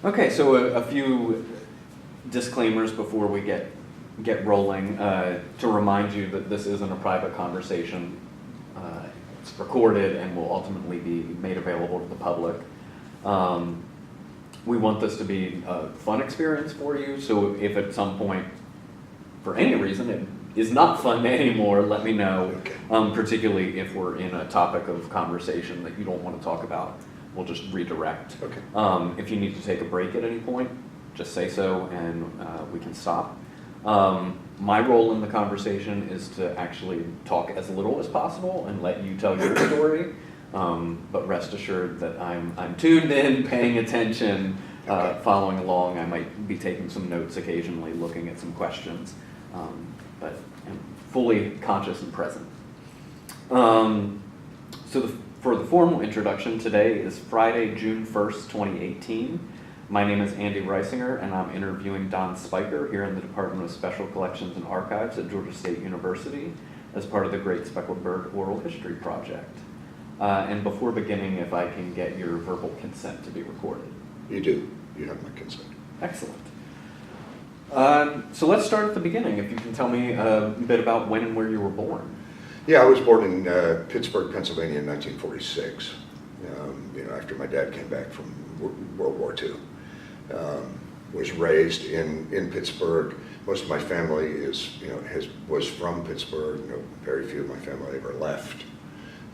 Okay, so a few disclaimers before we get rolling. To remind you that this isn't a private conversation. It's recorded and will ultimately be made available to the public. We want this to be a fun experience for you, so if at some point, for any reason, it is not fun anymore, let me know, Okay. Particularly if we're in a topic of conversation that you don't want to talk about. We'll just redirect. Okay. If you need to take a break at any point, just say so and we can stop. My role in the conversation is to actually talk as little as possible and let you tell your story. But rest assured that I'm tuned in, paying attention, following along. I might be taking some notes occasionally, looking at some questions, but I'm fully conscious and present. For the formal introduction, today is Friday, June 1st, 2018. My name is Andy Reisinger, and I'm interviewing Don Speicher here in the Department of Special Collections and Archives at Georgia State University as part of the Great Speckled Bird Oral History Project. And before beginning, if I can get your verbal consent to be recorded. You do. You have my consent. Excellent. So let's start at the beginning. If you can tell me a bit about when and where you were born. Yeah, I was born in Pittsburgh, Pennsylvania in 1946, after my dad came back from World War II. Was raised in Pittsburgh. Most of my family was from Pittsburgh. Very few of my family ever left.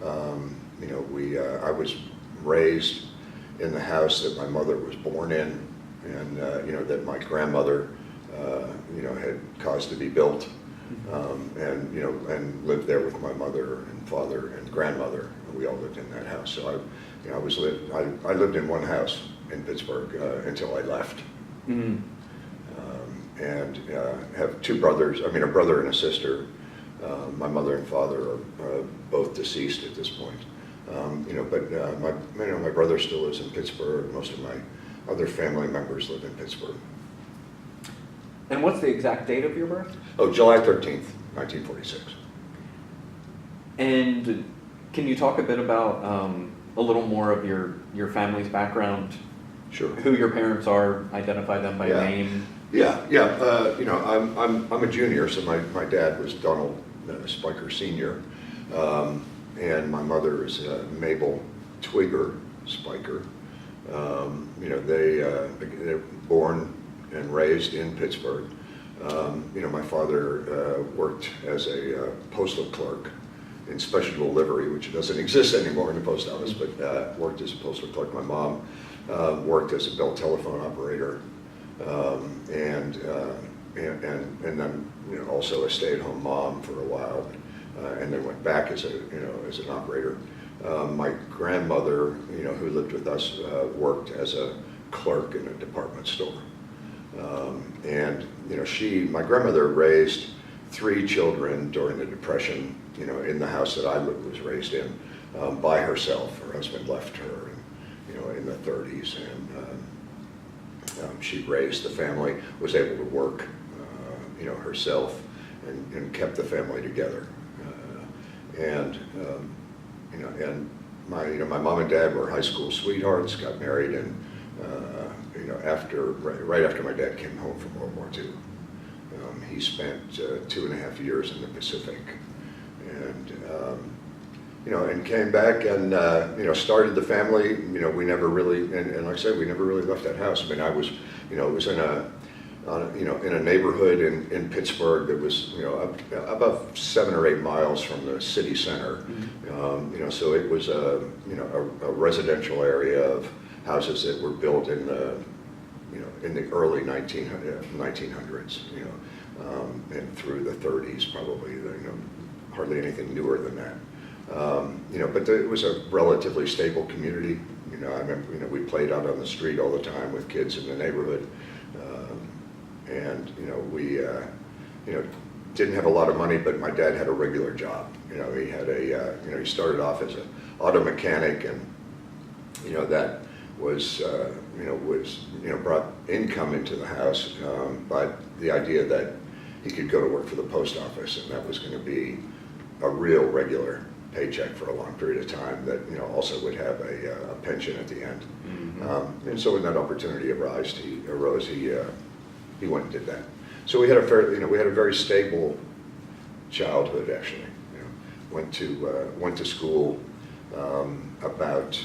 I was raised in the house that my mother was born in, and that my grandmother had caused to be built, and lived there with my mother and father and grandmother. We all lived in that house. So I lived in one house in Pittsburgh until I left. Mm-hmm. And have two brothers, a brother and a sister. My mother and father are both deceased at this point. My brother still lives in Pittsburgh. Most of my other family members live in Pittsburgh. And what's the exact date of your birth? Oh, July 13th, 1946. And can you talk a bit about a little more of your family's background? Sure. Who your parents are, identify them by name. Yeah. I'm a junior, so my dad was Donald Speicher Sr., and my mother is Mabel Twigger Speicher. They're born and raised in Pittsburgh. My father worked as a postal clerk in special delivery, which doesn't exist anymore in the post office, but worked as a postal clerk. My mom worked as a bell telephone operator, and then also a stay-at-home mom for a while, and then went back as an operator. My grandmother, who lived with us, worked as a clerk in a department store, and my grandmother raised three children during the Depression, in the house that I was raised in, by herself. Her husband left her in the 30s, and she raised the family, was able to work, herself, and kept the family together. And my mom and dad were high school sweethearts, got married, and right after my dad came home from World War II, he spent 2.5 years in the Pacific, and came back and started the family. We never really, and like I said, we never really left that house. I was it was in a neighborhood in Pittsburgh that was about 7 or 8 miles from the city center. Mm-hmm. So it was a residential area of houses that were built in the early 1900s, and through the 30s probably. Hardly anything newer than that. But it was a relatively stable community. I remember, we played out on the street all the time with kids in the neighborhood, and we didn't have a lot of money, but my dad had a regular job. He had he started off as an auto mechanic, and that was brought income into the house by the idea that he could go to work for the post office, and that was going to be a real regular paycheck for a long period of time that, you know, also would have a pension at the end. And so when that opportunity arose, he went and did that. So we had a very stable childhood, actually. You know, went to school about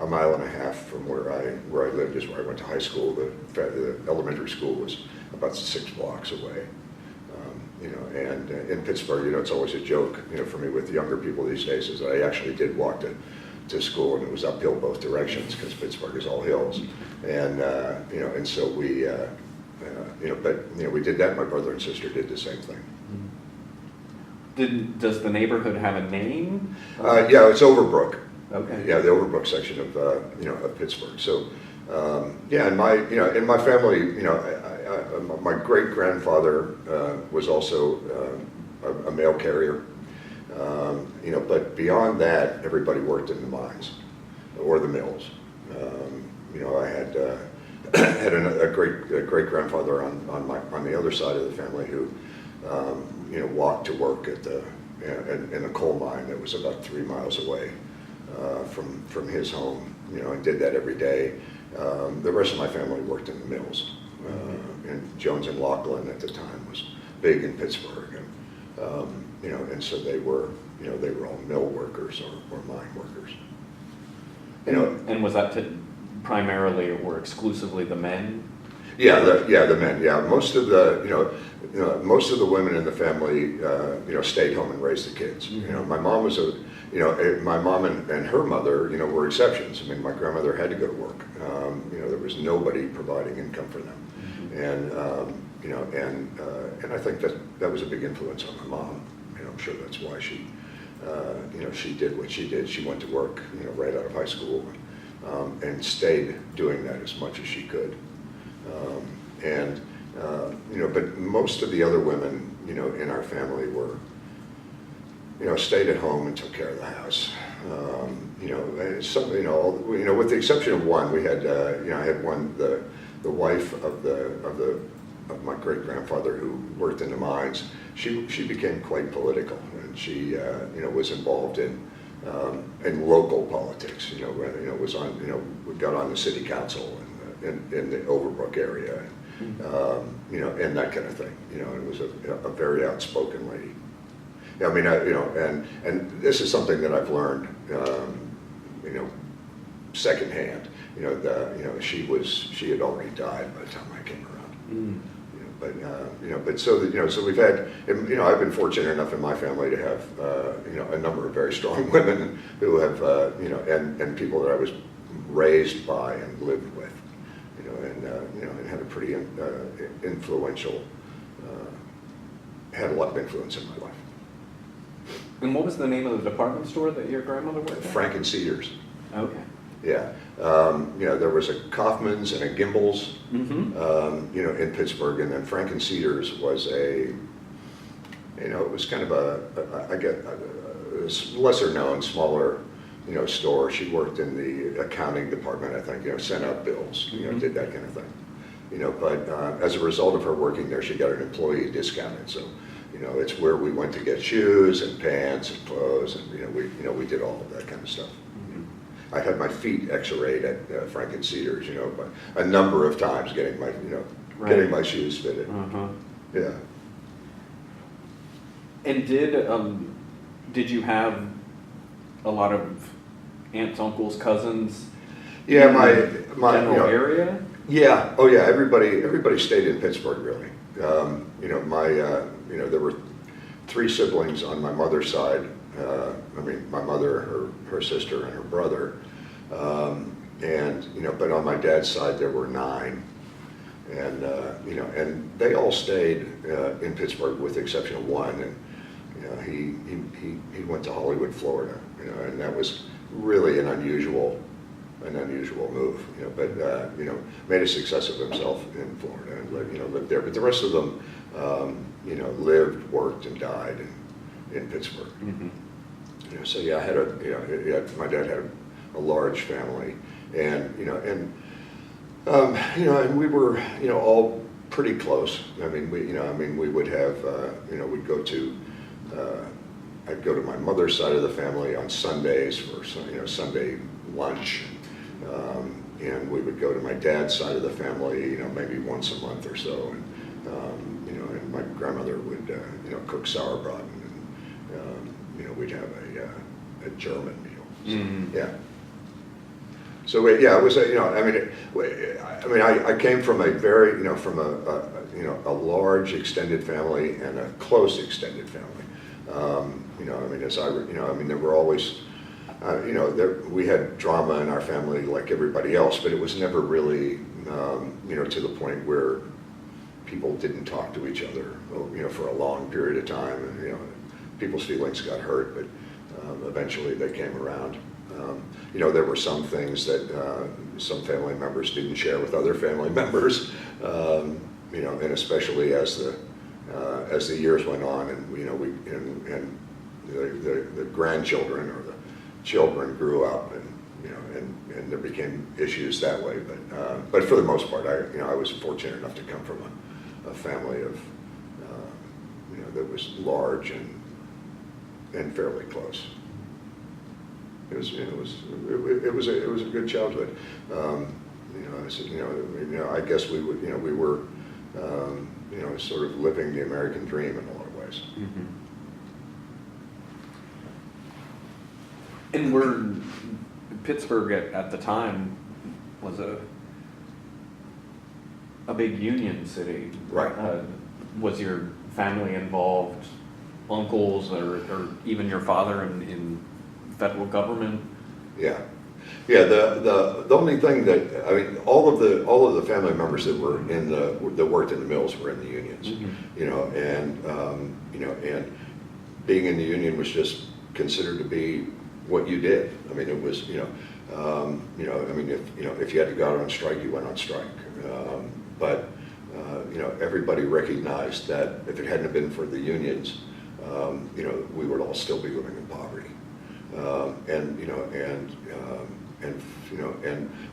a mile and a half from where I lived is where I went to high school. The elementary school was about 6 blocks away. You know, and in Pittsburgh, you know, it's always a joke, you know, for me with younger people these days, is that I actually did walk to school, and it was uphill both directions because Pittsburgh is all hills. And you know, and so we, you know, but you know, we did that. My brother and sister did the same thing. Does the neighborhood have a name? Yeah, it's Overbrook. Okay. Yeah, the Overbrook section of you know, of Pittsburgh. So yeah, and in my family, you know, my great grandfather was also a mail carrier. You know, but beyond that, everybody worked in the mines or the mills. You know, I had had a great grandfather on the other side of the family who you know, walked to work at in a coal mine that was about 3 miles away from his home. You know, and did that every day. The rest of my family worked in the mills. And Jones and Laughlin at the time was big in Pittsburgh, and you know, and so they were all mill workers or mine workers. You know, and was that primarily or exclusively the men? Yeah, the men. Yeah, most of the most of the women in the family you know, stayed home and raised the kids. You know, my mom was my mom and her mother, you know, were exceptions. I mean, my grandmother had to go to work. You know, there was nobody providing income for them. And you know, and I think that was a big influence on my mom. You know, I'm sure that's why she, you know, she did what she did. She went to work, you know, right out of high school, and stayed doing that as much as she could. And you know, but most of the other women, you know, in our family were, you know, stayed at home and took care of the house. You know, some, you know, with the exception of one, we had, you know, I had one, the wife of my great grandfather who worked in the mines. She became quite political, and she, you know, was involved in local politics. You know, was on, you know, got on the city council in the Overbrook area, you know, and that kind of thing. You know, and was a very outspoken lady. I mean, you know, and this is something that I've learned, you know, secondhand. You know, she had already died by the time I came around. You know, but you know, but so that, you know, so we've had, you know, I've been fortunate enough in my family to have, you know, a number of very strong women who have, you know, and people that I was raised by and lived with, you know, and you know, and had a pretty influential, had a lot of influence in my life. And what was the name of the department store that your grandmother worked at? Franken Cedars. Okay. Yeah, you know, there was a Kaufman's and a Gimbel's, you know, in Pittsburgh, and then Franken Cedars was a, you know, it was kind of a lesser known, smaller, you know, store. She worked in the accounting department, I think, you know, sent out bills, you know, did that kind of thing, you know, but as a result of her working there, she got an employee discount, and so, you know, it's where we went to get shoes and pants and clothes, and, you know, we did all of that kind of stuff. I had my feet x-rayed at Franken Cedars, you know, but a number of times getting my, you know, getting my shoes fitted. Yeah. And did you have a lot of aunts, uncles, cousins? Yeah, in my general, you know, area. Yeah. Oh yeah. Everybody stayed in Pittsburgh, really. You know, you know, there were 3 siblings on my mother's side. I mean, my mother, her sister, and her brother, and you know, but on my dad's side there were 9, and you know, and they all stayed in Pittsburgh with the exception of one, and you know, he went to Hollywood, Florida, you know, and that was really an unusual move, you know, but you know, made a success of himself in Florida and lived there, but the rest of them, you know, lived, worked, and died in Pittsburgh. You know, so yeah, I had my dad had a large family, and you know, and we were, you know, all pretty close. I mean, we would have, you know, we'd go to I'd go to my mother's side of the family on Sundays for Sunday lunch. And we would go to my dad's side of the family, maybe once a month or so. And my grandmother would, cook sauerbraten, and we'd have a German meal. So, Mm-hmm. yeah. So it was I came from a very, from a large extended family and a close extended family. There were always. We had drama in our family like everybody else, but it was never really, to the point where people didn't talk to each other, for a long period of time. And, people's feelings got hurt, but eventually they came around. There were some things that some family members didn't share with other family members, and especially as the years went on, and the grandchildren or the children grew up, and and there became issues that way. But for the most part, I was fortunate enough to come from a family of that was large and fairly close. It was a good childhood. I guess we were sort of living the American dream in a lot of ways. Mm-hmm. And Pittsburgh at the time was a big union city. Right. Was your family involved, uncles or even your father in federal government? Yeah. The only thing that all of the family members that worked in the mills were in the unions. Mm-hmm. And being in the union was just considered to be what you did. It was if you had to go out on strike, you went on strike. But everybody recognized that if it hadn't been for the unions, we would all still be living in poverty. And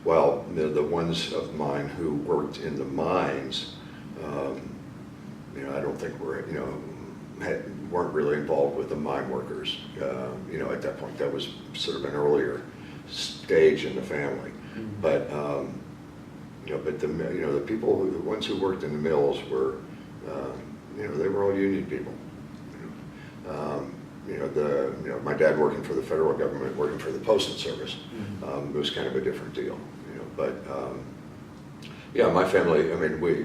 while the ones of mine who worked in the mines, I don't think weren't really involved with the mine workers. At that point, that was sort of an earlier stage in the family. Mm-hmm. But the people, the ones who worked in the mills were, they were all union people. My dad working for the federal government, working for the Postal Service, Mm-hmm. it was kind of a different deal. But my family,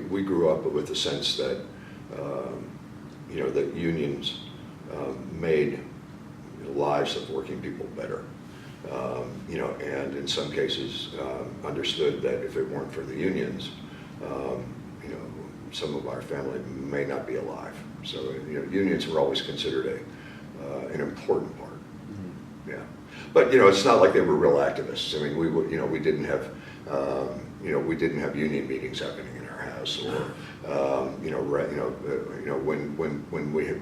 we grew up with the sense that, that unions made the lives of working people better. And in some cases understood that if it weren't for the unions, some of our family may not be alive. So unions were always considered an important part. Mm-hmm. Yeah, but it's not like they were real activists. We didn't have union meetings happening in our house, or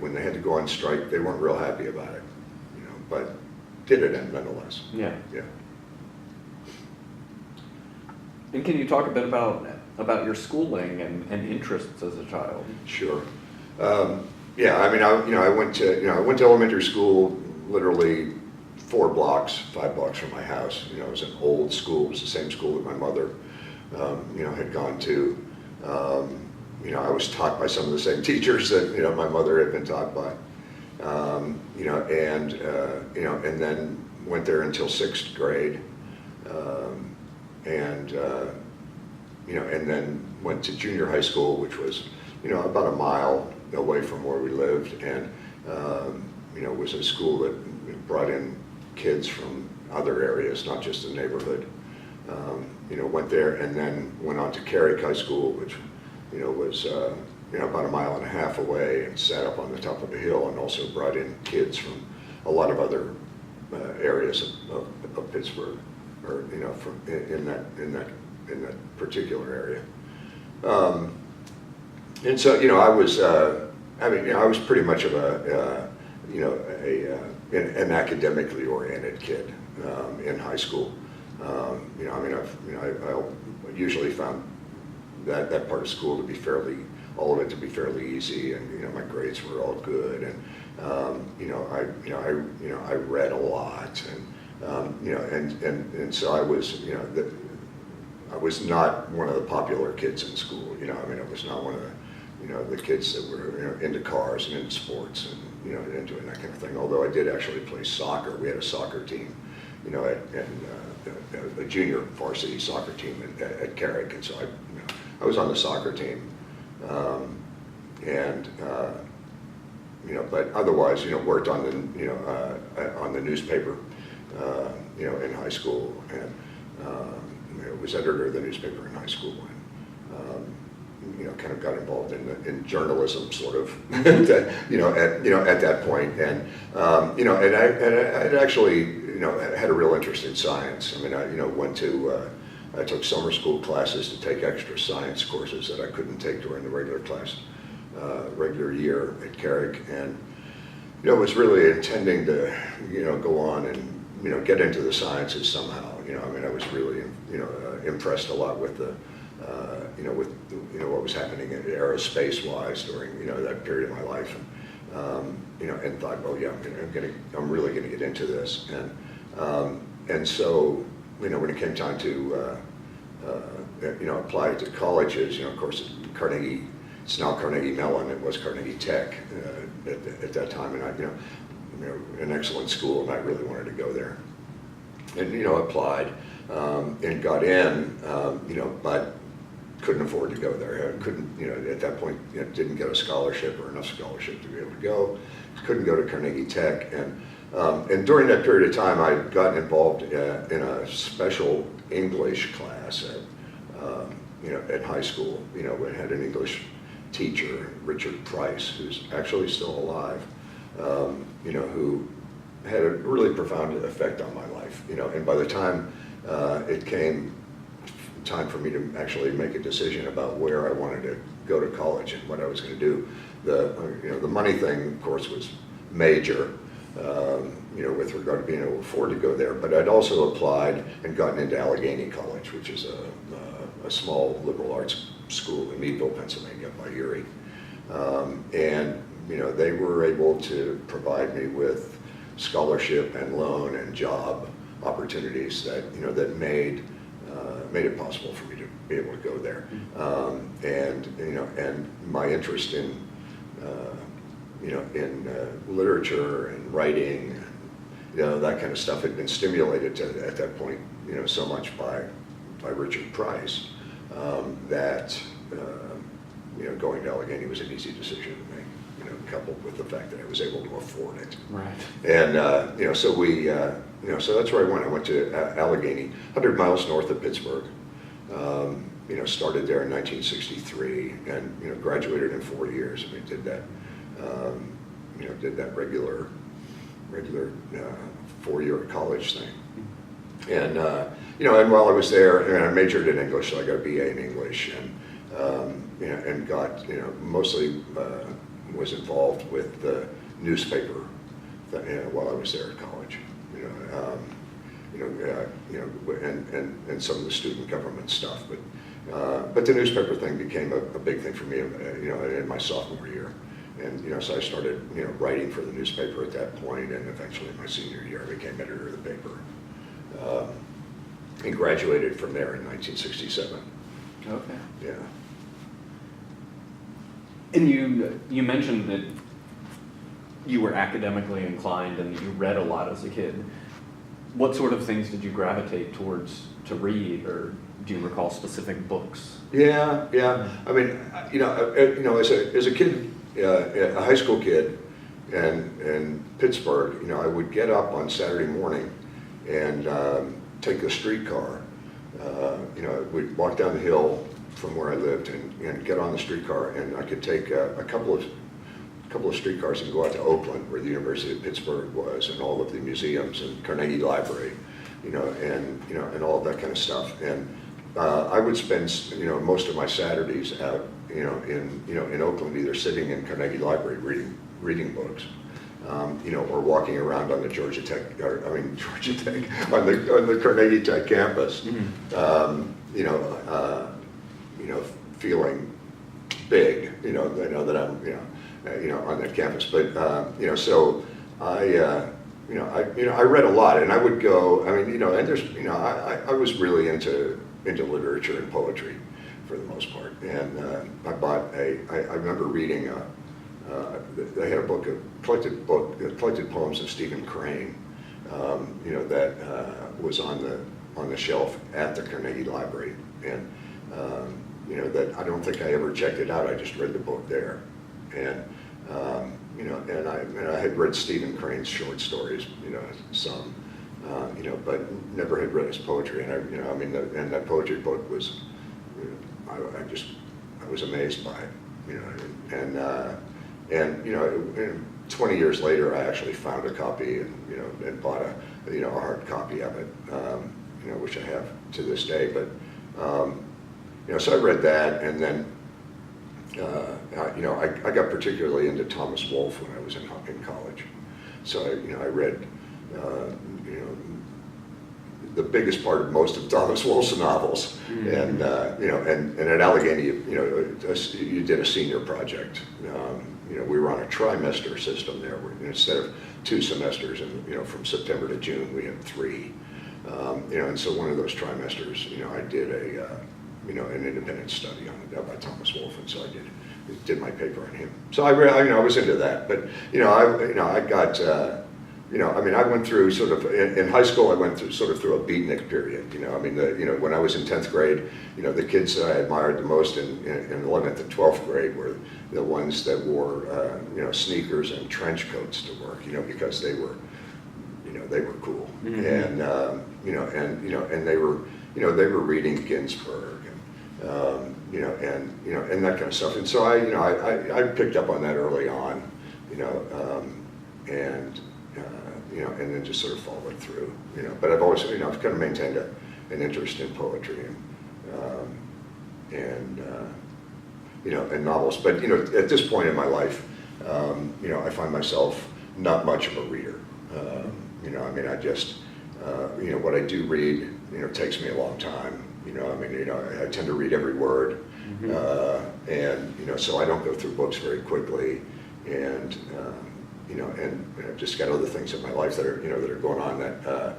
when they had to go on strike, they weren't real happy about it. But did it nonetheless. Yeah. Yeah. And can you talk a bit about your schooling and interests as a child? Sure. I went to elementary school literally 5 blocks from my house. It was an old school. It was the same school that my mother, had gone to. I was taught by some of the same teachers that my mother had been taught by. And then went there until 6th grade. And then went to junior high school, which was, about a mile away from where we lived, and, was a school that brought in kids from other areas, not just the neighborhood. Went there and then went on to Carrick High School, which, was, about a mile and a half away, and sat up on the top of a hill, and also brought in kids from a lot of other areas of Pittsburgh, or from in that particular area. And so I was I was pretty much of an academically oriented kid in high school. I usually found that part of school to be fairly all of it to be fairly easy, and my grades were all good, and I read a lot, and so I was I was not one of the popular kids in school. I was not one of the the kids that were into cars and into sports and and doing that kind of thing. Although I did actually play soccer. We had a soccer team, a junior varsity soccer team at Carrick, and so I was on the soccer team, but otherwise worked on the newspaper, in high school, and was editor of the newspaper in high school, and kind of got involved in journalism, sort of, at that point, and I actually had a real interest in science. I mean, I took summer school classes to take extra science courses that I couldn't take during the regular year at Carrick, and was really intending to go on and get into the sciences somehow. I was really impressed a lot with the what was happening in aerospace wise during that period of my life, and thought, oh yeah, I'm really going to get into this, and so when it came time to apply to colleges, of course Carnegie, it's now Carnegie Mellon, it was Carnegie Tech at that time, and an excellent school, and I really wanted to go there, and applied, and got in, but couldn't afford to go there. I couldn't, at that point, didn't get a scholarship or enough scholarship to be able to go. Couldn't go to Carnegie Tech, and during that period of time, I'd gotten involved in a special English class at high school. We had an English teacher, Richard Price, who's actually still alive, who had a really profound effect on my life. And by the time it came time for me to actually make a decision about where I wanted to go to college and what I was going to do, the money thing, of course, was major, with regard to being able to afford to go there. But I'd also applied and gotten into Allegheny College, which is a small liberal arts school in Meadville, Pennsylvania, by Erie, and they were able to provide me with scholarship and loan and job opportunities that that made it possible for me to be able to go there, and my interest in literature and writing, that kind of stuff had been stimulated at that point, so much by Richard Price, that going to Allegheny was an easy decision to make, coupled with the fact that I was able to afford it. Right. And so we, so that's where I went. I went to Allegheny, 100 miles north of Pittsburgh. Started there in 1963, and graduated in 4 years. I mean, did that regular 4-year college thing. And and while I was there, and I majored in English, so I got a BA in English, and got mostly was involved with the newspaper while I was there at college. And some of the student government stuff, but the newspaper thing became a big thing for me, in my sophomore year, and so I started writing for the newspaper at that point, and eventually in my senior year I became editor of the paper, and graduated from there in 1967. Okay. Yeah. And you mentioned that you were academically inclined and that you read a lot as a kid. What sort of things did you gravitate towards to read, or do you recall specific books? Yeah. I mean, as a kid, a high school kid, in Pittsburgh, I would get up on Saturday morning and take the streetcar. We'd walk down the hill from where I lived and get on the streetcar, and I could take a couple of streetcars and go out to Oakland, where the University of Pittsburgh was, and all of the museums and Carnegie Library, and all of that kind of stuff. And I would spend most of my Saturdays out in Oakland, either sitting in Carnegie Library reading books, or walking around on the Georgia Tech, on the Carnegie Tech campus, feeling big, you know that I'm, on that campus. But so I read a lot, and I would go. I mean, and there's, I was really into literature and poetry for the most part, and I remember reading. They had a book, collected poems of Stephen Crane, that was on the shelf at the Carnegie Library, and that I don't think I ever checked it out. I just read the book there, and I had read Stephen Crane's short stories, some, but never had read his poetry, and and that poetry book was, I was amazed by it, and 20 years later, I actually found a copy and bought a hard copy of it, which I have to this day. But so I read that, and then I got particularly into Thomas Wolfe when I was in college. So I read the biggest part of most of Thomas Wolfe's novels, and at Allegheny, you did a senior project. We were on a trimester system there. Instead of 2 semesters, and from September to June, we had 3. And so one of those trimesters, I did an independent study on it by Thomas Wolfe, and so I did my paper on him. So I was into that, but I got. I went through sort of, in high school, I went through through a beatnik period, when I was in 10th grade, the kids that I admired the most in 11th and 12th grade were the ones that wore, sneakers and trench coats to work, because they were cool. Mm-hmm. And they were reading Ginsberg and that kind of stuff. And so I picked up on that early on, and then just sort of followed through, But I've always, I've kind of maintained an interest in poetry and novels. But at this point in my life, I find myself not much of a reader. I just, what I do read, takes me a long time. I tend to read every word, mm-hmm. And so I don't go through books very quickly, and I've just got other things in my life that are, that are going on that, that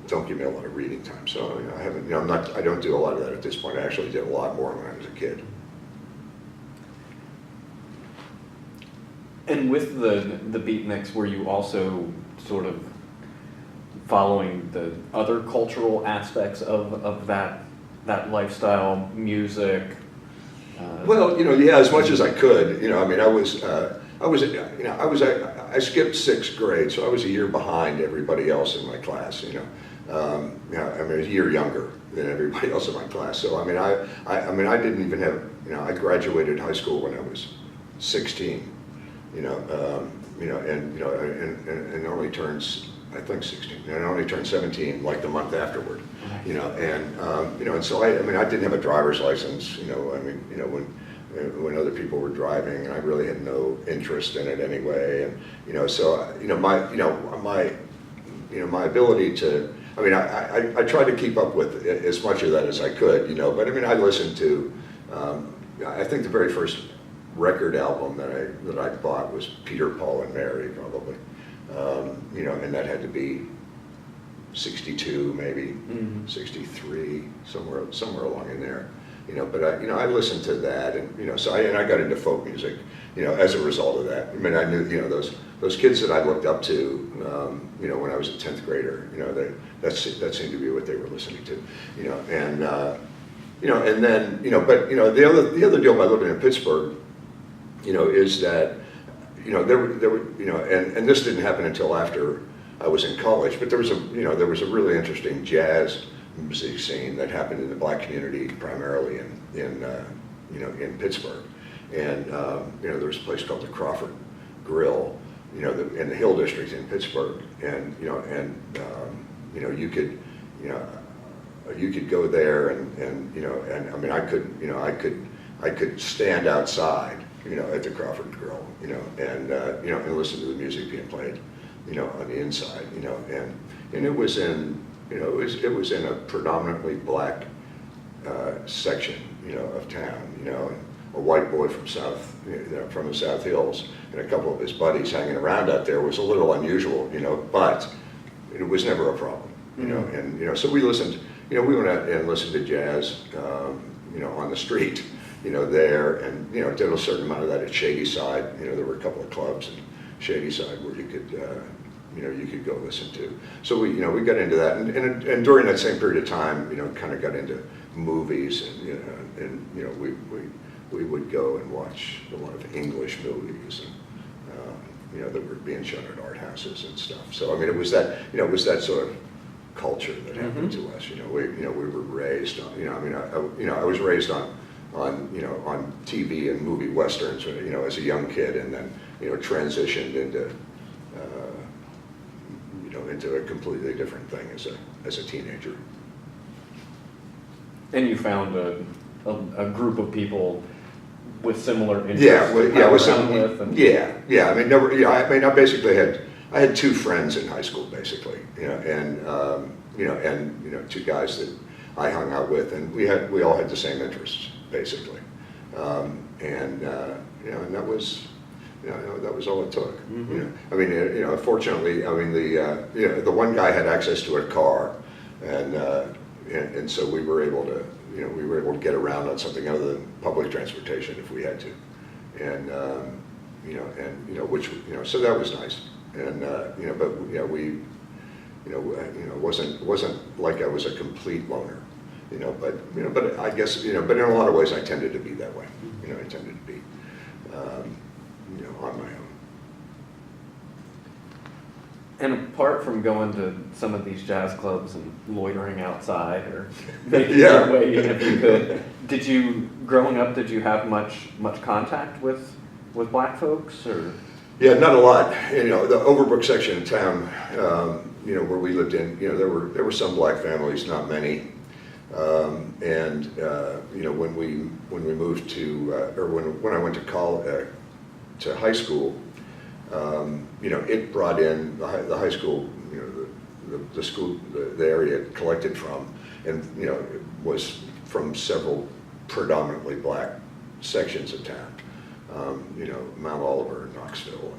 don't give me a lot of reading time. So I haven't, I don't do a lot of that at this point. I actually did a lot more when I was a kid. And with the beatniks, were you also sort of following the other cultural aspects of that lifestyle, music? Well, yeah, as much as I could. I skipped 6th grade, so I was a year behind everybody else in my class. A year younger than everybody else in my class. So I didn't even have. I graduated high school when I was 16. And only turns, I think, 16, and only turned 17 like the month afterward, and so I didn't have a driver's license, when other people were driving, and I really had no interest in it anyway, and so my ability to, I tried to keep up with as much of that as I could, but I listened to, I think the very first record album that I bought was Peter, Paul, and Mary, probably, and that had to be 62, maybe, mm-hmm. 63, somewhere along in there, but I listened to that, and so I got into folk music, as a result of that. I knew, those kids that I looked up to, when I was a 10th grader, that seemed to be what they were listening to, and then, but the other deal by living in Pittsburgh, is that, there were, and this didn't happen until after I was in college, but there was a really interesting jazz music scene that happened in the black community, primarily in Pittsburgh, and there was a place called the Crawford Grill, in the Hill District in Pittsburgh, and you could go there, and I could stand outside, at the Crawford Grill, and listen to the music being played, on the inside, and it was in, it was in a predominantly black section, of town, a white boy from from the South Hills, and a couple of his buddies hanging around out there was a little unusual, but it was never a problem, and so we listened, we went out and listened to jazz, on the street, there, and did a certain amount of that at Shady Side. There were a couple of clubs in Shady Side where you could you could go listen to. So we got into that, and during that same period of time, kind of got into movies, and we would go and watch a lot of English movies, and that were being shown at art houses and stuff. So I mean, it was that sort of culture that happened to us. We were raised on. I was raised on TV and movie westerns, as a young kid, and then transitioned into into a completely different thing as a teenager. And you found a group of people with similar interests. I basically had two friends in high school, basically, and two guys that I hung out with, and we all had the same interests, basically, and that was. That was all it took. Fortunately, the one guy had access to a car, and so we were able to get around on something other than public transportation if we had to, and so that was nice, and it wasn't like I was a complete loner, but I guess but in a lot of ways I tended to be that way. I tended to be. On my own. And apart from going to some of these jazz clubs and loitering outside or making your way in if you could, growing up, did you have much contact with black folks, or? Yeah, not a lot. The Overbrook section of town, where we lived in, there were some black families, not many. And when we moved to, or when I went to college, to high school, it brought in the high school, the school, the area it collected from, and it was from several predominantly black sections of town, Mount Oliver and Knoxville,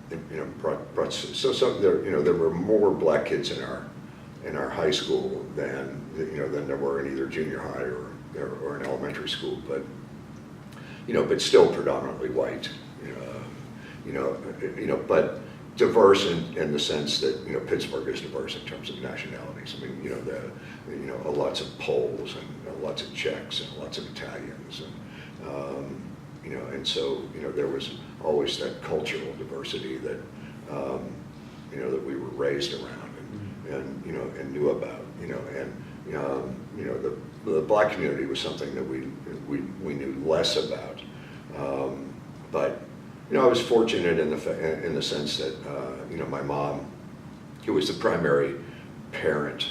and so there were more black kids in our high school than there were in either junior high or an elementary school, but still predominantly white, but diverse in the sense that Pittsburgh is diverse in terms of nationalities. I mean, lots of Poles and lots of Czechs and lots of Italians, and so there was always that cultural diversity that that we were raised around and knew about, the black community was something that we knew less about, but I was fortunate in the sense that my mom, who was the primary parent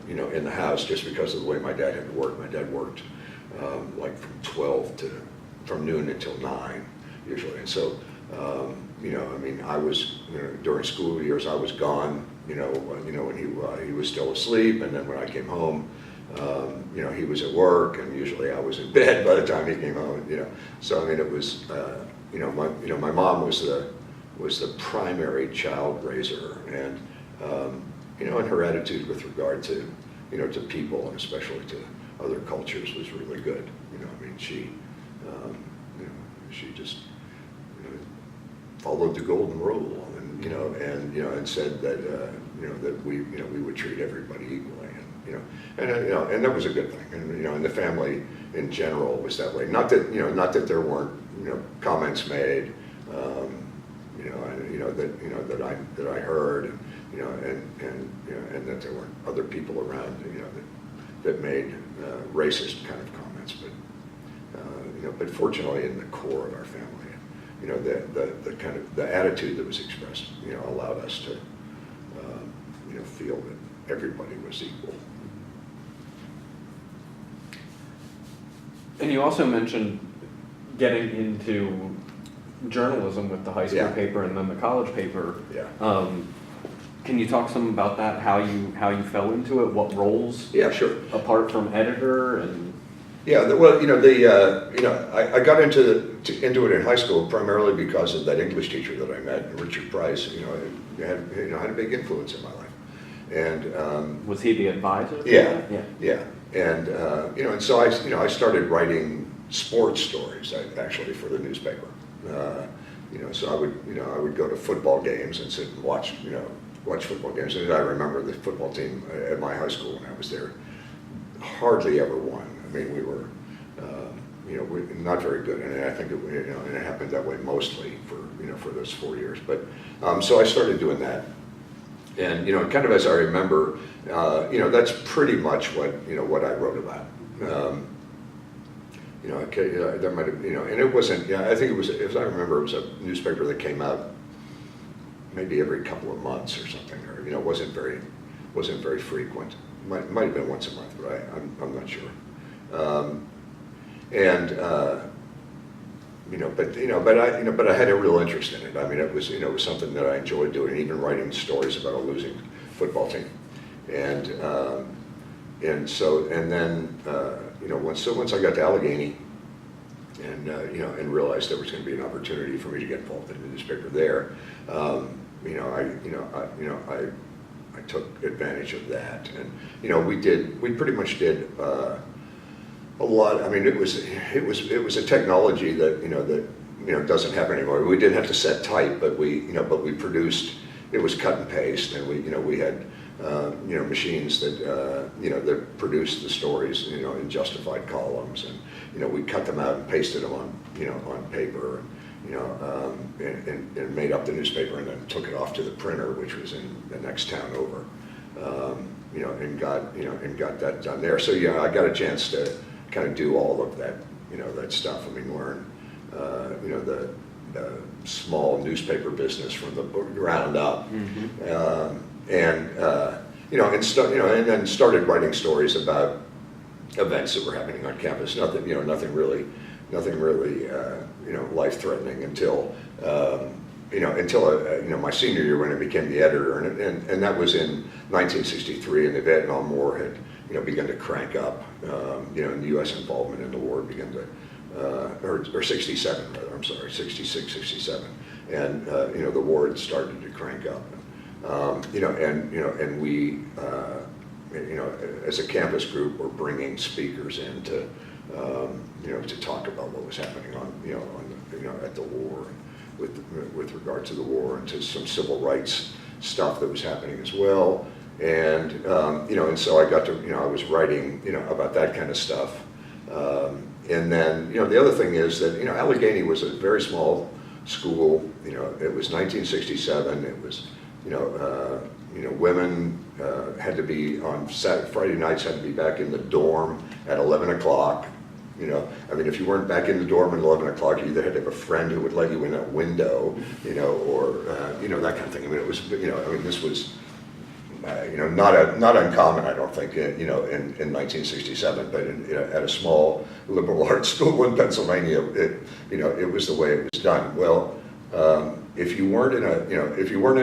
in the house, just because of the way my dad had to work. My dad worked like from noon until 9 usually, and so I was during school years I was gone, when he was still asleep, and then when I came home, he was at work, and usually I was in bed by the time he came home. So it was, my mom was the primary child raiser, and and her attitude with regard to to people, and especially to other cultures, was really good. She just followed the golden rule, and said that that we would treat everybody equally, and that was a good thing, and the family in general was that way. Not that there weren't comments made, that I heard, and that there weren't other people around, that made racist kind of comments, but fortunately in the core of our family, the kind of the attitude that was expressed, allowed us to, feel that everybody was equal. And you also mentioned getting into journalism with the high school paper and then the college paper. Yeah. Can you talk some about that? How you fell into it? What roles? Yeah, sure. Apart from editor and. Yeah, well, I got into it in high school primarily because of that English teacher that I met, Richard Price. Had a big influence in my life. And was he the advisor? yeah, Yeah. yeah, and and so I started writing sports stories actually for the newspaper. So I would go to football games and sit and watch football games. And I remember the football team at my high school when I was there hardly ever won. I mean, we were, we're not very good, and I think and it happened that way mostly for those 4 years. But so I started doing that, and kind of as I remember, that's pretty much what I wrote about. There might have, and it wasn't. Yeah, I think it was. As I remember, it was a newspaper that came out maybe every couple of months or something, or wasn't very frequent. Might have been once a month, but I'm not sure. But I had a real interest in it. I mean, it was something that I enjoyed doing, even writing stories about a losing football team, and then once I got to Allegheny, and realized there was going to be an opportunity for me to get involved in the newspaper there, I took advantage of that, and we pretty much did a lot. I mean, it was a technology that doesn't happen anymore. We didn't have to set type, but we produced. It was cut and paste, and we had machines that produced the stories in justified columns, and we cut them out and pasted them on paper. And made up the newspaper and then took it off to the printer, which was in the next town over, and got that done there. So I got a chance to kind of do all of that, that stuff. I mean, learn, the small newspaper business from the ground up, Mm-hmm. And then started writing stories about events that were happening on campus. Nothing really life-threatening until my senior year when I became the editor, and that was in 1963, and the Vietnam War had begun to crank up. And the U.S. involvement in the war began to, or 67 rather. I'm sorry, 66, 67, and the war had started to crank up. And we, as a campus group, were bringing speakers in to talk about what was happening at the war, with regard to the war, and to some civil rights stuff that was happening as well. And and so I got to, I was writing, about that kind of stuff. And then, the other thing is that, Allegheny was a very small school. It was 1967. It was, women had to be on Friday nights, had to be back in the dorm at 11 o'clock. If you weren't back in the dorm at 11 o'clock, you either had to have a friend who would let you in a window, or that kind of thing. It was, this was, not uncommon, I don't think, in 1967, but at a small liberal arts school in Pennsylvania, it was the way it was done. Well, if you weren't in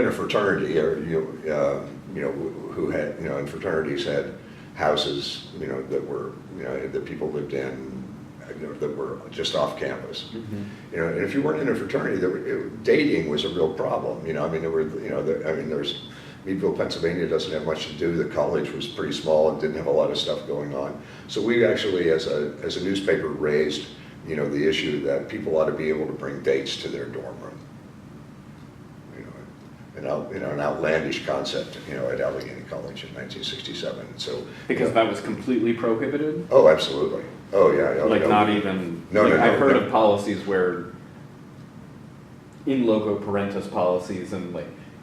a fraternity, or who had, and fraternities had houses, that were, that people lived in, that were just off campus. Mm-hmm. And if you weren't in a fraternity, dating was a real problem. There's Meadville, Pennsylvania doesn't have much to do. The college was pretty small and didn't have a lot of stuff going on. So we actually, as a newspaper, raised, the issue that people ought to be able to bring dates to their dorm room. An outlandish concept, at Allegheny College in 1967. So Because that was completely prohibited? Oh, absolutely. Oh, yeah. Not even. No. I've heard of policies where, in loco parentis policies, and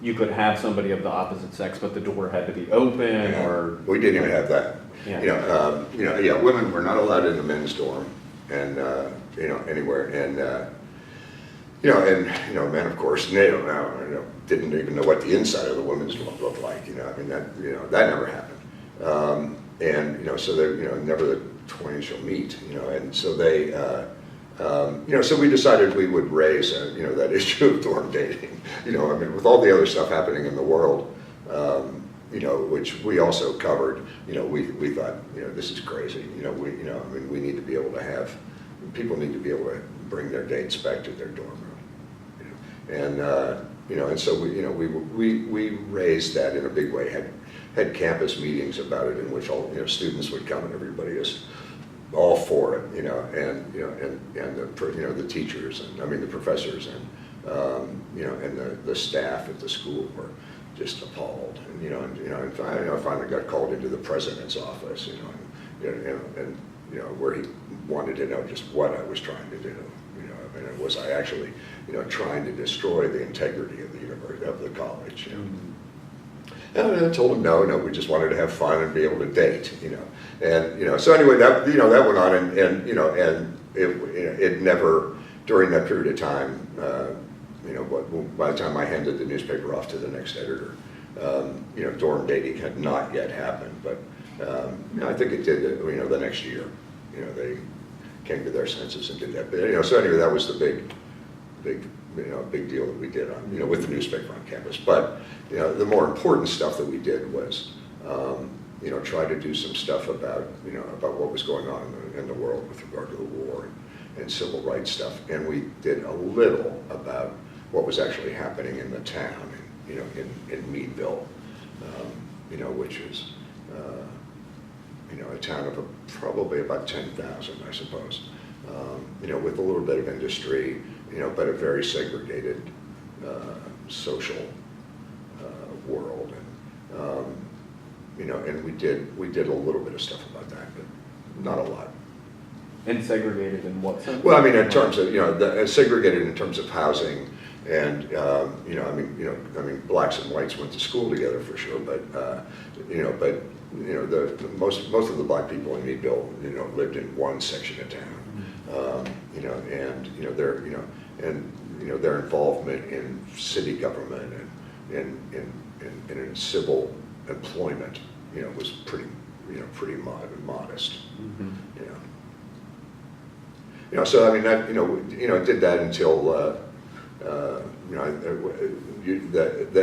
you could have somebody of the opposite sex, but the door had to be open, or. We didn't even have that. Yeah. Women were not allowed in the men's dorm, and anywhere, and men, of course, they didn't even know what the inside of the women's dorm looked like. That never happened. So they, never the twain shall meet. And so they, so we decided we would raise, that issue of dorm dating. With all the other stuff happening in the world, which we also covered. We thought, this is crazy. We need to be able to have, people need to be able to bring their dates back to their dorm room. And so we raised that in a big way. Had campus meetings about it in which all students would come and everybody is all for it. And the teachers and the professors and the staff at the school were just appalled. And finally got called into the president's office. And where he wanted to know just what I was trying to do. Was I actually, trying to destroy the integrity of the university, of the college? And I told him no, we just wanted to have fun and be able to date, And so anyway, that that went on, and it never, during that period of time, by the time I handed the newspaper off to the next editor, dorm dating had not yet happened, but I think it did. The next year, they came to their senses and did that. But so anyway, that was the big deal that we did on with the newspaper on campus. But the more important stuff that we did was try to do some stuff about about what was going on in the world with regard to the war and civil rights stuff, and we did a little about what was actually happening in the town, in Meadville, which is a town of probably about 10,000, I suppose, with a little bit of industry, but a very segregated social world, and we did a little bit of stuff about that, but not a lot. And segregated in what sense? Well, in terms of segregated in terms of housing, and blacks and whites went to school together for sure, but most of the black people in Meadville lived in one section of town, and their involvement in city government and in civil employment was pretty modest. So that did that until the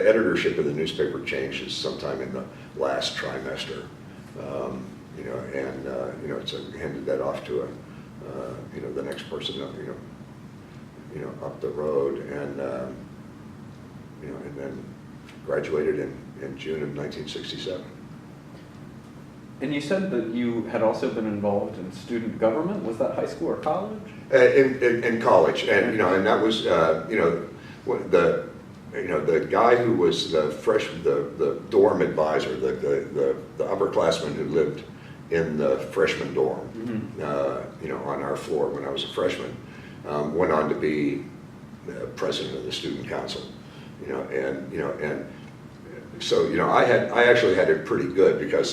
editorship of the newspaper changes sometime in the last trimester, so handed that off to the next person up the road, and then graduated in June of 1967. And you said that you had also been involved in student government. Was that high school or college? In college, and and that was the guy who was the dorm advisor, the upperclassman who lived in the freshman dorm, on our floor when I was a freshman, went on to be the president of the student council, and so I actually had it pretty good because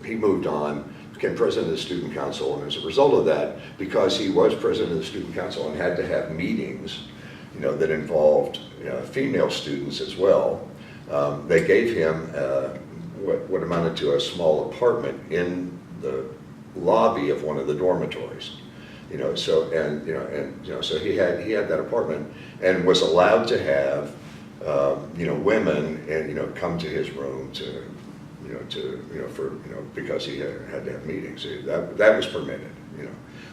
he moved on, became president of the student council, and as a result of that, because he was president of the student council and had to have meetings that involved female students as well, they gave him what amounted to a small apartment in the lobby of one of the dormitories. So he had that apartment and was allowed to have women and come to his room because he had to have meetings. That was permitted.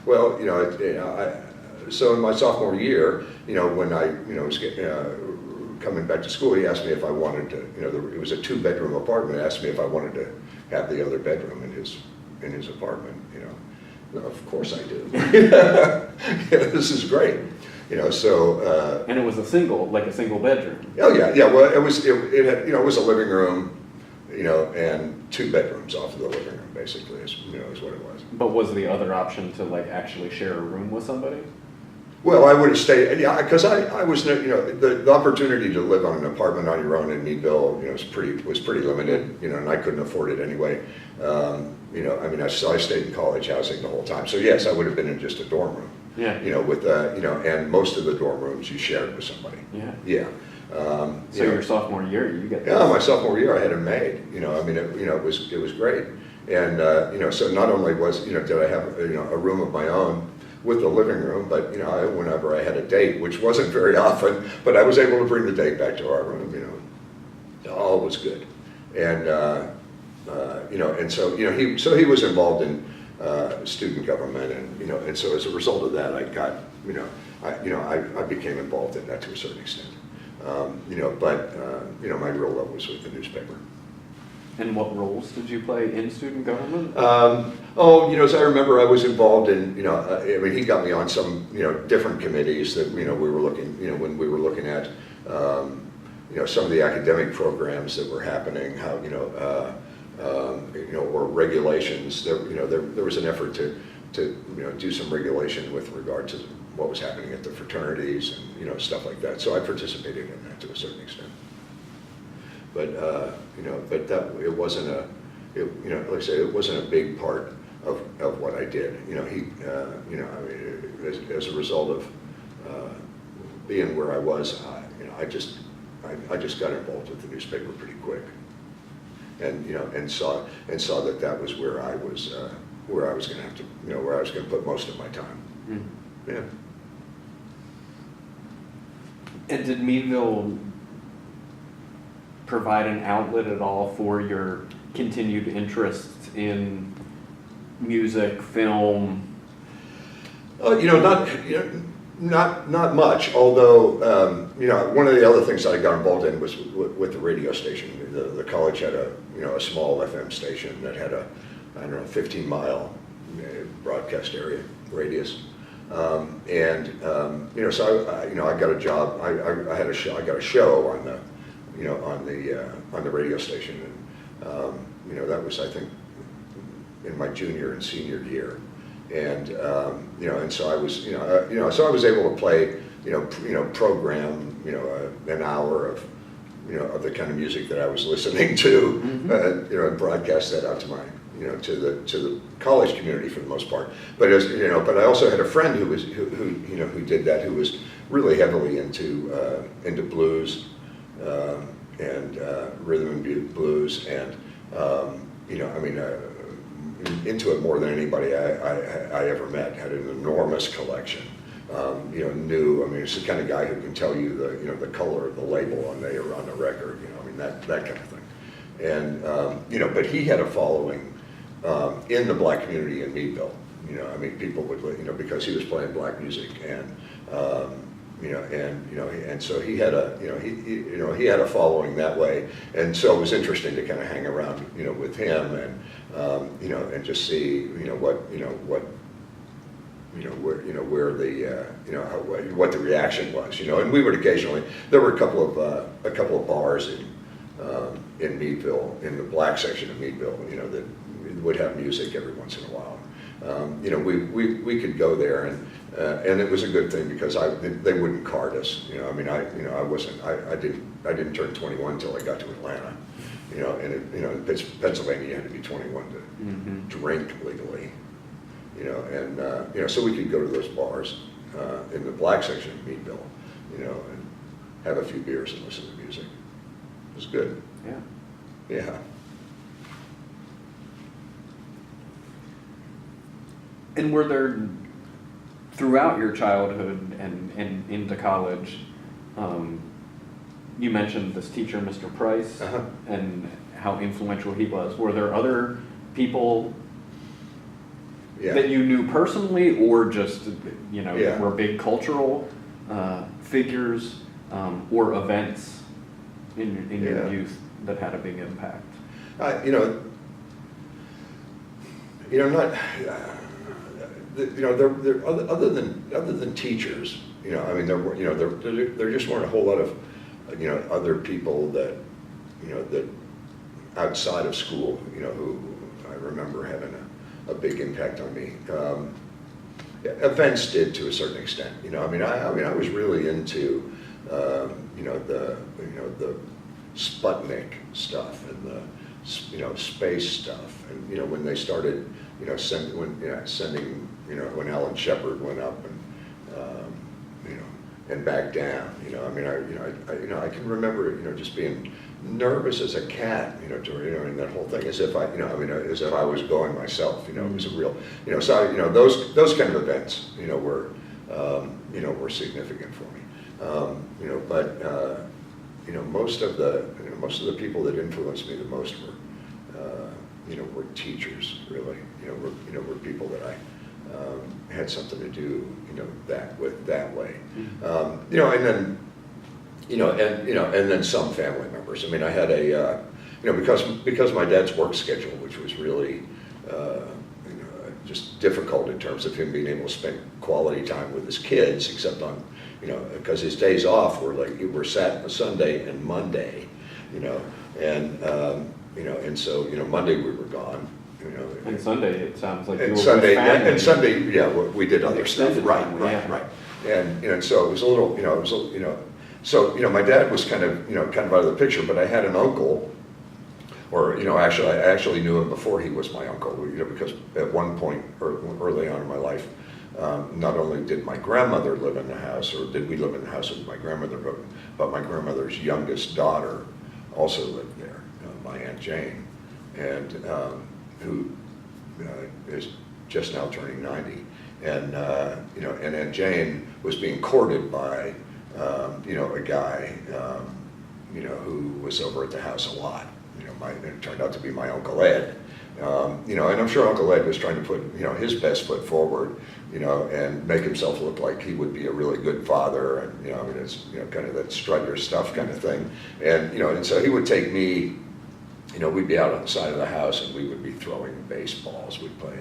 Well, so in my sophomore year, when I was coming back to school, he asked me if I wanted to. It was a 2-bedroom apartment. He asked me if I wanted to have the other bedroom in his apartment. No, of course I do. This is great. So. And it was a single bedroom. Oh yeah. Well, it was a living room, and 2 bedrooms off of the living room, basically, is what it was. But was the other option to actually share a room with somebody? Well, I would have stayed, because I was, the opportunity to live on an apartment on your own in Meadville, was pretty limited, and I couldn't afford it anyway. I stayed in college housing the whole time. So yes, I would have been in just a dorm room. Yeah. And most of the dorm rooms you shared with somebody. Yeah. Yeah. So your sophomore year, you get. Yeah, my sophomore year, I had a maid. It was great. And so not only did I have a room of my own with the living room, but whenever I had a date, which wasn't very often, but I was able to bring the date back to our room. all was good. And, and so, he was involved in student government, and so as a result of that, I got, I became involved in that to a certain extent. My real love was with the newspaper. And what roles did you play in student government? As I remember, I was involved in, he got me on some, different committees that, we were looking, when we were looking at, some of the academic programs that were happening, how, or regulations. There was an effort to do some regulation with regard to what was happening at the fraternities and, stuff like that. So I participated in that to a certain extent. But, that, it wasn't like I say, it wasn't a big part of what I did. As a result of being where I was, I just got involved with the newspaper pretty quick, and saw that was where I was going to have to, where I was going to put most of my time. Mm-hmm. Yeah. And did Meadville provide an outlet at all for your continued interest in music, film? Not much. Although one of the other things that I got involved in was with the radio station. The college had a small FM station that had a 15-mile broadcast area radius. So I got a job. I had a show. I got a show on the radio station, and that was, I think, in my junior and senior year, and and so I was so I was able to play program an hour of of the kind of music that I was listening to, mm-hmm. And broadcast that out to my to the college community for the most part. But but I also had a friend who did that, who was really heavily into blues and rhythm and blues, and into it more than anybody I ever met. Had an enormous collection. It's the kind of guy who can tell you the color of the label on the record. That kind of thing. And but he had a following in the black community in Meadville. People would because he was playing black music, and and so he had a he had a following that way, and so it was interesting to kind of hang around with him, and and just see what the reaction was, and we would occasionally, there were a couple of bars in Meadville, in the black section of Meadville, that would have music every once in a while. We could go there, and it was a good thing because they wouldn't card us. I didn't turn 21 until I got to Atlanta. In Pennsylvania you had to be 21 to mm-hmm. drink legally. So we could go to those bars in the black section of Meadville, and have a few beers and listen to music. It was good. Yeah. Yeah. And were there, throughout your childhood and into college, you mentioned this teacher, Mr. Price, uh-huh. and how influential he was. Were there other people that you knew personally, or just, were big cultural figures or events in your youth that had a big impact? There other than teachers, there just weren't a whole lot of other people that that outside of school, who I remember having a big impact on me. Events did to a certain extent. I was really into the Sputnik stuff and the space stuff, and when they started sending when Alan Shepard went up and back down. I can remember just being nervous as a cat, during that whole thing, as if as if I was going myself. It was a real, so those kind of events, were significant for me. most of the people that influenced me the most were, were teachers, really. Were people that I had something to do, that way. And then, and then some family members. I mean, I had a, because my dad's work schedule, which was really, just difficult in terms of him being able to spend quality time with his kids, except on, because his days off were Sunday and Monday, and so Monday we were gone, And Sunday, it sounds like you were and Sunday, with family. and Sunday, we did other stuff, Extended right, family, right, yeah. right, and so it was a little, so my dad was kind of out of the picture, but I had an uncle. Or, I actually knew him before he was my uncle, because at one point early on in my life, not only did my grandmother live in the house, or did we live in the house with my grandmother, but my grandmother's youngest daughter also lived there, my Aunt Jane, and who is just now turning 90. And, and Aunt Jane was being courted by, a guy, who was over at the house a lot. It turned out to be my Uncle Ed, and I'm sure Uncle Ed was trying to put, his best foot forward, and make himself look like he would be a really good father, and, it's, kind of that strut your stuff kind of thing, and, and so he would take me, we'd be out on the side of the house, and we would be throwing baseballs, we'd play,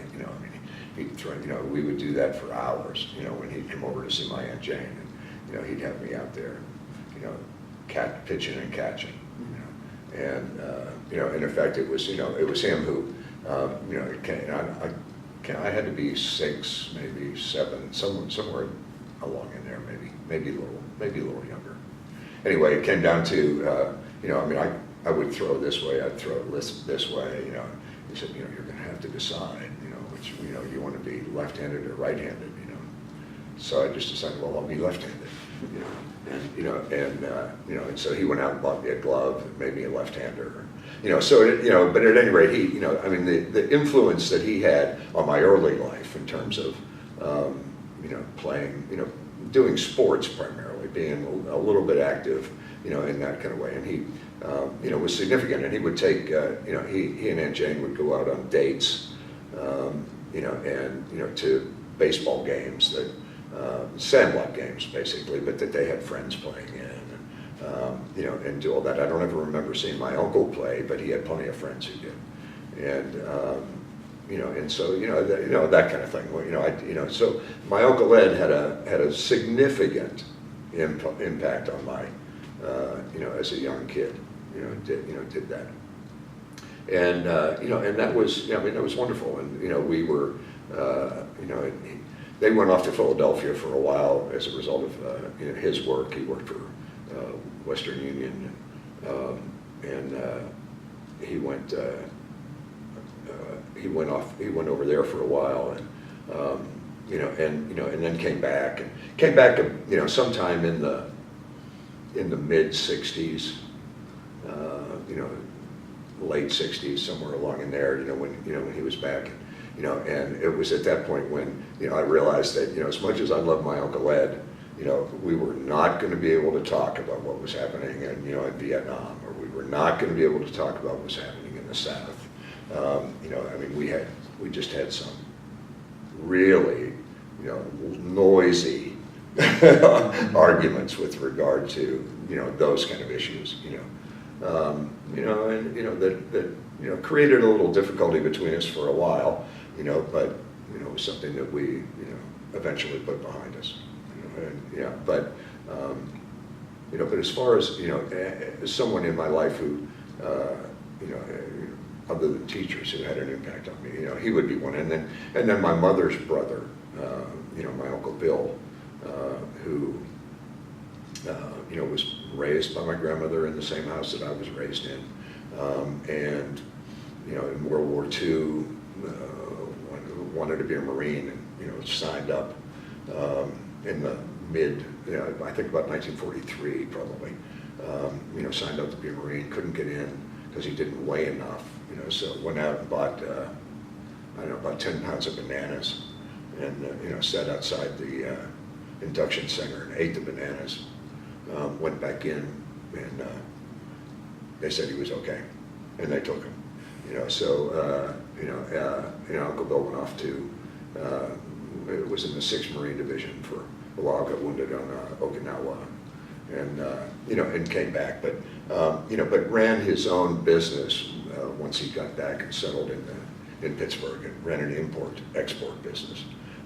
he'd throw, we would do that for hours, when he'd come over to see my Aunt Jane, and, he'd have me out there, pitching and catching. And in fact, it was him who, I had to be 6, maybe 7, somewhere along in there, maybe a little younger. Anyway, it came down to, I would throw this way, I'd throw this way. He said, you're going to have to decide, which, you want to be left-handed or right-handed, So I just decided, well, I'll be left-handed, and so he went out and bought me a glove, and made me a left-hander, so, but at any rate, he, the influence that he had on my early life in terms of, playing, doing sports primarily, being a little bit active, in that kind of way, and he, was significant, and he would take, he and Aunt Jane would go out on dates, to baseball games that, sandlot games basically, but that they had friends playing in, and do all that. I don't ever remember seeing my uncle play, but he had plenty of friends who did, and and so that kind of thing. Well, so my Uncle Ed had a significant impact on my, as a young kid, did that, and and that was, that was wonderful, and we were, they went off to Philadelphia for a while as a result of his work. He worked for Western Union, and he went over there for a while, and and then came back sometime in the mid '60s, late '60s, somewhere along in there, when he was back. And it was at that point when, I realized that, as much as I loved my Uncle Ed, we were not going to be able to talk about what was happening in Vietnam, or we were not going to be able to talk about what was happening in the South. We just had some really, noisy arguments with regard to, those kind of issues, and, that created a little difficulty between us for a while. But it was something that we, eventually put behind us. But as far as as someone in my life who, other than teachers who had an impact on me, he would be one. And then my mother's brother, my Uncle Bill, who, was raised by my grandmother in the same house that I was raised in, and in World War II. Wanted to be a Marine, and signed up in the mid, I think about 1943 probably. Signed up to be a Marine, couldn't get in because he didn't weigh enough. So went out and bought about 10 pounds of bananas, and sat outside the induction center and ate the bananas. Went back in, and they said he was okay, and they took him. So Uncle Bill went off to, it was in the 6th Marine Division for a while, got wounded on Okinawa, and came back, but ran his own business once he got back and settled in Pittsburgh, and ran an import-export business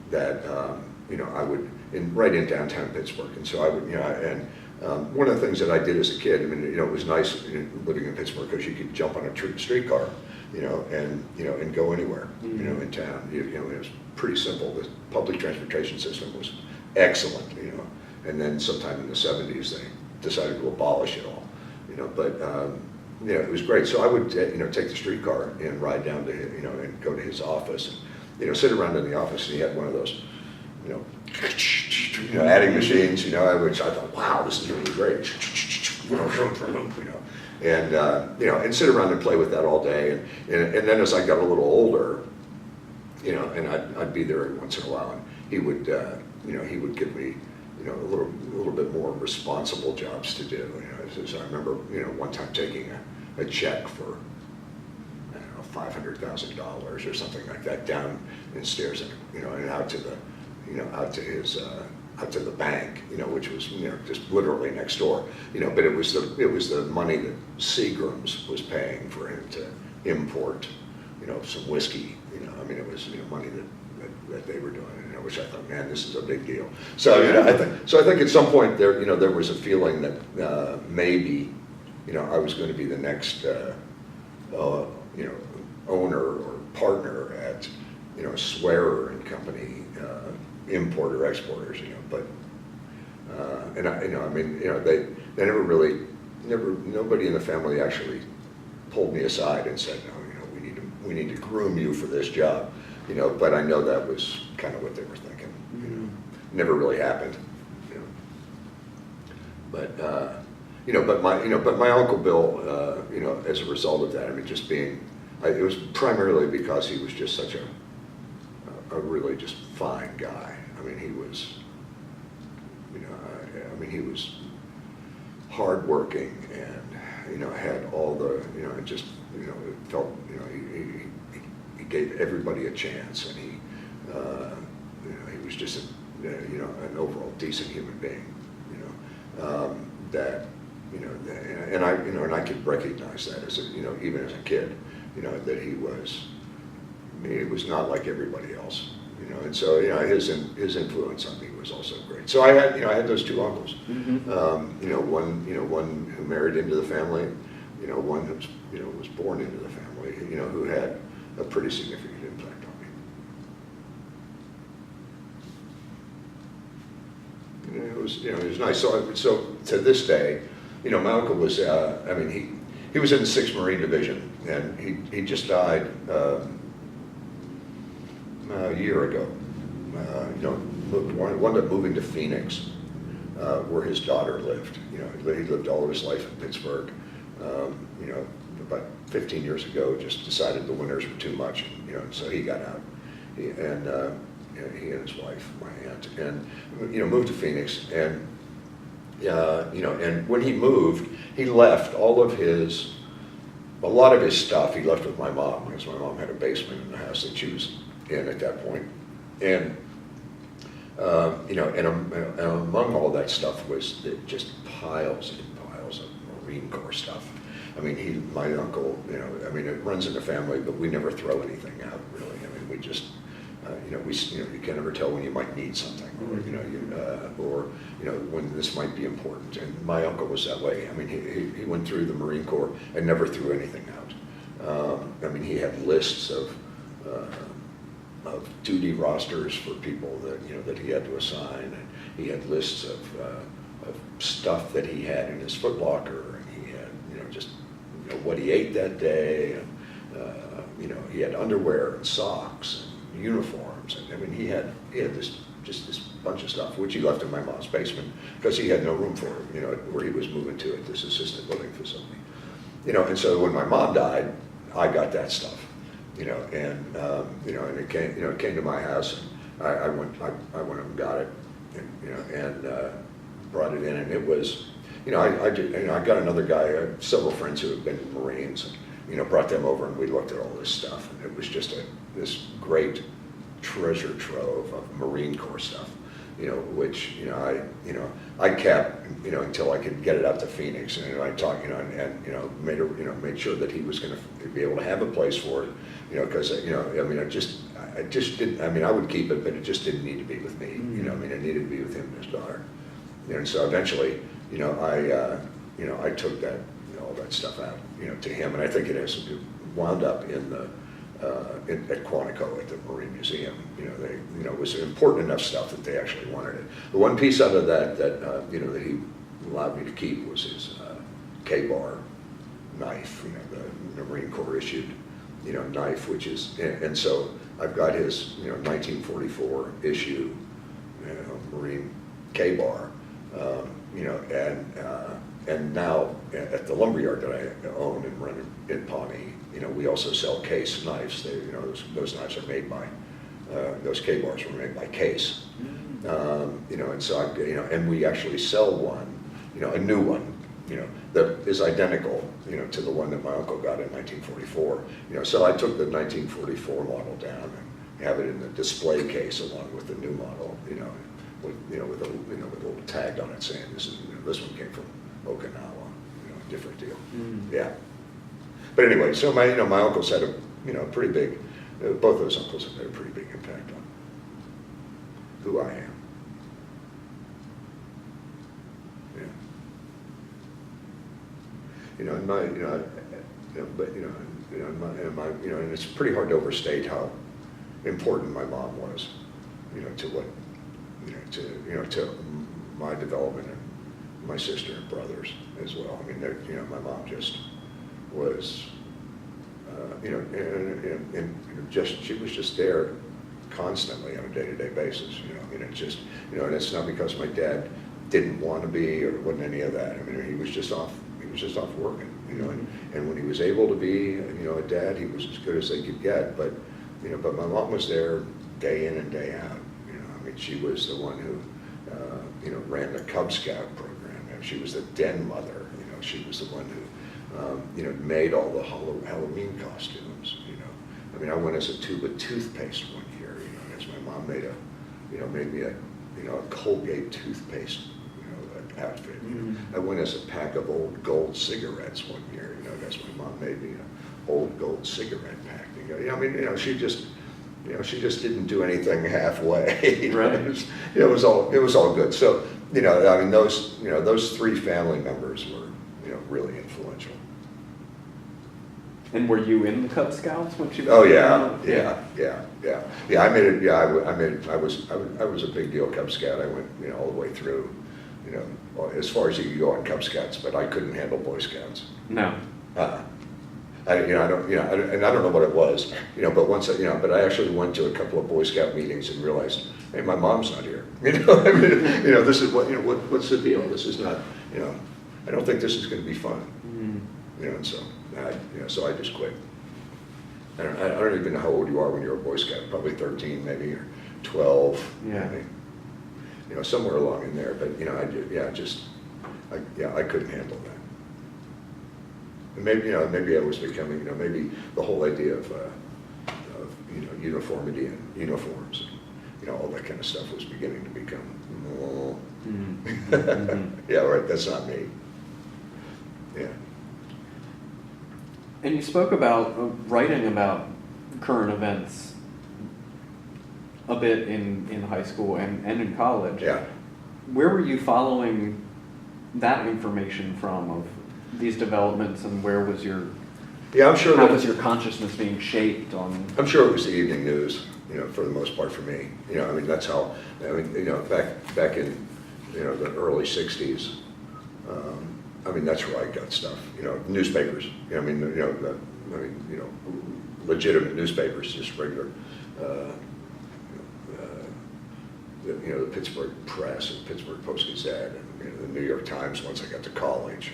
that, I would, right in downtown Pittsburgh, and so I would, one of the things that I did as a kid, I mean, it was nice living in Pittsburgh because you could jump on a streetcar, and go anywhere, in town. It was pretty simple. The public transportation system was excellent, and then sometime in the 70s they decided to abolish it all, but it was great. So I would, take the streetcar and ride down to, and go to his office, and, sit around in the office, and he had one of those, adding machines, which I thought, wow, this is really great, and sit around and play with that all day, and then as I got a little older, and I'd be there every once in a while, and he would give me, a little bit more responsible jobs to do. As I remember, one time taking a check for, I don't know, $500,000 or something like that down the stairs, and out to the, out to the bank, which was, just literally next door, but it was the money that Seagram's was paying for him to import, some whiskey, I mean, it was, money that they were doing, which I thought, man, this is a big deal. So, I think at some point there, there was a feeling that maybe, I was going to be the next, owner or partner at, Swearer and Company, importer exporters, but, and I mean, they never really, nobody in the family actually pulled me aside and said, no, we need to groom you for this job, but I know that was kind of what they were thinking, never really happened, but, but my Uncle Bill, as a result of that, I mean, just being, it was primarily because he was just such a really just fine guy. I mean, he was, he was hardworking and, had all the, it just, it felt, he gave everybody a chance, and he was just, an overall decent human being, that, and I could recognize that as a, even as a kid, that he was not like everybody else, and so, his influence on me was also great. So I had those two uncles, one who married into the family, one who was born into the family, who had a pretty significant impact on me. It was nice. So to this day, my uncle was, he was in the 6th Marine Division, and he just died a year ago. Wound up moving to Phoenix, where his daughter lived. He lived all of his life in Pittsburgh. About 15 years ago, just decided the winters were too much, so he got out. He and his wife, my aunt, and moved to Phoenix. And and when he moved, he left a lot of his stuff. He left with my mom, because my mom had a basement in the house that she was in at that point. And and among all that stuff was just piles and piles of Marine Corps stuff. I mean, my uncle, it runs in the family, but we never throw anything out, really. I mean, we just, you can never tell when you might need something, or, when this might be important. And my uncle was that way. I mean, he went through the Marine Corps and never threw anything out. He had lists of duty rosters for people that he had to assign, and he had lists of stuff that he had in his footlocker, and he had just what he ate that day, and he had underwear and socks and uniforms, and he had this bunch of stuff which he left in my mom's basement because he had no room for it, where he was moving to at this assisted living facility, and so when my mom died, I got that stuff. And it came to my house, and I went and got it, and brought it in, and it was, I got another guy, several friends who have been Marines, and, brought them over and we looked at all this stuff, and it was just this great treasure trove of Marine Corps stuff, which, I kept, until I could get it out to Phoenix, and I talked, made sure that he was going to be able to have a place for it, because, I just didn't, I would keep it, but it just didn't need to be with me, it needed to be with him and his daughter. And so eventually, I took that, all that stuff out, to him, and I think it wound up in at Quantico at the Marine Museum. It was important enough stuff that they actually wanted it. The one piece out of that that he allowed me to keep was his K-bar knife, the Marine Corps issued, knife, which is, and so I've got his, 1944 issue, Marine K-bar, and now at the lumberyard that I own and run in Pawnee, we also sell Case knives. They, those knives are made by, those K-bars were made by Case. And so and we actually sell one, a new one, that is identical, to the one that my uncle got in 1944. So I took the 1944 model down and have it in the display case along with the new model, with a little tag on it saying this one came from Okinawa, different deal. Yeah. But anyway, so my uncles had a, pretty big, both those uncles have had a pretty big impact on who I am. Yeah. And and it's pretty hard to overstate how important my mom was, to what, to my development and my sister and brothers as well. My mom just was, and she was just there constantly on a day-to-day basis, it's just, and it's not because my dad didn't want to be or wasn't any of that. He was just off working, and when he was able to be, a dad, he was as good as they could get, but my mom was there day in and day out, she was the one who, ran the Cub Scout program. She was the den mother, she was the one who, made all the Halloween costumes, I went as a tube of toothpaste one year, as my mom made me a Colgate toothpaste, outfit. I went as a pack of old gold cigarettes one year, as my mom made me an old gold cigarette pack. She just didn't do anything halfway. Right. It was all good. So, those three family members were, really influential. And were you in the Cub Scouts when she was? Oh yeah. I was a big deal Cub Scout. I went, all the way through, as far as you could go on Cub Scouts, but I couldn't handle Boy Scouts. No. I don't know what it was, but once but I actually went to a couple of Boy Scout meetings and realized, hey, my mom's not here. This is what's the deal? This is not, I don't think this is going to be fun. And so, so I just quit. I don't even know how old you are when you're a Boy Scout. Probably 13, maybe, or 12. Yeah. Maybe. Somewhere along in there. But I couldn't handle that. And maybe I was becoming, maybe the whole idea of uniformity and uniforms, all that kind of stuff was beginning to become, yeah, right, that's not me. Yeah. And you spoke about writing about current events a bit in high school and in college. Yeah. Where were you following that information from, of these developments, and where was your, I'm sure how was your consciousness being shaped on? I'm sure it was the evening news, for the most part for me. That's how, back in, the early 60s, that's where I got stuff, newspapers, legitimate newspapers, just regular, the Pittsburgh Press and Pittsburgh Post-Gazette and the New York Times once I got to college,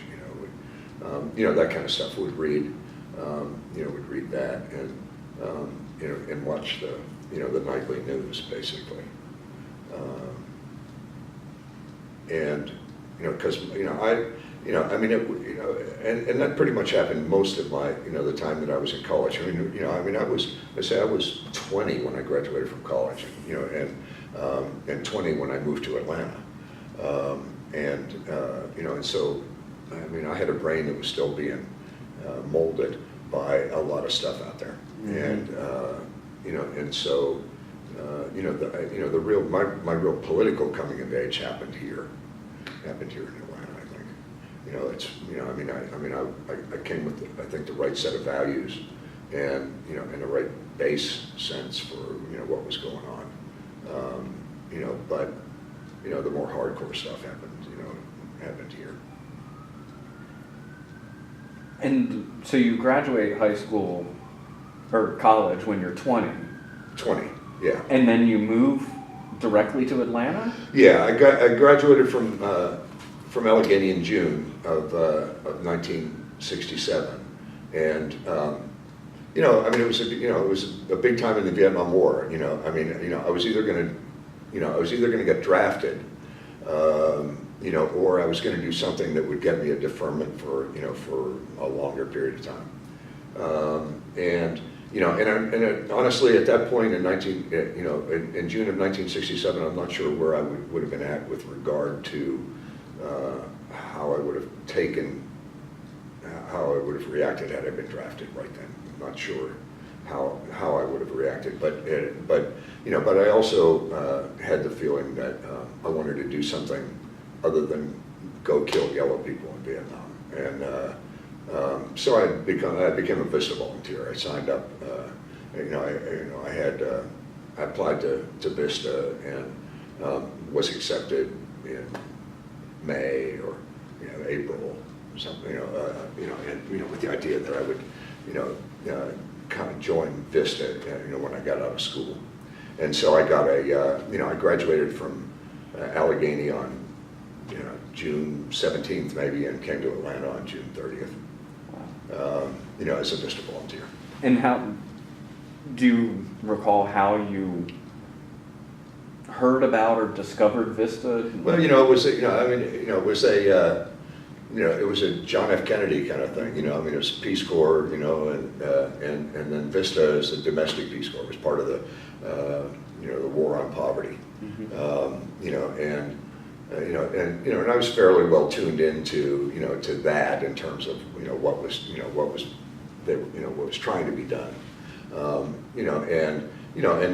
that kind of stuff would read, would read that and watch the nightly news basically. And because, I mean, and that pretty much happened most of my, the time that I was in college. I was 20 when I graduated from college, and 20 when I moved to Atlanta. And so, I mean, I had a brain that was still being molded by a lot of stuff out there. And so, the real, my real political coming of age happened here in Atlanta, I think. I came with, I think, the right set of values and, and the right base sense for, what was going on. But, the more hardcore stuff happened here. And so you graduate high school or college when you're 20. 20, yeah. And then you move directly to Atlanta? Yeah, I graduated from Allegheny in June of 1967, and it was a big time in the Vietnam War. I was either going to get drafted, or I was going to do something that would get me a deferment for a longer period of time. And honestly, at that point in June of 1967, I'm not sure where I would have been at with regard to how I would have reacted had I been drafted right then. I'm not sure how I would have reacted, but I also had the feeling that I wanted to do something other than go kill yellow people in Vietnam, and so I became a VISTA volunteer. I signed up. I applied to VISTA and was accepted in May or April or something. And with the idea that I would kind of join VISTA when I got out of school. And so I got I graduated from Allegheny on June 17th maybe, and came to Atlanta on June 30th. As a VISTA volunteer. And how do you recall how you heard about or discovered VISTA? Well, it was a John F. Kennedy kind of thing. It was Peace Corps, and then VISTA as the domestic Peace Corps was part of the the war on poverty. And I was fairly well tuned into to that in terms of what was trying to be done, and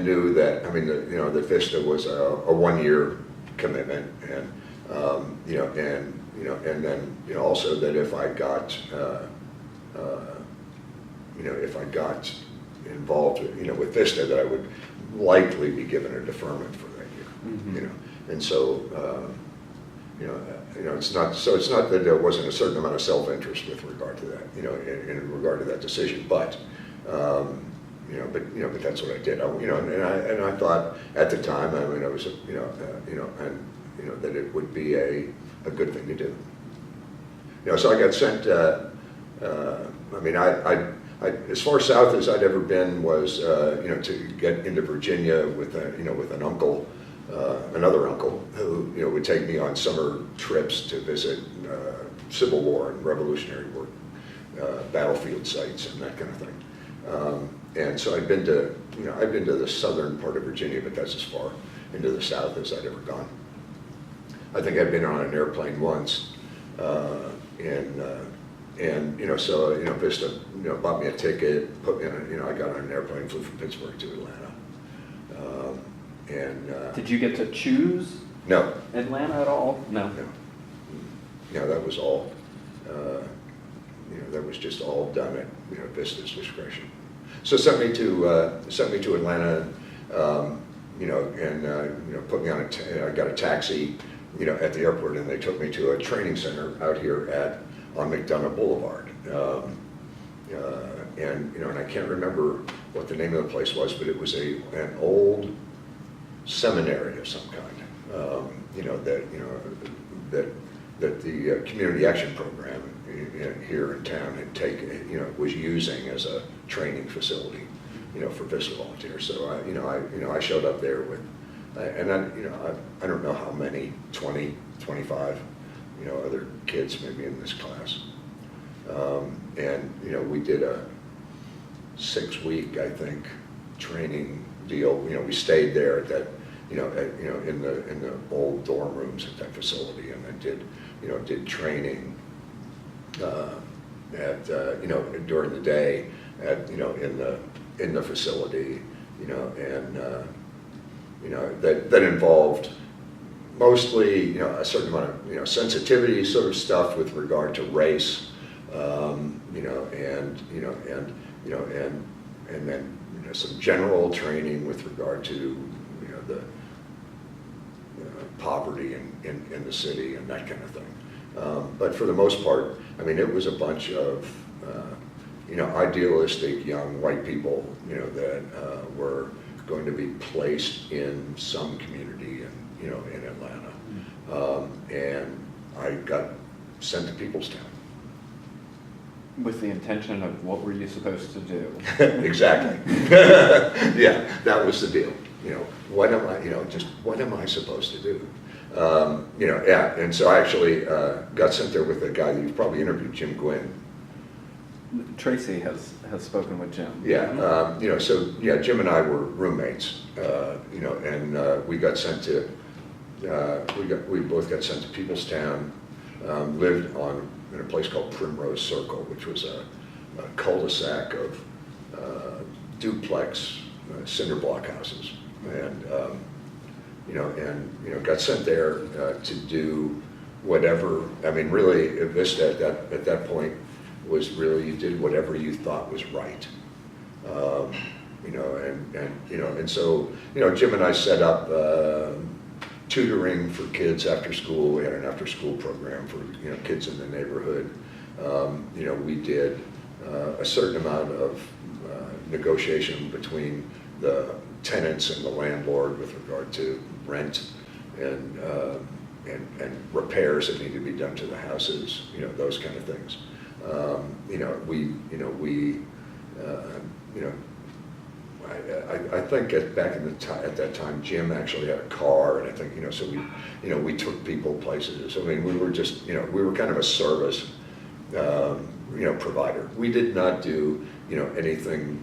knew that that VISTA was a 1-year commitment, and and then also that if I got involved with VISTA, that I would likely be given a deferment for that year. And so. It's not that there wasn't a certain amount of self-interest with regard to that, in regard to that decision, but that's what I did. And I thought at the time, it was, that it would be a good thing to do. So I got sent. I as far south as I'd ever been was, to get into Virginia with an uncle. Another uncle who would take me on summer trips to visit Civil War and Revolutionary War battlefield sites and that kind of thing. And so I'd been to the southern part of Virginia, but that's as far into the south as I'd ever gone. I think I'd been on an airplane once, so VISTA bought me a ticket, put me on I got on an airplane, flew from Pittsburgh to Atlanta. Did you get to choose? No. Atlanta at all? No. No, that was all. That was just all done at VISTA's discretion. So sent me to Atlanta, put me on I got a taxi, at the airport, and they took me to a training center out here on McDonough Boulevard. And I can't remember what the name of the place was, but it was an old seminary of some kind, that the community action program here in town had taken, was using as a training facility, for VISTA volunteers. So I showed up there with, and I don't know how many, 20, 25 other kids maybe in this class. And, we did a 6-week, I think, training deal. We stayed there at that, in the old dorm rooms at that facility, and then did training at during the day at in the facility, and that involved mostly a certain amount of sensitivity sort of stuff with regard to race, and then some general training with regard to the poverty in the city and that kind of thing. But for the most part, I mean, it was a bunch of idealistic young white people that were going to be placed in some community in Atlanta, and I got sent to Peoplestown. With the intention of what were you supposed to do? Exactly. Yeah, that was the deal. What am I supposed to do? Yeah, and so I actually got sent there with a guy that you've probably interviewed, Jim Gwynn. Tracy has spoken with Jim. Yeah, Jim and I were roommates, and we got sent to, we both got sent to Peoplestown, lived in a place called Primrose Circle, which was a cul-de-sac of duplex cinder block houses, and got sent there to do whatever. I mean, really, Vista at that point was really, you did whatever you thought was right, and so Jim and I set up tutoring for kids after school. We had an after-school program for kids in the neighborhood. We did a certain amount of negotiation between the tenants and the landlord with regard to rent and repairs that need to be done to the houses. Those kind of things. I think back at that time, Jim actually had a car, and I think so we took people places. I mean, we were just we were kind of a service provider. We did not do anything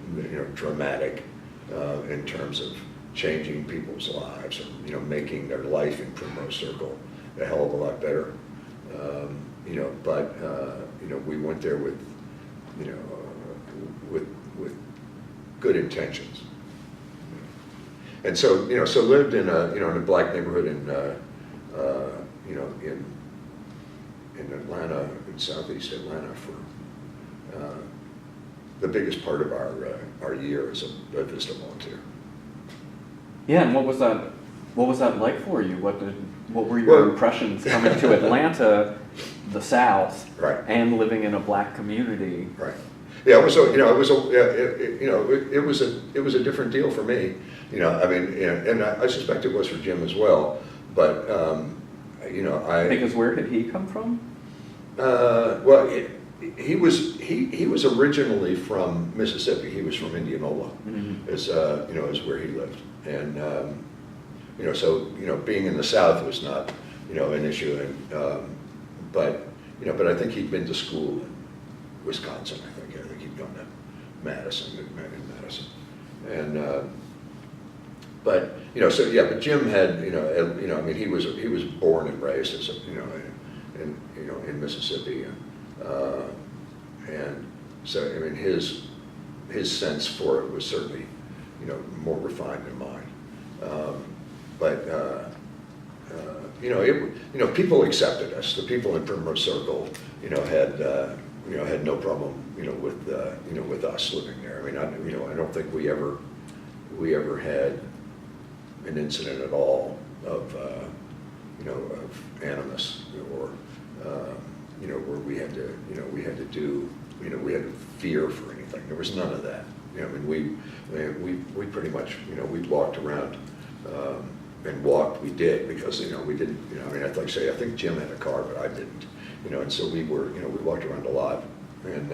dramatic in terms of changing people's lives or making their life in Primrose Circle a hell of a lot better. But we went there with with good intentions. And so lived in a black neighborhood in Atlanta, in southeast Atlanta, for the biggest part of our year as a Vista volunteer. Yeah, and what was that like for you? What were your impressions coming to Atlanta, the South, right, and living in a black community? Right. Yeah, it was a different deal for me. I mean, and I suspect it was for Jim as well. But Because where did he come from? Well, he was originally from Mississippi. He was from Indianola, as where he lived, and so being in the South was not an issue, and but I think he'd been to school in Wisconsin. I think he'd gone to Madison, and but but Jim had I mean, he was born and raised as in Mississippi, and so I mean his sense for it was certainly more refined than mine, but people accepted us. The people in Primrose Circle had no problem with us living there. I mean, I don't think we ever had an incident at all of of animus or where we had to fear for anything. There was none of that. I mean, we pretty much we walked around and walked. We did because we didn't. I mean, I think Jim had a car, but I didn't. And so we walked around a lot, and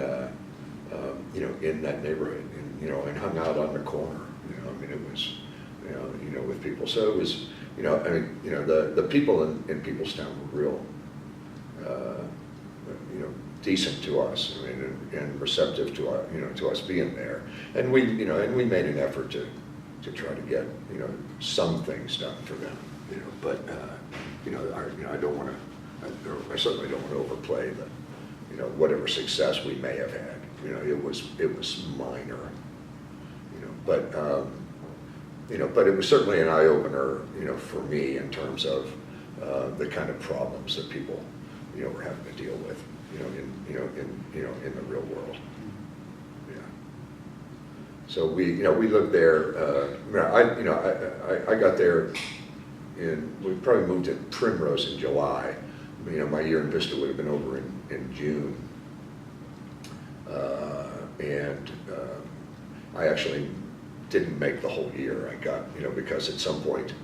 in that neighborhood, and hung out on the corner. I mean, it was with people. So it was, I mean, the people in Peoplestown were uh, decent to us, I mean, and receptive to our, to us being there. And we made an effort to try to get, some things done for them, but, I don't want to, I certainly don't want to overplay the, whatever success we may have had. It was minor, but, but it was certainly an eye-opener, for me in terms of the kind of problems that people, were having to deal with, in the real world. Yeah. So we lived there. I got there we probably moved to Primrose in July. My year in Vista would have been over in June. I actually didn't make the whole year. I got, because at some point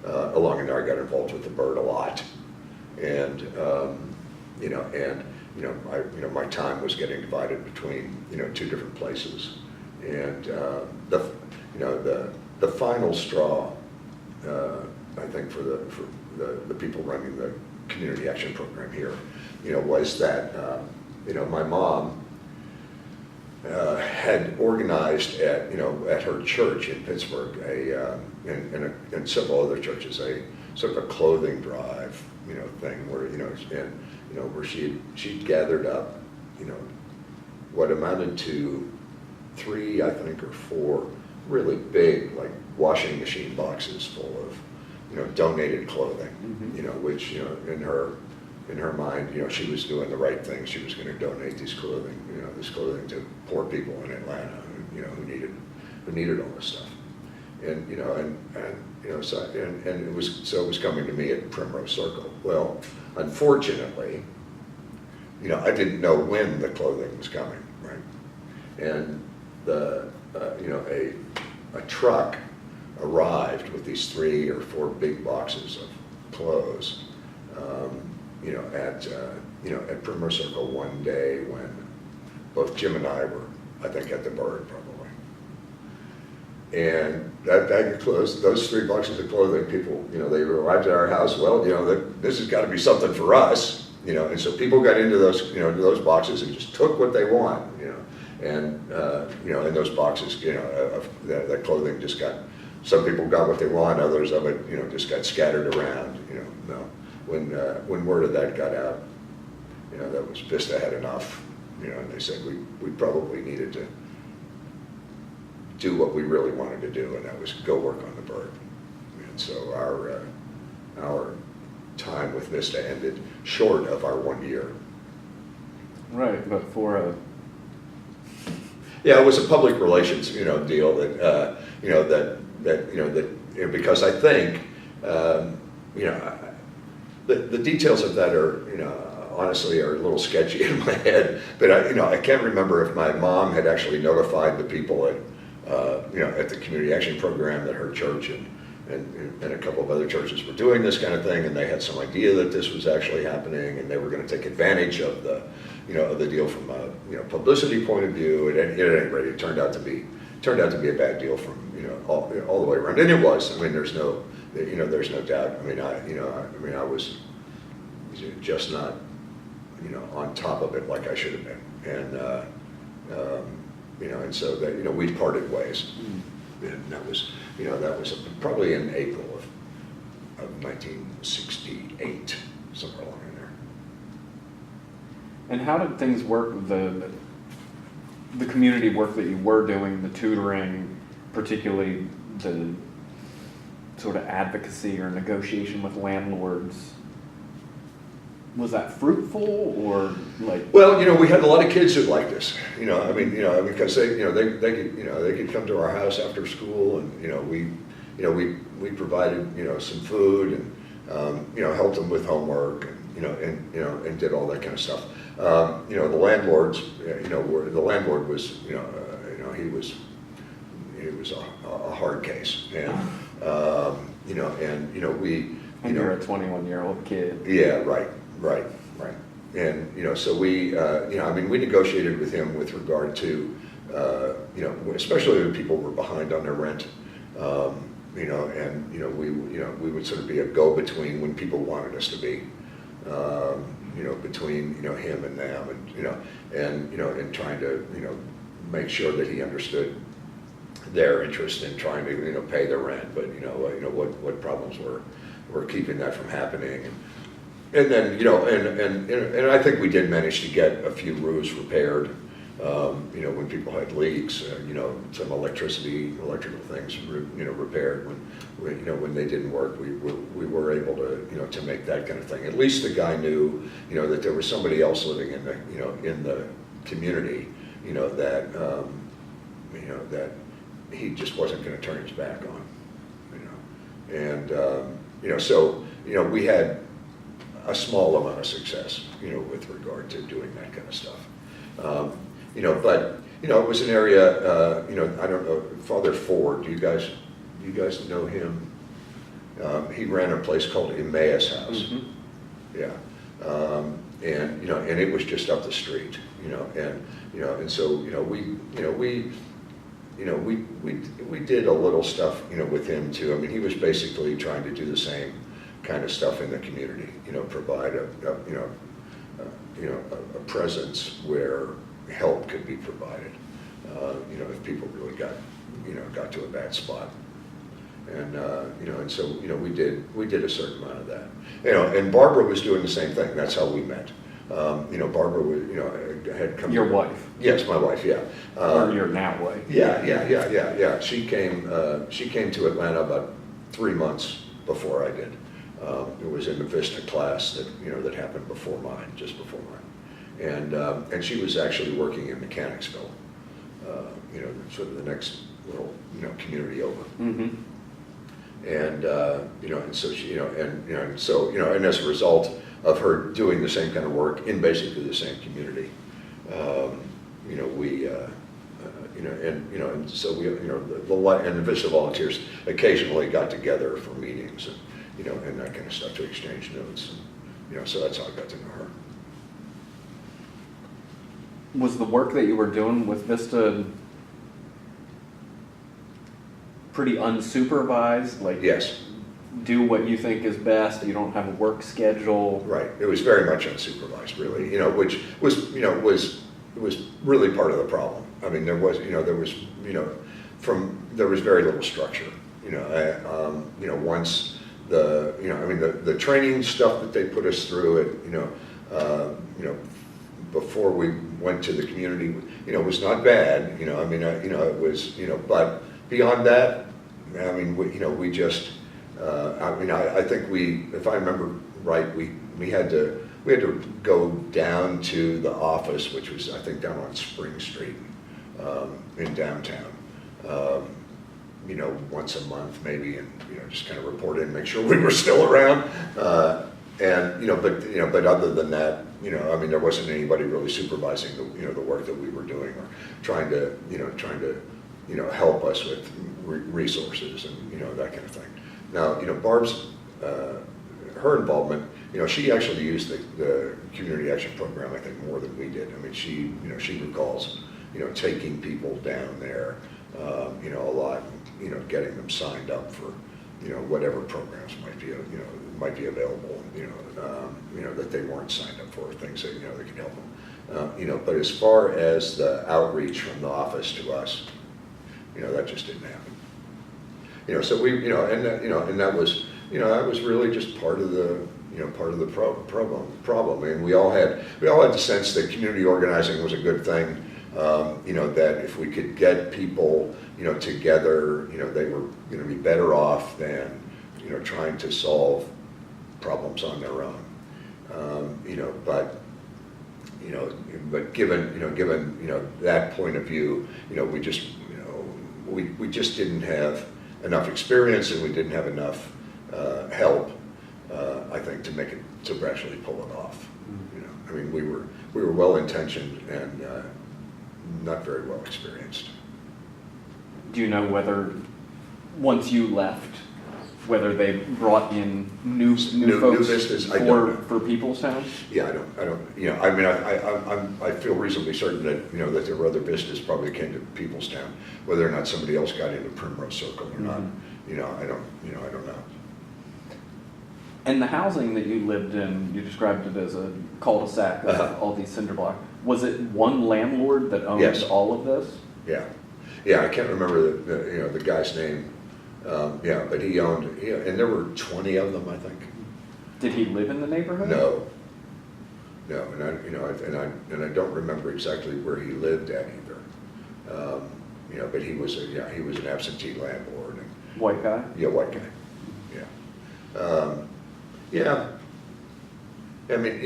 along in there I got involved with the bird a lot. And, my time was getting divided between, two different places. And the final straw, I think for the people running the community action program here, was that, my mom had organized at her church in Pittsburgh and several other churches a sort of a clothing drive thing where where she'd gathered up what amounted to 3, I think, or 4 really big, like, washing machine boxes full of donated clothing. Mm-hmm. Which in her mind, she was doing the right thing. She was going to donate this clothing to poor people in Atlanta, who needed all this stuff. And it was coming to me at Primrose Circle. Well, unfortunately, I didn't know when the clothing was coming, right? And a truck arrived with these 3 or 4 big boxes of clothes, at Primrose Circle one day when both Jim and I were, I think, at the Bird probably. And that bag of clothes, those 3 boxes of clothing, people, they arrived at our house. Well, this has got to be something for us, and so people got into those, those boxes and just took what they want, and in those boxes, that clothing just got. Some people got what they want, others of it, just got scattered around, No, when word of that got out, that was Vista had enough, and they said we probably needed to do what we really wanted to do, and that was go work on the Bird. And so our time with Vista ended short of our 1 year. Right, but for a... Yeah, it was a public relations, deal because I think, the details of that are, honestly are a little sketchy in my head, but I can't remember if my mom had actually notified the people at the community action program that her church and a couple of other churches were doing this kind of thing, and they had some idea that this was actually happening, and they were going to take advantage of the, of the deal from a, publicity point of view. And at any rate, it turned out to be a bad deal from, all the way around, and it was. I mean, there's no doubt. I mean, I was just not, on top of it like I should have been, and and so that we parted ways, and that was probably in April of 1968, somewhere along in there. And how did things work, the community work that you were doing, the tutoring, particularly the sort of advocacy or negotiation with landlords? Was that fruitful, or like? Well, we had a lot of kids who liked us. Because they could come to our house after school, and we provided some food and helped them with homework, and did all that kind of stuff. The landlords, the landlord was he was a hard case, and we. And you're a 21-year-old kid. Yeah, right. And, so we, we negotiated with him with regard to, especially when people were behind on their rent, we would sort of be a go-between when people wanted us to be. between, him and them, and trying to, make sure that he understood their interest in trying to, pay their rent, but, what problems were keeping that from happening. And then, and I think we did manage to get a few roofs repaired, when people had leaks, some electrical things, repaired when they didn't work. We were able to make that kind of thing. At least the guy knew, that there was somebody else living in the community, that, that he just wasn't going to turn his back on, and, so, we had a small amount of success, with regard to doing that kind of stuff. But, it was an area, I don't know, Father Ford, do you guys know him? He ran a place called Emmaus House. Mm-hmm. Yeah. And, and it was just up the street, and so, we did a little stuff, with him too. I mean, he was basically trying to do the same kind of stuff in the community, provide a presence where help could be provided, if people really got to a bad spot. And, and so, we did a certain amount of that. And Barbara was doing the same thing. That's how we met. Barbara was, had come. Your wife? Yes, my wife, yeah. Or your now wife? Yeah. She came to Atlanta about 3 months before I did. It was in the Vista class that happened before mine, just before mine. And she was actually working in Mechanicsville, sort of the next little, community over. Mm-hmm. And, and so she, and as a result of her doing the same kind of work in basically the same community, we, and so we, and the Vista volunteers occasionally got together for meetings and, and that kind of stuff to exchange notes. And, so that's how I got to know her. Was the work that you were doing with Vista pretty unsupervised? Like, yes. Do what you think is best. You don't have a work schedule. Right. It was very much unsupervised, really. Which was, was really part of the problem. I mean, there was very little structure. Once the training stuff that they put us through it, before we went to the community, was not bad. It was, but beyond that, I mean, we just. I think if I remember right, we had to go down to the office, which was, I think, down on Spring Street in downtown, once a month maybe, and just kind of report in, make sure we were still around, but other than that, I mean, there wasn't anybody really supervising the work that we were doing or trying to help us with resources and that kind of thing. Now, Barb's, her involvement, she actually used the community action program, I think, more than we did. I mean, she recalls, taking people down there, a lot, getting them signed up for, whatever programs might be available, that they weren't signed up for, things that, that could help them. But as far as the outreach from the office to us, that just didn't happen. So we, and that was, that was really just part of the, problem. And we all had the sense that community organizing was a good thing. That if we could get people, together, they were going to be better off than, trying to solve problems on their own. But given that point of view, we just, we just didn't have enough experience, and we didn't have enough help, I think, to actually pull it off. I mean, we were well intentioned and not very well experienced. Do you know whether once you left, whether they brought in new folks vistas? for Peoplestown? Yeah, I don't. I mean, I feel reasonably certain that that there were other vistas probably came to Peoplestown. Whether or not somebody else got into Primrose Circle or not, I don't know. And the housing that you lived in, you described it as a cul-de-sac of all these cinder blocks. Was it one landlord that owned Yes. all of this? Yeah, yeah, I can't remember the guy's name, yeah, but he owned, and there were 20 of them, I think. Did he live in the neighborhood? No, and I don't remember exactly where he lived at either. But he was an absentee landlord. And, White guy? yeah, white guy. Yeah. Yeah. I mean,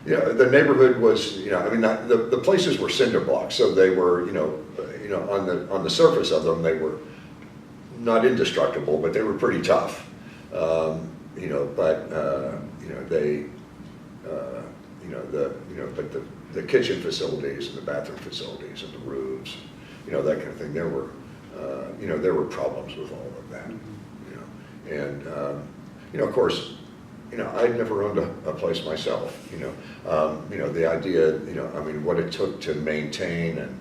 the neighborhood was, the places were cinder blocks, so they were, on the surface of them, they were not indestructible, but they were pretty tough. But the kitchen facilities and the bathroom facilities and the roofs, that kind of thing, there were problems with all of that, and of course, I'd never owned a place myself, the idea, what it took to maintain and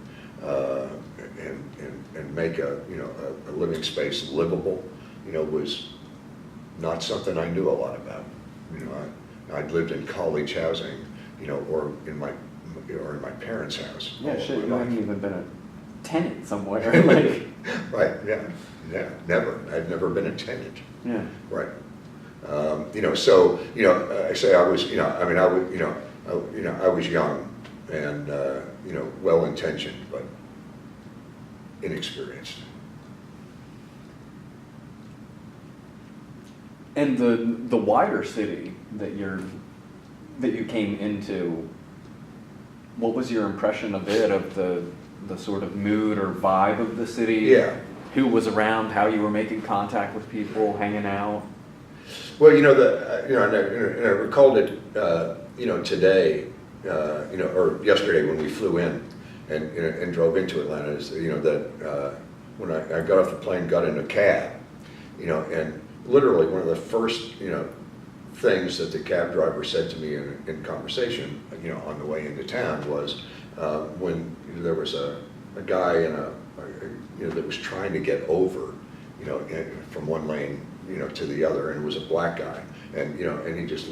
make a living space livable, was not something I knew a lot about. I'd lived in college housing, or in my parents' house. Yeah, shit, you haven't even been a tenant somewhere. Like. Right, yeah, never. I'd never been a tenant. Yeah. Right. I say I was, I was young and, well-intentioned, but inexperienced. And the wider city that you came into, what was your impression of it, of the sort of mood or vibe of the city? Yeah. Who was around, how you were making contact with people, hanging out? Well, and I recalled it, today, or yesterday when we flew in and drove into Atlanta, is, that when I got off the plane, got in a cab, and literally one of the first, things that the cab driver said to me in conversation, on the way into town was, when there was a guy that was trying to get over, from one lane, to the other, and it was a black guy, and he just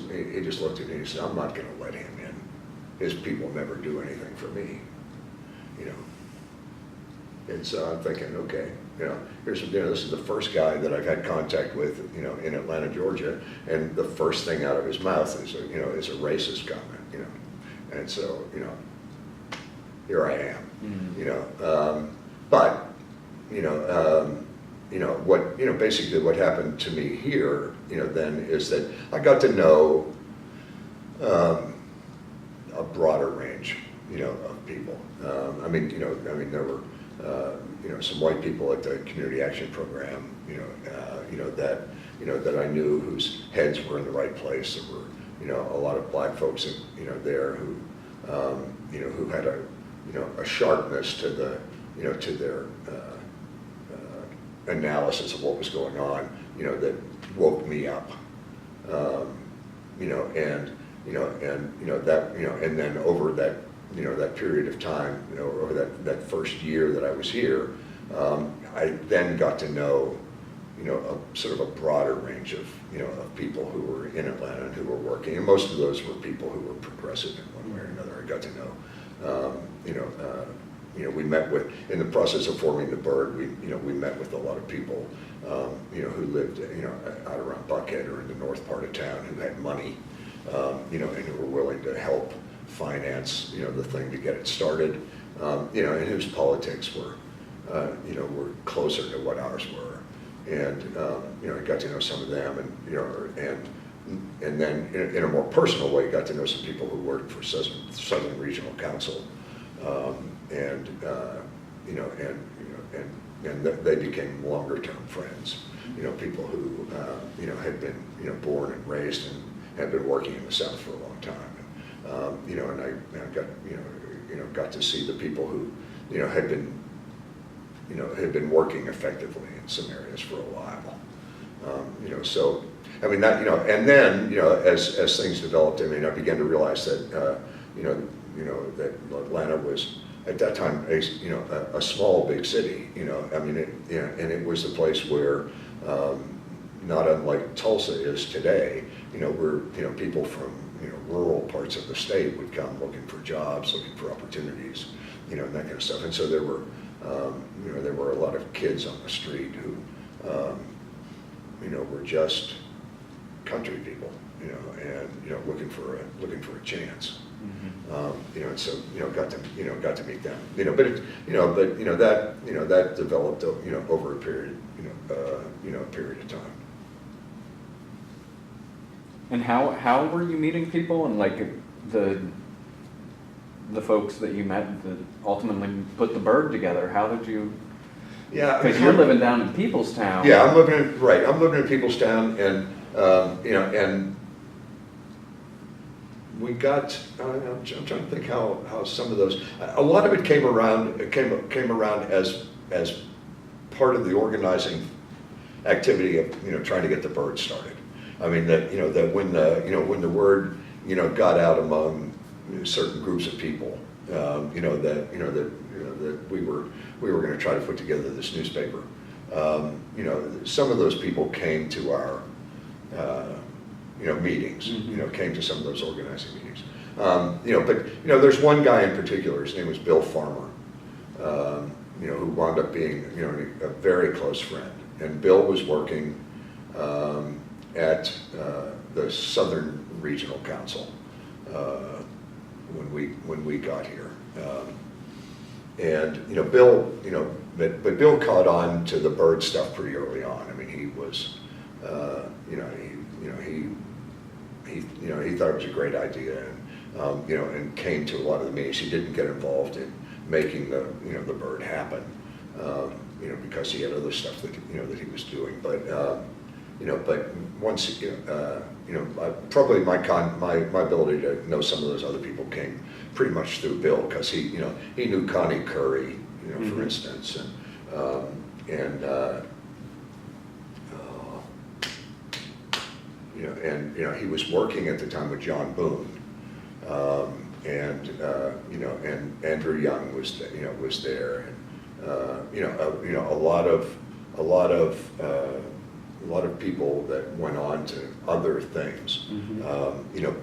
looked at me and he said, "I'm not going to let him in. His people never do anything for me," And so I'm thinking, okay, this is the first guy that I've had contact with, in Atlanta, Georgia, and the first thing out of his mouth is a racist comment, and so here I am, but basically what happened to me here, then is that I got to know a broader range, of people. There were some white people at the community action program, that I knew whose heads were in the right place. There were, a lot of black folks, there who had a sharpness to their analysis of what was going on, that woke me up, and then over that, that period of time, over that first year that I was here, I then got to know, a sort of a broader range of, of people who were in Atlanta and who were working, and most of those were people who were progressive in one way or another. I got to know, we met with, in the process of forming the Bird, we met with a lot of people, who lived, out around Buckhead or in the north part of town, who had money, and who were willing to help finance, the thing to get it started, and whose politics were, were closer to what ours were. And, I got to know some of them, and then in a more personal way, got to know some people who worked for Southern Regional Council, and they became longer-term friends. People who had been born and raised and had been working in the South for a long time, and I got to see the people who had been working effectively in some areas for a while. So and then as things developed, I began to realize that that Atlanta was at that time a small big city, and it was the place where not unlike Tulsa is today, where, people from, rural parts of the state would come looking for jobs, looking for opportunities, and that kind of stuff. And so there were a lot of kids on the street who, were just country people, and, looking for a chance. And so, got to meet them, that developed, over a period, period of time. And how were you meeting people, and like the folks that you met that ultimately put the bird together? How did you? Yeah, because you're living down in Peoplestown. Yeah, I'm living in Peoplestown, and and we got. I'm trying to think how some of those. A lot of it came around. Came around as part of the organizing activity of trying to get the bird started. I mean that when the word got out among certain groups of people, that we were going to try to put together this newspaper. Some of those people came to our meetings. Came to some of those organizing meetings. But there's one guy in particular. His name was Bill Farmer. Who wound up being a very close friend. And Bill was working at the Southern Regional Council when we got here, and Bill, but Bill caught on to the bird stuff pretty early on. I mean, he was, he thought it was a great idea, and and came to a lot of the meetings. He didn't get involved in making the bird happen, because he had other stuff that that he was doing, but. But once probably my ability to know some of those other people came pretty much through Bill, because he knew Connie Curry, for instance, and he was working at the time with John Boone, and Andrew Young was there, and a lot of people that went on to other things,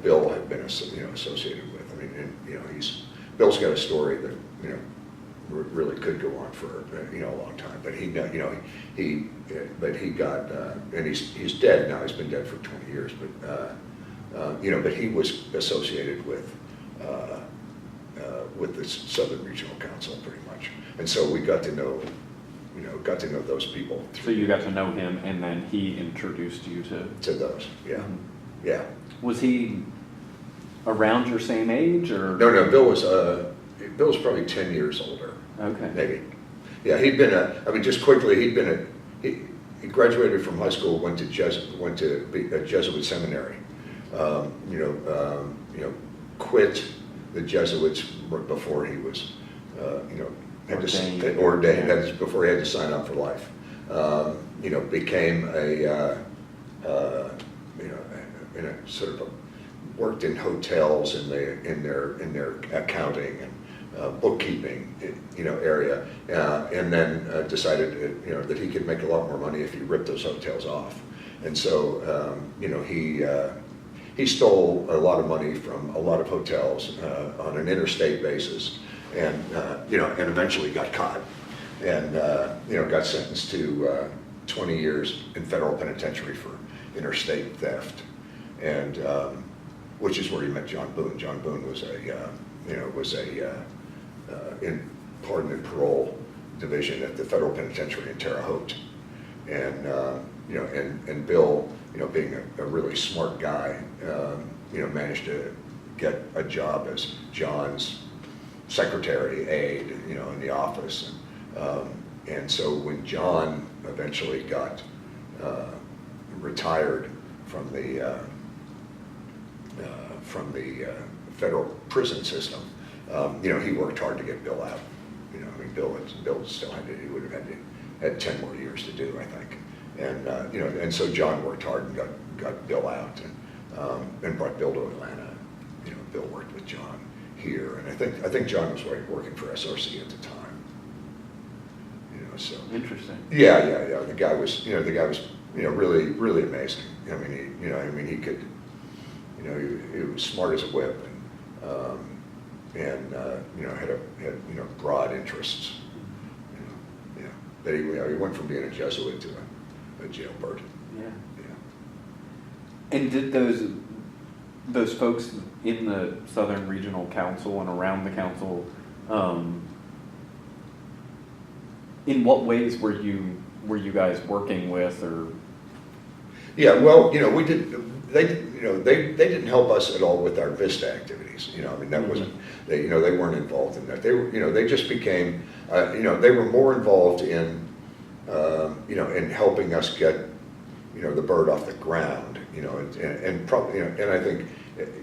Bill had been associated with. I mean, and Bill's got a story that really could go on for a long time. But he got and he's dead now. He's been dead for 20 years. But he was associated with the Southern Regional Council pretty much, and so we got to know. Got to know those people. So you got to know him, and then he introduced you to those. Yeah, yeah. Was he around your same age, or no? Bill was probably 10 years older. Okay, maybe. Yeah, he'd been just quickly. He graduated from high school, went to a Jesuit seminary. Quit the Jesuits before he was ordained before he had to sign up for life. Became worked in hotels in their accounting and bookkeeping area, and then decided that he could make a lot more money if he ripped those hotels off, and so he stole a lot of money from a lot of hotels on an interstate basis. And and eventually got caught, and got sentenced to 20 years in federal penitentiary for interstate theft, and which is where he met John Boone. John Boone was in pardon and parole division at the federal penitentiary in Terre Haute, and and Bill, being a really smart guy, managed to get a job as John's secretary, aide, in the office, and so when John eventually got retired from the federal prison system, he worked hard to get Bill out. Bill still he would have had 10 more years to do, I think, and and so John worked hard and got Bill out, and brought Bill to Atlanta. Bill worked with John here, and I think John was working for SRC at the time. So interesting. Yeah. The guy was really amazing. I mean, he could, he was smart as a whip, and had broad interests. But he went from being a Jesuit to a jailbird. Yeah. Yeah. And did those folks in the Southern Regional Council and around the council, in what ways were you guys working with, or? Yeah, well, they didn't help us at all with our Vista activities. I mean, that wasn't, they weren't involved in that. They were, they just became, they were more involved in, in helping us get, the bird off the ground, and probably, and I think,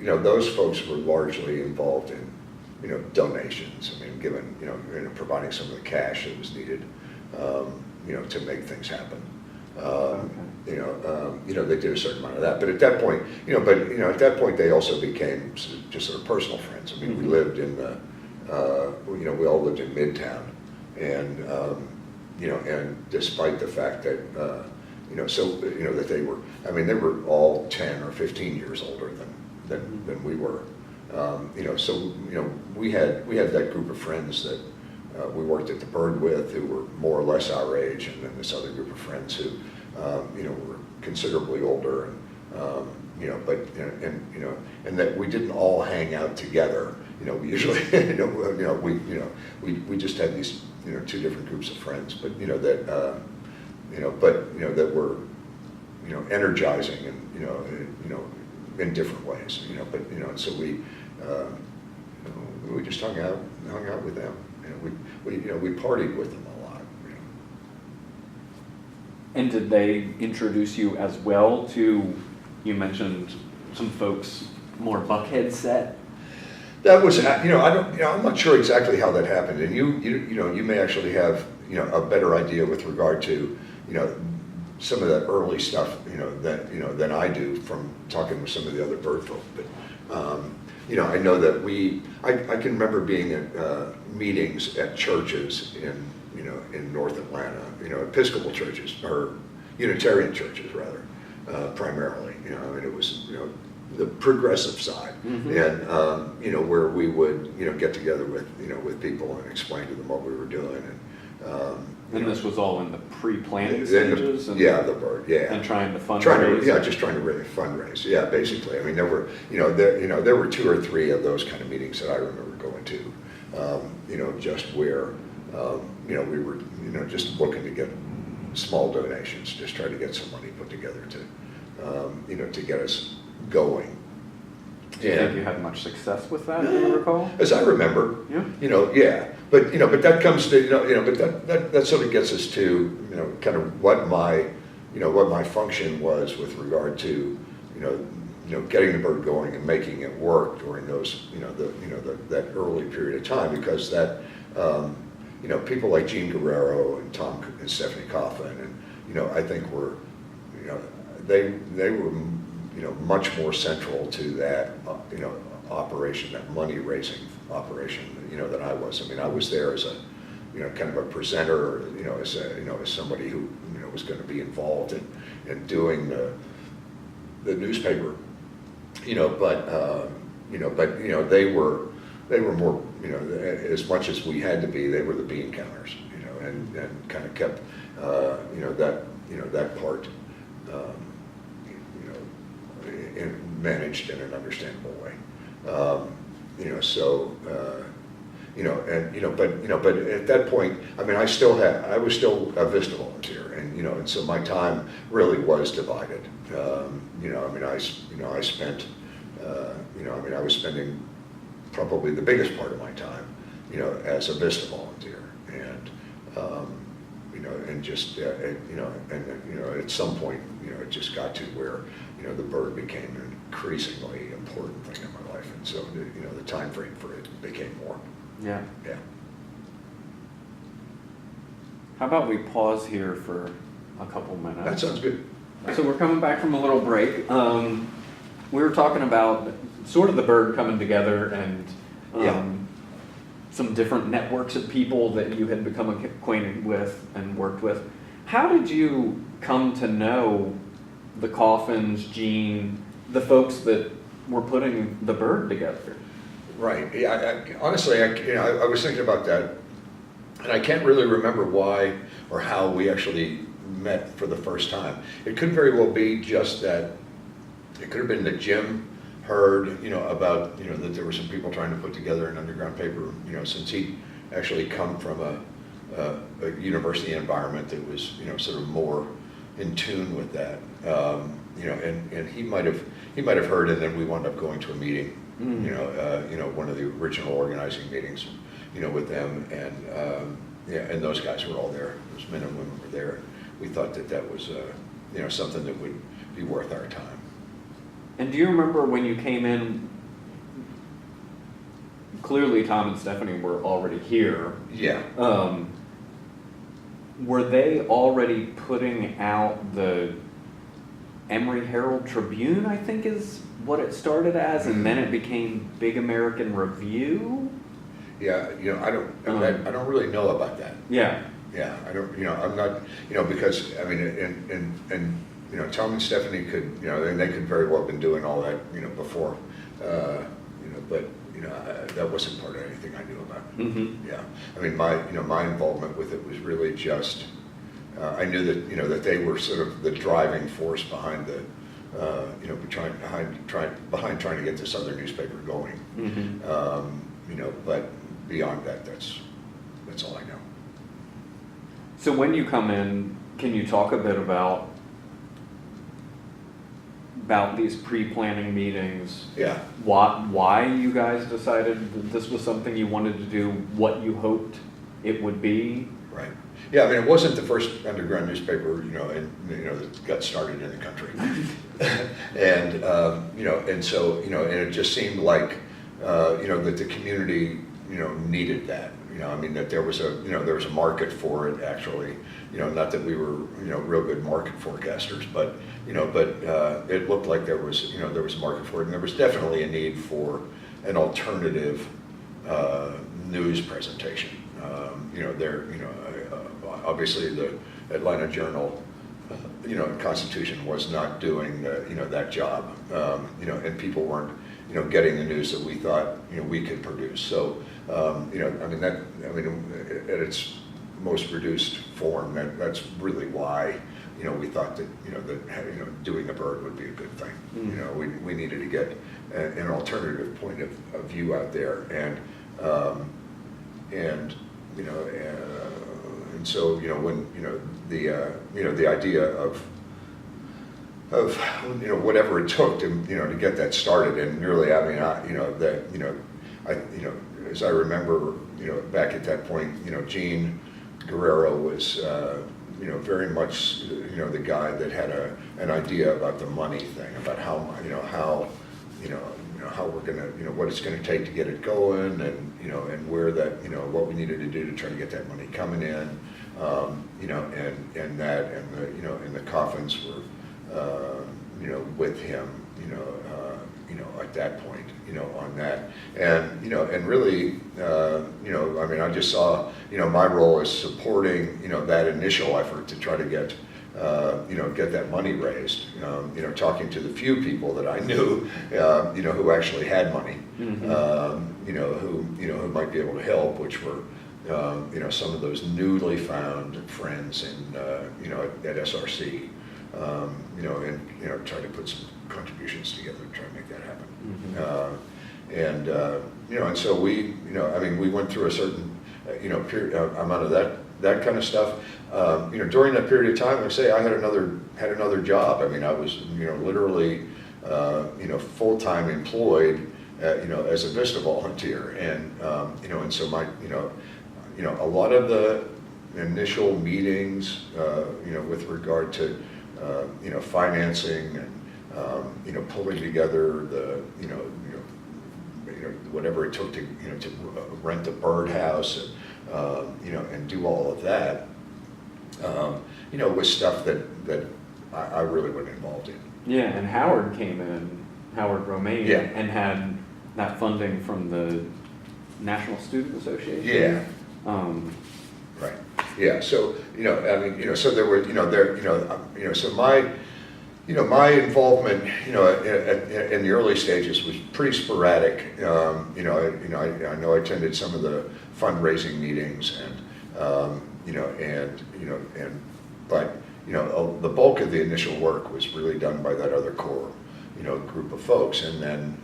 those folks were largely involved in, donations. I mean, given, providing some of the cash that was needed, to make things happen. They did a certain amount of that, but at that point, at that point they also became just sort of personal friends. I mean, we lived in the, we all lived in Midtown, and and despite the fact that, that they were, I mean, they were all 10 or 15 years older than we were. We had that group of friends that we worked at the Bird with, who were more or less our age, and then this other group of friends who, were considerably older, and that we didn't all hang out together. We usually, we just had these, two different groups of friends, but that were, energizing and in different ways. And so we just hung out with them. We partied with them a lot. And did they introduce you as well to, you mentioned some folks more Buckhead set? That was, I'm not sure exactly how that happened, and you may actually have, a better idea with regard to, some of that early stuff, than I do from talking with some of the other bird folk. But I know that I can remember being at meetings at churches in North Atlanta, Episcopal churches, or Unitarian churches rather, primarily. I mean, it was, the progressive side, and where we would, get together with people and explain to them what we were doing, and this was all in the pre-planning stages? The bird, yeah. And trying to fundraise? Just trying to really fundraise, yeah, basically. I mean, there were, there were 2 or 3 of those kind of meetings that I remember going to, just where, we were, just looking to get small donations, just trying to get some money put together to, to get us going. Do you think you had much success with that, do you recall? As I remember, yeah. But that comes to, but that sort of gets us to, kind of what my function was with regard to, getting the bird going and making it work during those, that early period of time, because that, people like Gene Guerrero and Tom and Stephanie Coffin, and, I think were, they were, much more central to that, operation, that money-raising operation, than I was. I mean, I was there as a, kind of a presenter, as somebody who, was going to be involved in doing the newspaper, but they were more, as much as we had to be, they were the bean counters, and kind of kept, that part, managed in an understandable way. But at that point, I mean, I was still a Vista volunteer, and so my time really was divided. I spent, I was spending probably the biggest part of my time, as a Vista volunteer, and and just, at some point, it just got to where, the bird became an increasingly important thing in my life, and so, the time frame for it became more. Yeah. Yeah. How about we pause here for a couple minutes? That sounds good. So we're coming back from a little break. We were talking about sort of the bird coming together and some different networks of people that you had become acquainted with and worked with. How did you come to know the Coffins, Gene, the folks that were putting the bird together? Right. Yeah, honestly, I was thinking about that, and I can't really remember why or how we actually met for the first time. It could very well be just that it could have been that Jim heard, about, that there were some people trying to put together an underground paper, since he'd actually come from a university environment that was, sort of more in tune with that. And he might have heard, and then we wound up going to a meeting. One of the original organizing meetings, with them, and those guys were all there. Those men and women were there. We thought that was, something that would be worth our time. And do you remember when you came in? Clearly, Tom and Stephanie were already here. Yeah. Were they already putting out the Emory Herald Tribune, I think is what it started as, and then it became Big American Review? Yeah, I don't really know about that. Yeah. Yeah, I don't, I'm not, because, I mean, and Tom and Stephanie could, they could very well have been doing all that, before, but, that wasn't part of anything I knew about. Mm-hmm. Yeah, I mean, my involvement with it was really just, I knew that, that they were sort of the driving force behind the, behind trying to get this other newspaper going. Mm-hmm. But beyond that, that's all I know. So when you come in, can you talk a bit about these pre-planning meetings? Yeah. Why you guys decided that this was something you wanted to do, what you hoped it would be? Right. Yeah, I mean, it wasn't the first underground newspaper, that got started in the country. And, and so, and it just seemed like, that the community, needed that. I mean, that there was a market for it, actually. Not that we were, real good market forecasters, but it looked like there was a market for it, and there was definitely a need for an alternative news presentation. Obviously the Atlanta Journal, Constitution was not doing, that job, and people weren't, getting the news that we thought, we could produce. So, at its most reduced form, that's really why, we thought that, that doing a bird would be a good thing. Mm. We needed to get an alternative point of view out there, and so, when, the idea of whatever it took to, to get that started, and really, as I remember, back at that point, Gene Guerrero was, very much, the guy that had an idea about the money thing, about how we're gonna, what it's gonna take to get it going, and where that, what we needed to do to try to get that money coming in, and the Coffins were, with him, at that point, on that, and really, I just saw, my role as supporting, that initial effort to try to get, get that money raised, talking to the few people that I knew, who actually had money, Mm-hmm. who might be able to help, which were, some of those newly found friends in, at SRC, and, try to put some contributions together to try to make that happen. Mm-hmm. And so we, we went through a certain, period, amount of that kind of stuff. During that period of time, I had another job. I was, literally, full-time employed, as a Vista volunteer, and and so my, a lot of the initial meetings, with regard to, financing and, pulling together the, whatever it took to, to rent the birdhouse, and, and do all of that, was stuff that I really wasn't involved in. Yeah, and Howard came in, Howard Romaine, Yeah. and had that funding from the National Student Association. Yeah. Um, Right. Yeah, so, I mean, so there were, so my involvement, in the early stages was pretty sporadic. I know I attended some of the fundraising meetings but the bulk of the initial work was really done by that other core, group of folks. And then,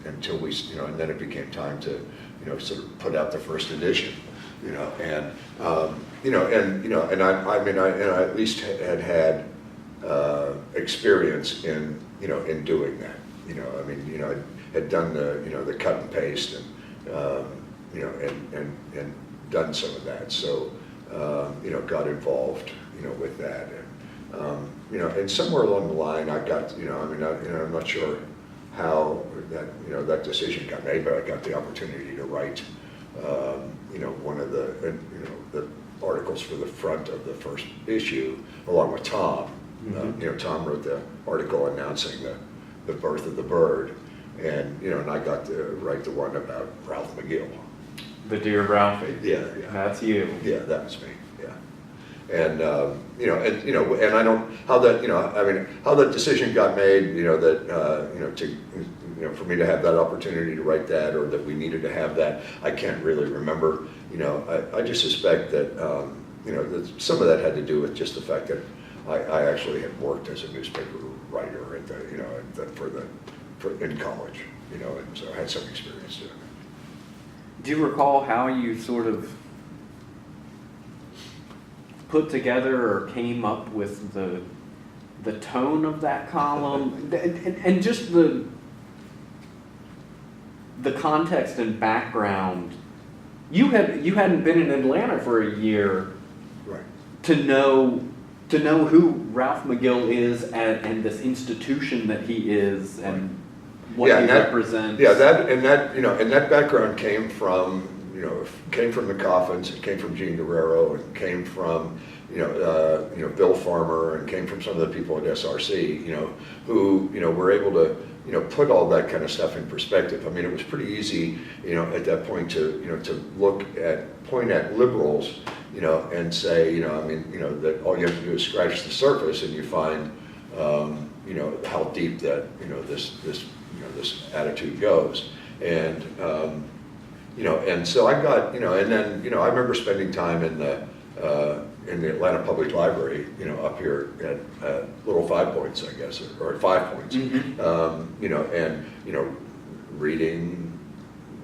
until we, and then it became time to, sort of put out the first edition, and I at least had experience in doing that. I had done the cut and paste and done some of that. So got involved with that, and somewhere along the line I got I'm not sure how that decision got made, but I got the opportunity to write one of the articles for the front of the first issue along with Tom. Mm-hmm. Tom wrote the article announcing the birth of the bird, and I got to write the one about Ralph McGill. The Dear Ralphie. Yeah. That's you. Yeah, that was me. Yeah, and and I don't how that decision got made. For me to have that opportunity to write that, or that we needed to have that, I can't really remember. I just suspect that that some of that had to do with just the fact that I actually had worked as a newspaper writer in college, and so I had some experience doing it. Do you recall how you sort of put together or came up with the tone of that column and just the context and background? You hadn't been in Atlanta for a year, right? To know who Ralph McGill is and this institution that he is and what he represents. Yeah, that background came from the Coffins, it came from Gene Guerrero, it came from Bill Farmer, and came from some of the people at SRC, who were able to put all that kind of stuff in perspective. I mean, it was pretty easy, at that point to point at liberals, and say, that all you have to do is scratch the surface, and you find, how deep that, this attitude goes, and and so I got, and then, I remember spending time in the Atlanta Public Library, up here at Little 5 Points, I guess, or at 5 Points, mm-hmm. And reading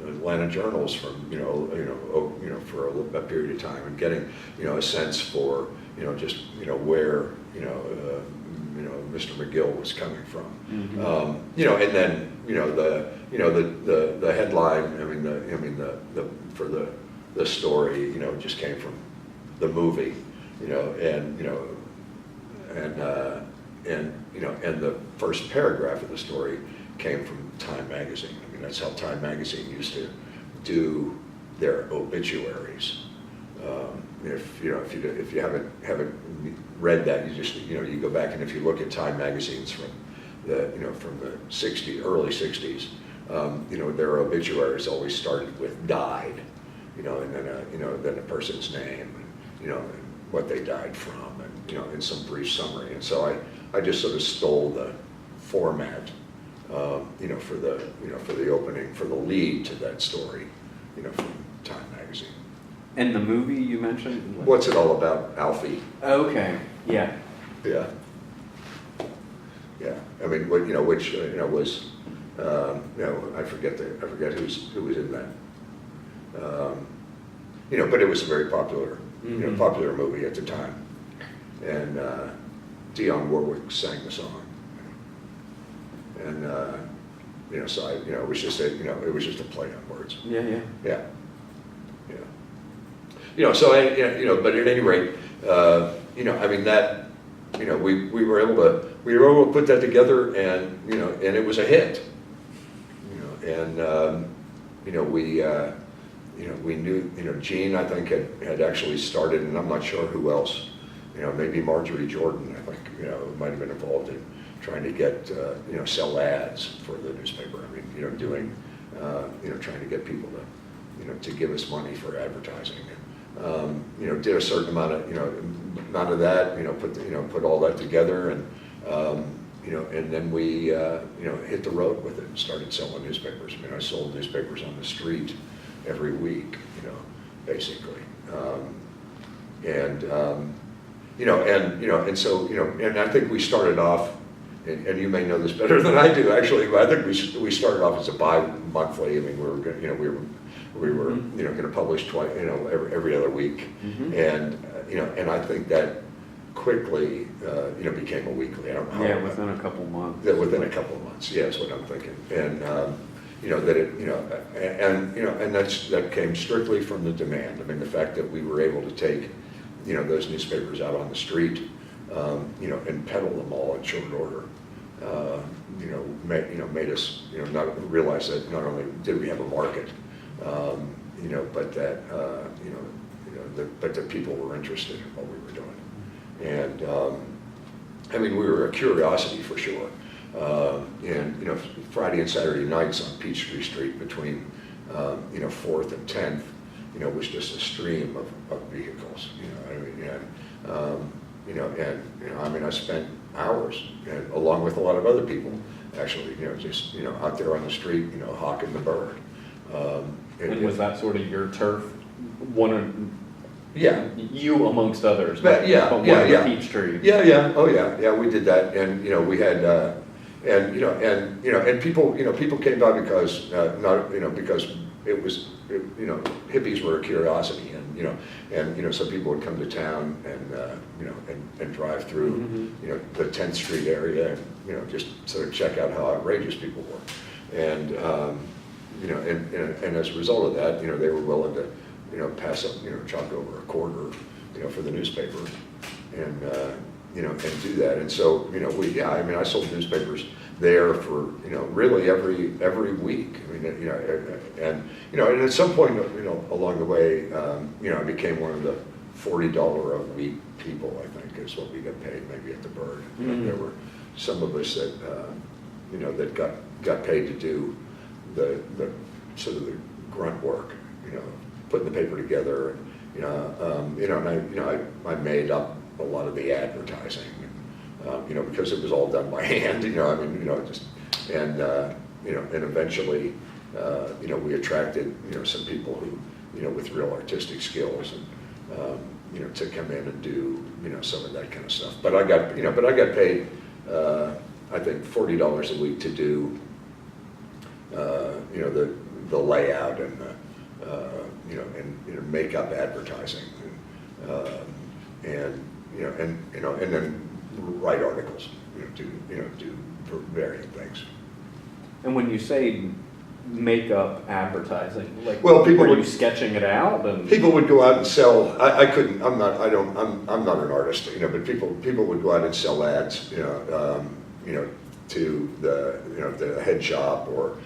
Atlanta journals from for a period of time, and getting a sense for just where Mr. McGill was coming from, mm-hmm. And then the headline, for the story just came from the movie, and the first paragraph of the story came from Time magazine. I mean, that's how Time magazine used to do their obituaries. If you haven't read that, you go back, and if you look at Time magazines from the early 60s, their obituaries always started with died, and then a person's name, and what they died from, and in some brief summary. And so I just sort of stole the format, for the opening, for the lead to that story, from Time magazine. And the movie you mentioned? What's it all about, Alfie? Okay, yeah. Yeah. Yeah. I mean, which was, I forget who was in that. But it was a very popular, mm-hmm. Popular movie at the time, and Dionne Warwick sang the song, and so it was just a play on words. Yeah. So but at any rate, I mean that, we were able to put that together, and and it was a hit, and we knew, Gene, I think, had actually started, and I'm not sure who else, maybe Marjorie Jordan, I think, might have been involved in trying to get, sell ads for the newspaper. I mean, doing, trying to get people to give us money for advertising. did a certain amount of, that, put all that together, and, and then we, hit the road with it and started selling newspapers. I mean, I sold newspapers on the street every week, basically. And so, and I think we started off, and you may know this better than I do, actually, but I think we started off as a bi-monthly. I mean, we were going to publish twice, every other week, and I think that quickly, became a weekly. I don't know. Yeah, within a couple months. Within a couple of months, yeah, is what I'm thinking, and that it, and that came strictly from the demand. I mean, the fact that we were able to take, those newspapers out on the street, and peddle them all in short order, made us, not realize that not only did we have a market, but that, but that people were interested in what we were doing. And, I mean, we were a curiosity for sure. And, Friday and Saturday nights on Peachtree Street between, 4th and 10th, was just a stream of vehicles, I mean, I spent hours, and along with a lot of other people, actually, just, out there on the street, hawking the bird. And was that sort of your turf? Yeah. You amongst others. But Peachtree. Yeah, we did that, and, we had, and people came by because, because it was, hippies were a curiosity, and, so people would come to town and, and drive through, the 10th Street area, and, just sort of check out how outrageous people were. And, and as a result of that, they were willing to, pass up, chalk over a quarter, for the newspaper, and, and do that. And so, I mean, I sold newspapers there for, really every week. I mean, and at some point, along the way, I became one of the $40 a week people, I think, is what we got paid maybe at the Bird. There were some of us that, that got paid to do the sort of the grunt work, putting the paper together, and I made up a lot of the advertising, because it was all done by hand, I mean, just, and and eventually, we attracted, some people who, with real artistic skills, and, to come in and do, some of that kind of stuff. But I got, paid, I think $40 a week to do, the layout and and make up advertising, and then write articles, do varying things. And when you say make up advertising, like, well, people were would, you sketching it out? And people would go out and sell. I couldn't. I'm not an artist, but people would go out and sell ads, to the head shop, or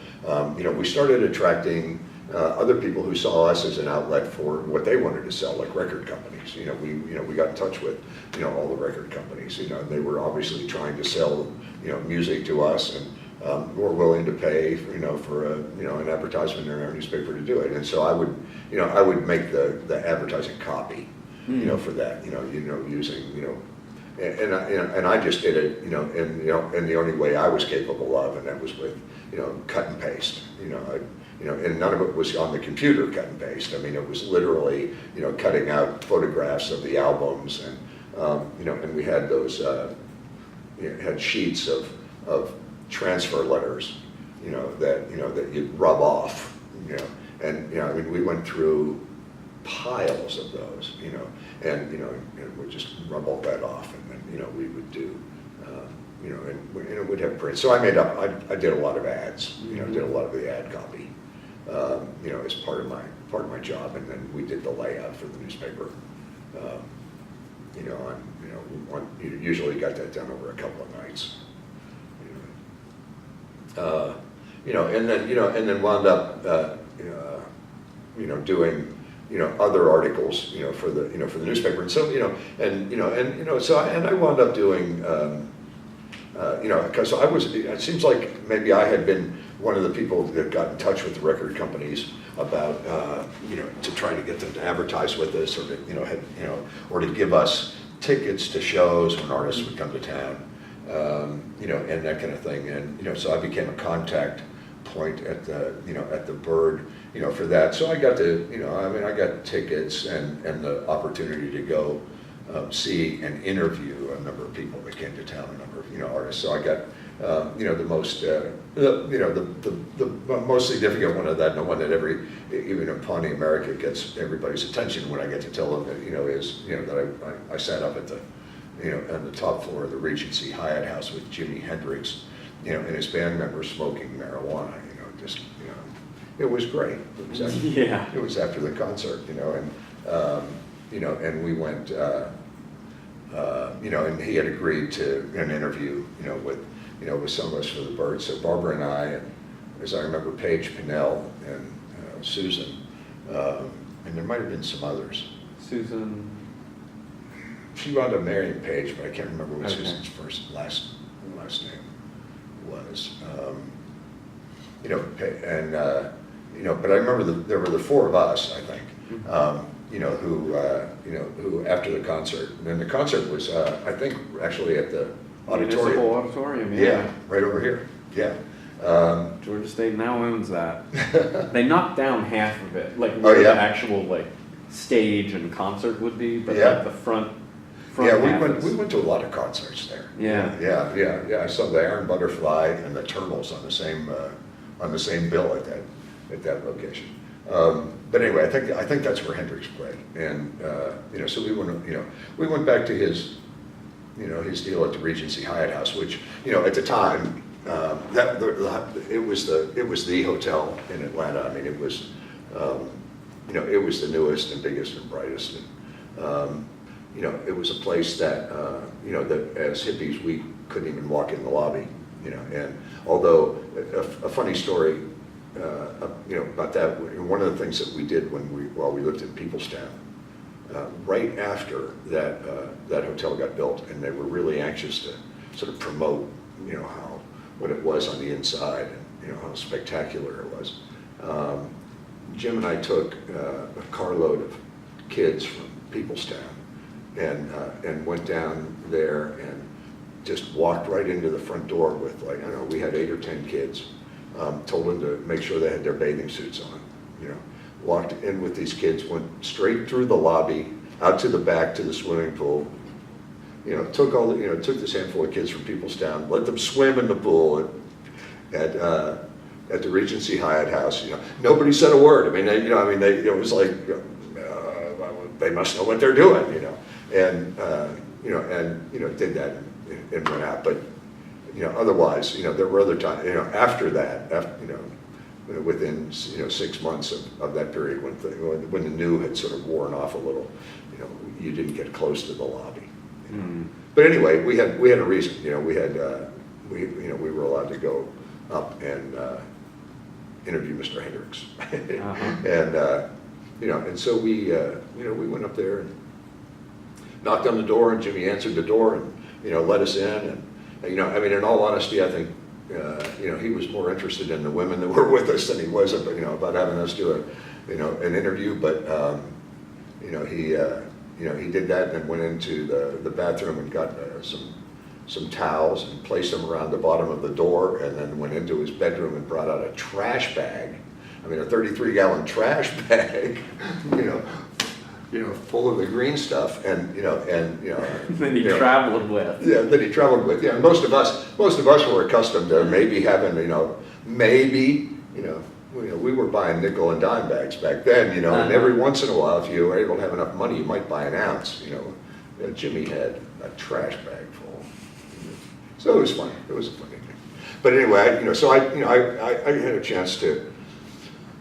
we started attracting other people who saw us as an outlet for what they wanted to sell, like record companies. We got in touch with all the record companies, and they were obviously trying to sell music to us, and were willing to pay for an advertisement in our newspaper to do it. And so I would make the advertising copy for that, using and I just did it, in the only way I was capable of, and that was with, cut and paste, and none of it was on the computer cut and paste. I mean, it was literally, cutting out photographs of the albums, and, and we had those, had sheets of transfer letters, that you'd rub off, and, I mean, we went through piles of those, and we'd just rub all that off, and then, we would do, and we'd have print. So I did a lot of ads, did a lot of the ad copy, as part of my job, and then we did the layout for the newspaper. We usually got that done over a couple of nights. And then wound up, doing, other articles, for the newspaper, and so, so I wound up doing, because it seems like maybe I had been one of the people that got in touch with the record companies about, to try to get them to advertise with us, or to, or to give us tickets to shows when artists would come to town, and that kind of thing. And, so I became a contact point at the Bird, for that. So I got to, I got tickets and the opportunity to go see and interview a number of people that came to town, a number of, artists. So I got, the most, the most significant one of that, and the one that even in Pawnee America gets everybody's attention when I get to tell them that, is, that I sat up at the, on the top floor of the Regency Hyatt House with Jimi Hendrix, and his band members smoking marijuana, it was great. It was after, yeah. It was after the concert, and we went, and he had agreed to an interview, with some of us for the Bird. So Barbara and I, and as I remember, Paige Pinnell and Susan, and there might have been some others. Susan. She wound up marrying Paige, but I can't remember what Okay. Susan's last name was. But I remember there were the four of us, I think, who after the concert, and then the concert was, I think, actually at the auditorium. Municipal auditorium, Yeah, right over here, yeah. Georgia State now owns that. They knocked down half of it, like Oh, where yeah? the actual stage and concert would be, but Yeah. the front Yeah, half we went to a lot of concerts there. Yeah. Yeah. I saw the Iron Butterfly and the Turtles on the same bill at that location. But anyway, I think that's where Hendrix played, and so we went back to his deal at the Regency Hyatt House, which at the time it was the hotel in Atlanta. I mean, it was it was the newest and biggest and brightest, and it was a place that that as hippies we couldn't even walk in the lobby, and although a funny story. About that. One of the things that we did while we lived in Peoplestown, right after that hotel got built, and they were really anxious to sort of promote, what it was on the inside, and how spectacular it was. Jim and I took a carload of kids from Peoplestown, and went down there and just walked right into the front door with we had 8 or 10 kids. Told them to make sure they had their bathing suits on, walked in with these kids, went straight through the lobby, out to the back to the swimming pool, took this handful of kids from Peoplestown, let them swim in the pool at the Regency Hyatt House. Nobody said a word. I mean, it was like, they must know what they're doing, and did that and went out. But otherwise, there were other times, after that, within, 6 months of that period when the new had sort of worn off a little, you didn't get close to the lobby. But anyway, we had a reason, we were allowed to go up and interview Mr. Hendrix. And so we went up there and knocked on the door, and Jimmy answered the door and, let us in. And, in all honesty, I think, he was more interested in the women that were with us than he was, about having us do an interview. But, he did that and then went into the bathroom and got some towels and placed them around the bottom of the door, and then went into his bedroom and brought out a trash bag. A 33-gallon trash bag, full of the green stuff, and Then he traveled with. Yeah, that he traveled with. Yeah, most of us were accustomed to maybe having, we were buying nickel and dime bags back then, and every once in a while, if you were able to have enough money, you might buy an ounce. Jimmy had a trash bag full, so it was fun. It was a funny thing. But anyway, so I had a chance to.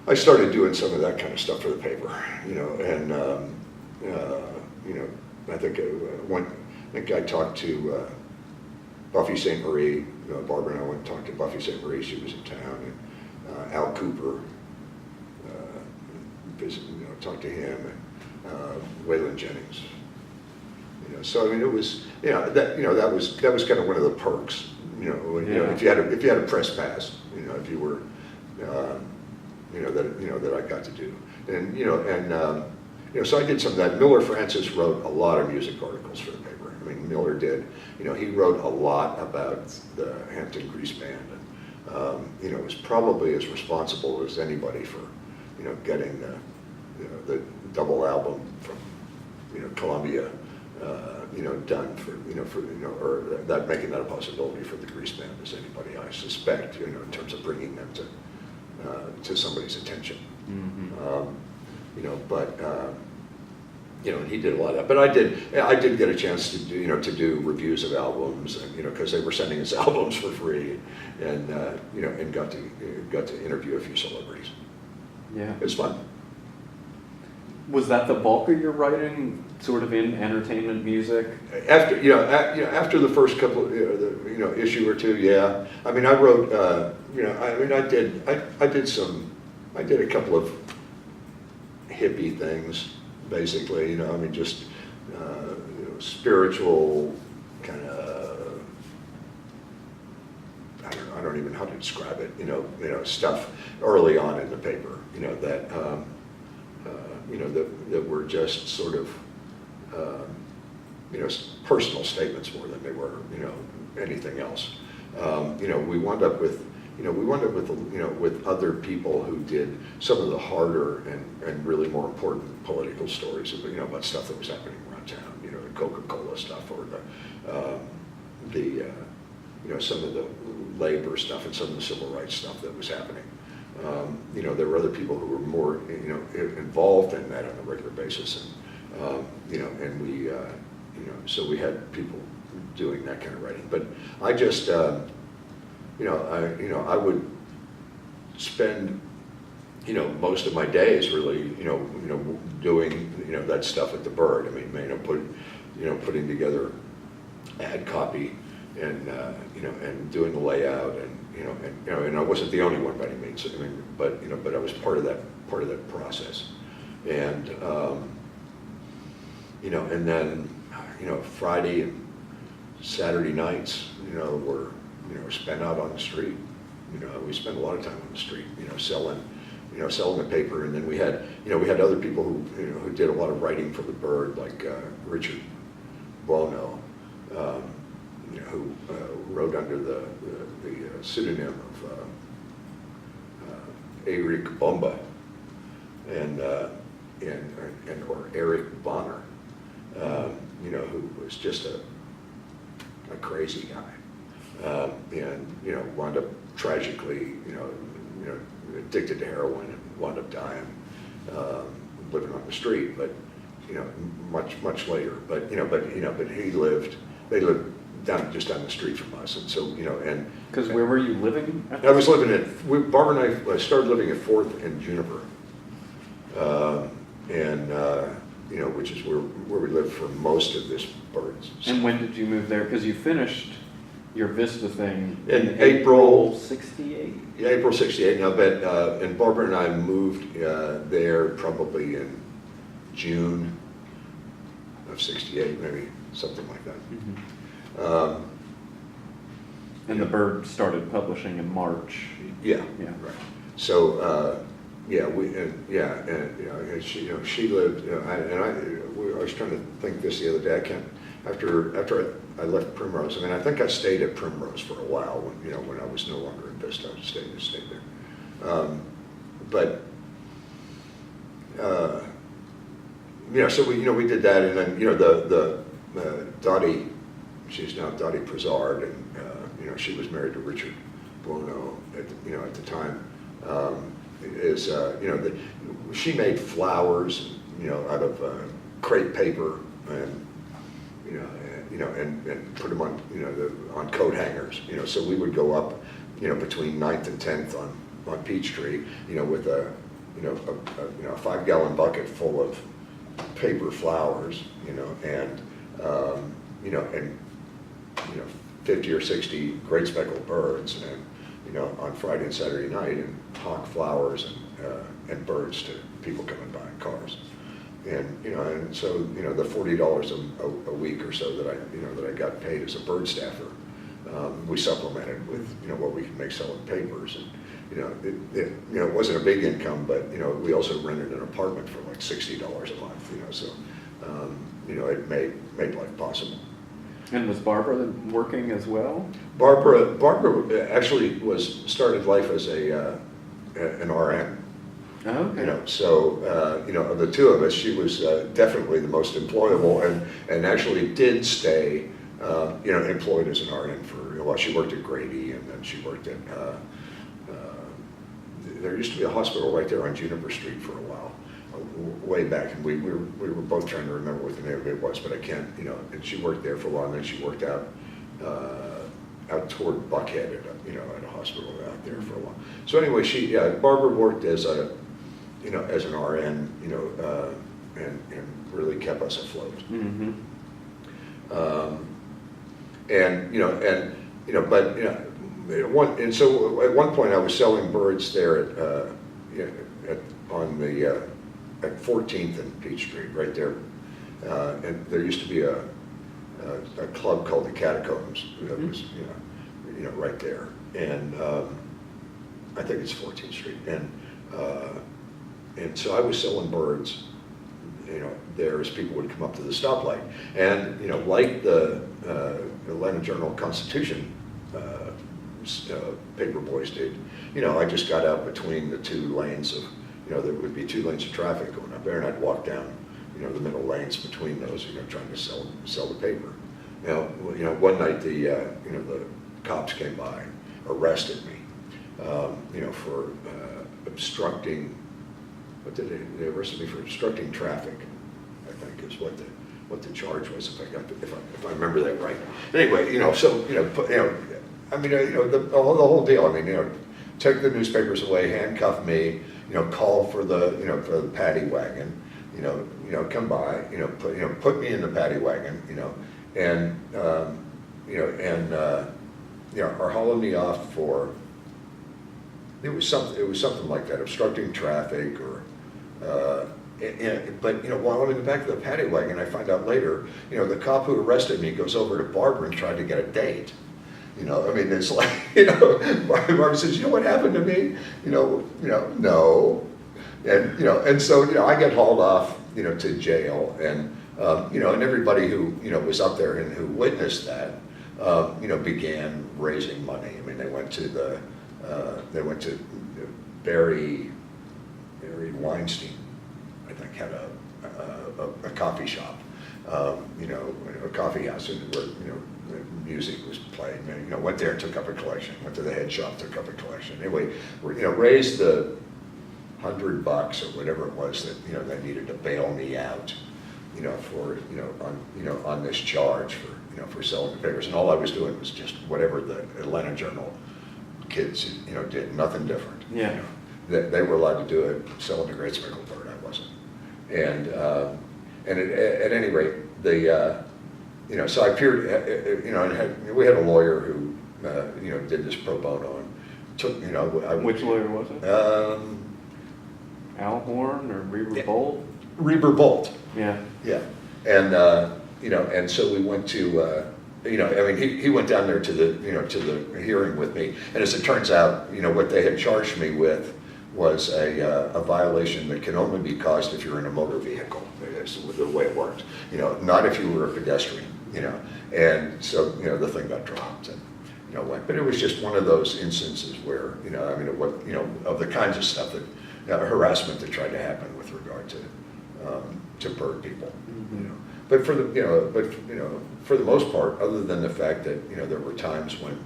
I started doing some of that kind of stuff for the paper, and I think I talked to Buffy St. Marie. Barbara and I went and talked to Buffy St. Marie. She was in town, and Al Cooper. Talked to him, and Waylon Jennings. So it was that was kind of one of the perks, if you had a press pass, if you were, that I got to do, and so I did some of that. Miller Francis wrote a lot of music articles for the paper. I mean, Miller did, he wrote a lot about the Hampton Grease Band, and was probably as responsible as anybody for, getting the double album from, Columbia, done or that making that a possibility for the Grease Band as anybody, I suspect, in terms of bringing them to somebody's attention. Mm-hmm. And he did a lot of that. But I did get a chance to do reviews of albums, and because they were sending us albums for free, and got to interview a few celebrities. Yeah, it was fun. Was that the bulk of your writing, sort of in entertainment music? After after the first couple, issue or two, yeah. I mean, I wrote, I did a couple of hippie things, basically. Just spiritual kind of. I don't even know how to describe it. Stuff early on in the paper. That were just sort of, personal statements more than they were, anything else. We wound up with, with other people who did some of the harder and really more important political stories, about stuff that was happening around town, the Coca-Cola stuff, or some of the labor stuff and some of the civil rights stuff that was happening. There were other people who were more, involved in that on a regular basis, and and we, so we had people doing that kind of writing. But I just, I would spend, most of my days really, doing, that stuff at the Bird. I mean, putting together ad copy and, and doing the layout and. And I wasn't the only one by any means. I mean, but I was part of that process, and and then Friday and Saturday nights, were spent out on the street. We spent a lot of time on the street, selling the paper, and then we had other people who did a lot of writing for the Bird, like Richard Bono. Who wrote under the pseudonym of Eric Bomba and or Eric Bonner, who was just a crazy guy, and wound up tragically, addicted to heroin and wound up dying, living on the street, but much later. But they lived just down the street from us, and so and because where were you living? I was living at Barbara and I started living at 4th and Juniper, which is where we lived for most of this Bird's. And when did you move there? Because you finished your Vista thing in April '68. Yeah, April '68. Now, but and Barbara and I moved there probably in June of '68, maybe something like that. Mm-hmm. And the Bird started publishing in March. Yeah, yeah, right. So she lived. I was trying to think this the other day. I can't. After I left Primrose, I mean, I think I stayed at Primrose for a while when I was no longer in Vista. I stayed there. So we did that, and then the Dottie. She's now Dottie Prezard, and she was married to Richard Buono at the time. She made flowers, out of crepe paper, and and put them on on coat hangers. So we would go up, between 9th and 10th on Peachtree, with a 5-gallon bucket full of paper flowers, and 50 or 60 great speckled birds, and on Friday and Saturday night, and hawk flowers and birds to people coming by in cars, and so the $40 a week or so that I got paid as a bird staffer, we supplemented with, what we could make selling papers. And, it wasn't a big income, but, we also rented an apartment for like $60 a month, so, it made life possible. And was Barbara working as well? Barbara actually started life as an RN. Oh, okay. So, of the two of us, she was definitely the most employable, and actually did stay, employed as an RN while she worked at Grady, and then she worked at, there used to be a hospital right there on Juniper Street for a while, way back, and we were both trying to remember what the name of it was, but I can't, and she worked there for a while, and then she worked out toward Buckhead at a hospital out there for a while. So anyway, Barbara worked as an RN, and really kept us afloat. Mm-hmm. So at one point I was selling birds there at 14th and Peach Street, right there, and there used to be a club called the Catacombs that was right there, and I think it's 14th Street, and so I was selling birds, there as people would come up to the stoplight, and like the Atlanta Journal-Constitution paper boys did, I just got out between the two lanes of, there would be 2 lanes of traffic going up there, and I'd walk down, the middle lanes between those, trying to sell the paper. One night the cops came by, arrested me, for obstructing. What did they arrested me for obstructing traffic? I think is what the charge was, if I remember that right. Anyway, the whole deal. Take the newspapers away, handcuff me, call for the paddy wagon, come by, put me in the paddy wagon, and are hauling me off for. It was something like that, obstructing traffic, or. But while I'm in the back of the paddy wagon, I find out later, the cop who arrested me goes over to Barbara and tried to get a date. It's like, Barbara says, what happened to me? No. And so, I get hauled off, to jail, and, and everybody who, was up there and who witnessed that, began raising money. They went to Barry Weinstein, I think, had a coffee shop, a coffee house, and where, music was played. Went there and took up a collection. Went to the head shop, took up a collection. Anyway, raised the $100 or whatever it was that they needed to bail me out, for on this charge for selling the papers. And all I was doing was just whatever the Atlanta Journal kids did, nothing different. Yeah. They were allowed to do it, selling the Great Speckled Bird. I wasn't. And at any rate, so I appeared, and we had a lawyer who, did this pro bono, and took, Which lawyer was it? Al Horn or Reber Bolt? Reber Bolt. Yeah. Yeah. And, and so we went to, he went down there to the hearing with me, and as it turns out, what they had charged me with was a violation that can only be caused if you're in a motor vehicle. That's the way it worked. Not if you were a pedestrian. And so the thing got dropped and went. But it was just one of those instances where of the kinds of stuff that harassment that tried to happen with regard to bird people. Mm-hmm. But for the most part, other than the fact that there were times when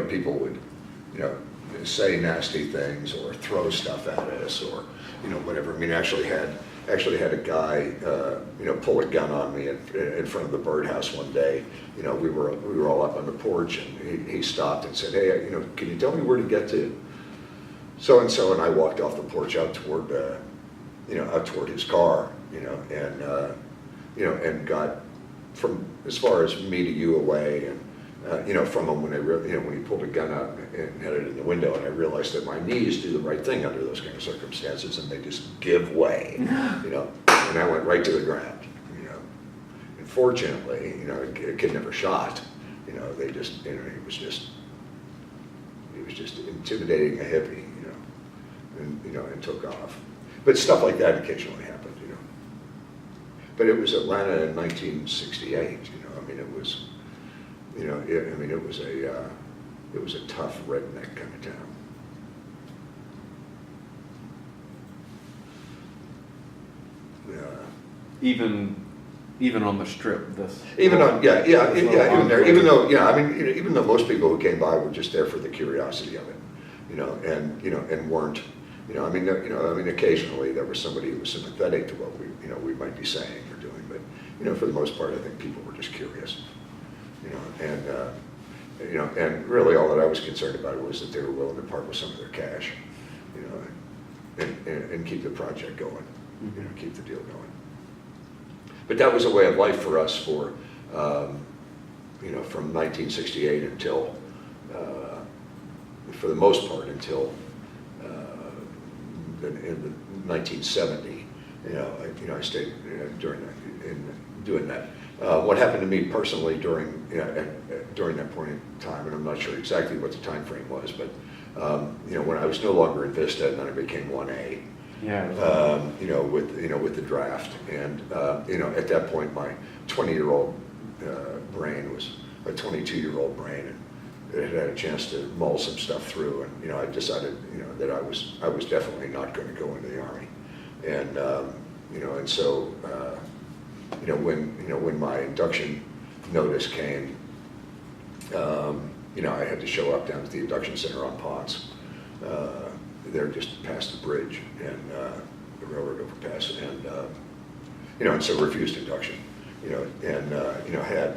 people would say nasty things or throw stuff at us or whatever. Actually had a guy pull a gun on me in front of the birdhouse one day. We were all up on the porch, and he stopped and said, "Hey, can you tell me where to get to so and so?" And I walked off the porch out toward his car, and got from as far as me to you away, and from him when he pulled a gun out and had it in the window, and I realized that my knees do the right thing under those kind of circumstances, and they just give way, and I went right to the ground, And fortunately, the kid never shot, You know, they just, you know, he was just intimidating a hippie, you know, and took off. But stuff like that occasionally happened, you know. But it was Atlanta in 1968, you know. I mean, it was, you know, it was a tough redneck kind of town. Even on the strip, even on, even there, even though, I mean, you know, even though most people who came by were just there for the curiosity of it, you know, and weren't, you know, I mean, occasionally there was somebody who was sympathetic to what we might be saying or doing, but, you know, for the most part, I think people were just curious, you know, and really all that I was concerned about was that they were willing to part with some of their cash, you know, and keep the project going, you know, keep the deal going. But that was a way of life for us for, you know, from 1968 until, for the most part, until in 1970. You know, I stayed during doing that. What happened to me personally during that point in time, and I'm not sure exactly what the time frame was, but you know, when I was no longer in Vista and then I became 1A. Yeah. You know, with the draft, and you know, at that point, my 20-year-old brain was a 22-year-old brain, and it had a chance to mull some stuff through, and you know, I decided, you know, that I was definitely not going to go into the Army, and you know, and so you know, when my induction notice came, you know, I had to show up down at the induction center on Ponce. They're just past the bridge and the railroad overpass, and you know, and so refused induction, you know, and you know, had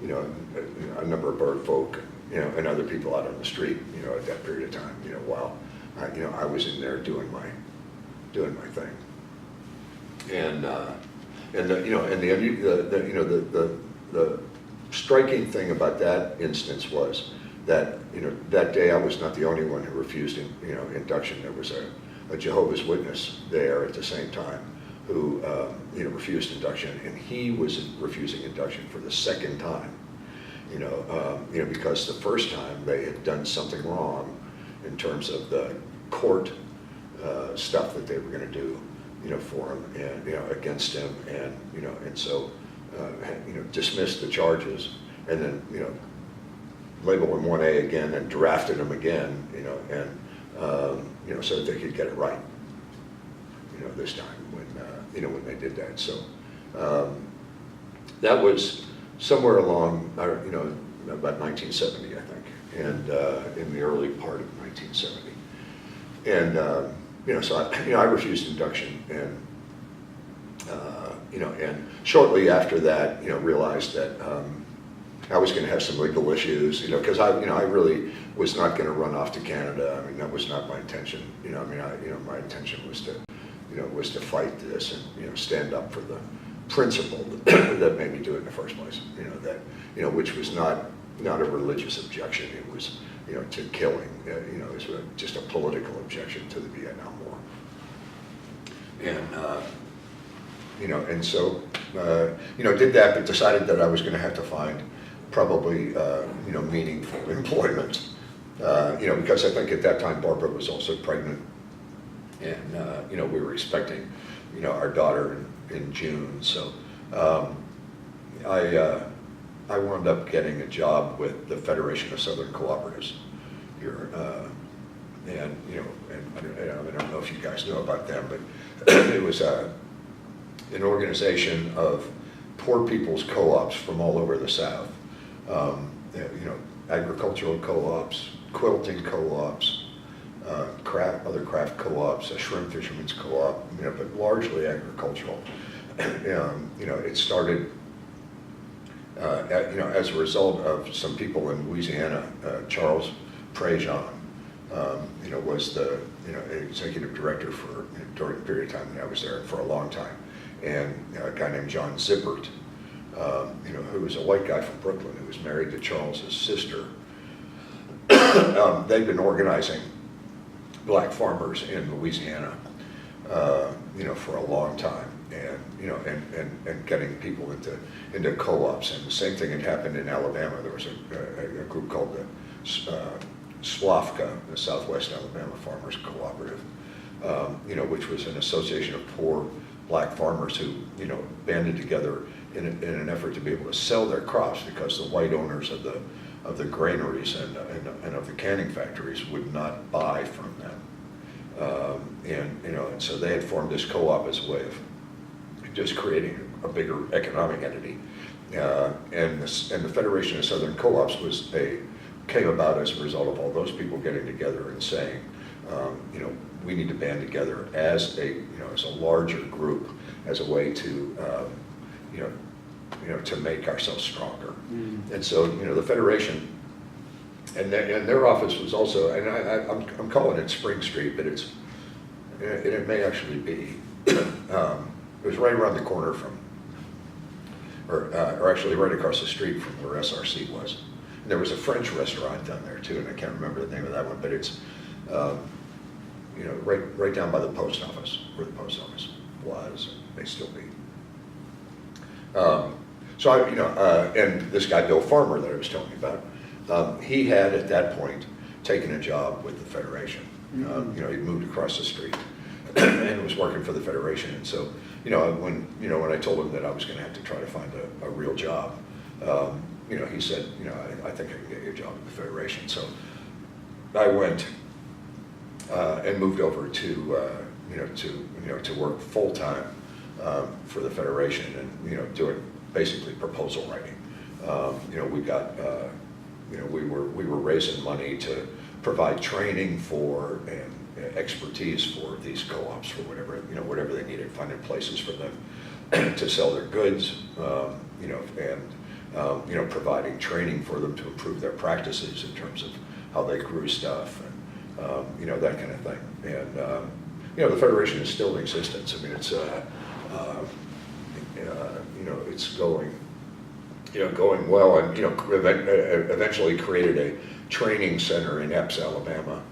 you know, a number of bird folk, you know, and other people out on the street, you know, at that period of time, you know, while you know, I was in there doing my thing, and the, you know, and the striking thing about that instance was that, you know, that day I was not the only one who refused, you know, induction. There was a Jehovah's Witness there at the same time who, you know, refused induction, and he was refusing induction for the second time, you know, because the first time they had done something wrong in terms of the court stuff that they were going to do, you know, for him and, you know, against him, and, you know, and so, you know, dismissed the charges, and then, you know, labeled him 1A again and drafted him again, you know, and you know, so that they could get it right, you know, this time when you know, when they did that. So that was somewhere along, you know, about 1970, I think, and in the early part of 1970, and you know, so I refused induction, and you know, and shortly after that, you know, realized that. I was going to have some legal issues, you know, because I really was not going to run off to Canada. I mean, that was not my intention. You know, I mean, my intention was to, you know, was to fight this and, you know, stand up for the principle that made me do it in the first place. You know, that, you know, which was not a religious objection. It was, you know, to killing. You know, it was just a political objection to the Vietnam War. And you know, and so you know, did that, but decided that I was going to have to find probably, you know, meaningful employment, you know, because I think at that time Barbara was also pregnant, and you know, we were expecting, you know, our daughter in June. So I wound up getting a job with the Federation of Southern Cooperatives here, and you know, and I don't know if you guys know about them, but it was an organization of poor people's co-ops from all over the South. You know, agricultural co-ops, quilting co-ops, other craft co-ops, a shrimp fishermen's co-op, you know, but largely agricultural. You know, it started, you know, as a result of some people in Louisiana. Charles Prejean, you know, was the, you know, executive director for, you know, during the period of time that I was there, for a long time, and you know, a guy named John Zippert. You know, who was a white guy from Brooklyn who was married to Charles's sister. They've been organizing black farmers in Louisiana, you know, for a long time, and and getting people into co-ops. And the same thing had happened in Alabama. There was a group called the SWAFCA, the Southwest Alabama Farmers Cooperative, which was an association of poor black farmers who banded together in an effort to be able to sell their crops, because the white owners of the granaries and of the canning factories would not buy from them. And so they had formed this co-op as a way of just creating a bigger economic entity. And the Federation of Southern Co-ops came about as a result of all those people getting together and saying, we need to band together as a larger group, as a way to to make ourselves stronger. And so the Federation, and their office was also, and I'm calling it Spring Street, but it may actually be, it was right around the corner from, or actually right across the street from where SRC was. And there was a French restaurant down there too, and I can't remember the name of that one, but it's right down by the post office, where the post office was, and may still be. So and this guy Bill Farmer that I was telling you about, he had at that point taken a job with the Federation. He'd moved across the street and was working for the Federation. And so, when I told him that I was going to have to try to find a real job, he said, I think I can get you a job at the Federation. So I went and moved over to work full time for the Federation, and doing basically proposal writing. We were raising money to provide training for and expertise for these co-ops for whatever they needed, finding places for them to sell their goods, and providing training for them to improve their practices in terms of how they grew stuff, and that kind of thing. And the Federation is still in existence. I mean, it's it's going well, and eventually created a training center in Epps, Alabama.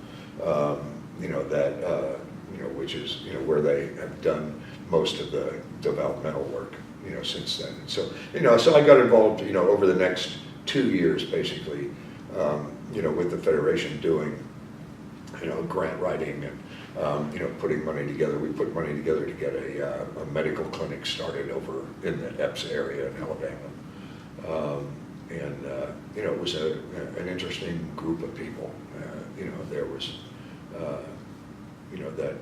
Which is where they have done most of the developmental work since then. So so I got involved over the next 2 years basically with the Federation doing grant writing and putting money together. We put money together to get a medical clinic started over in the Epps area in Alabama. It was an interesting group of people. There was that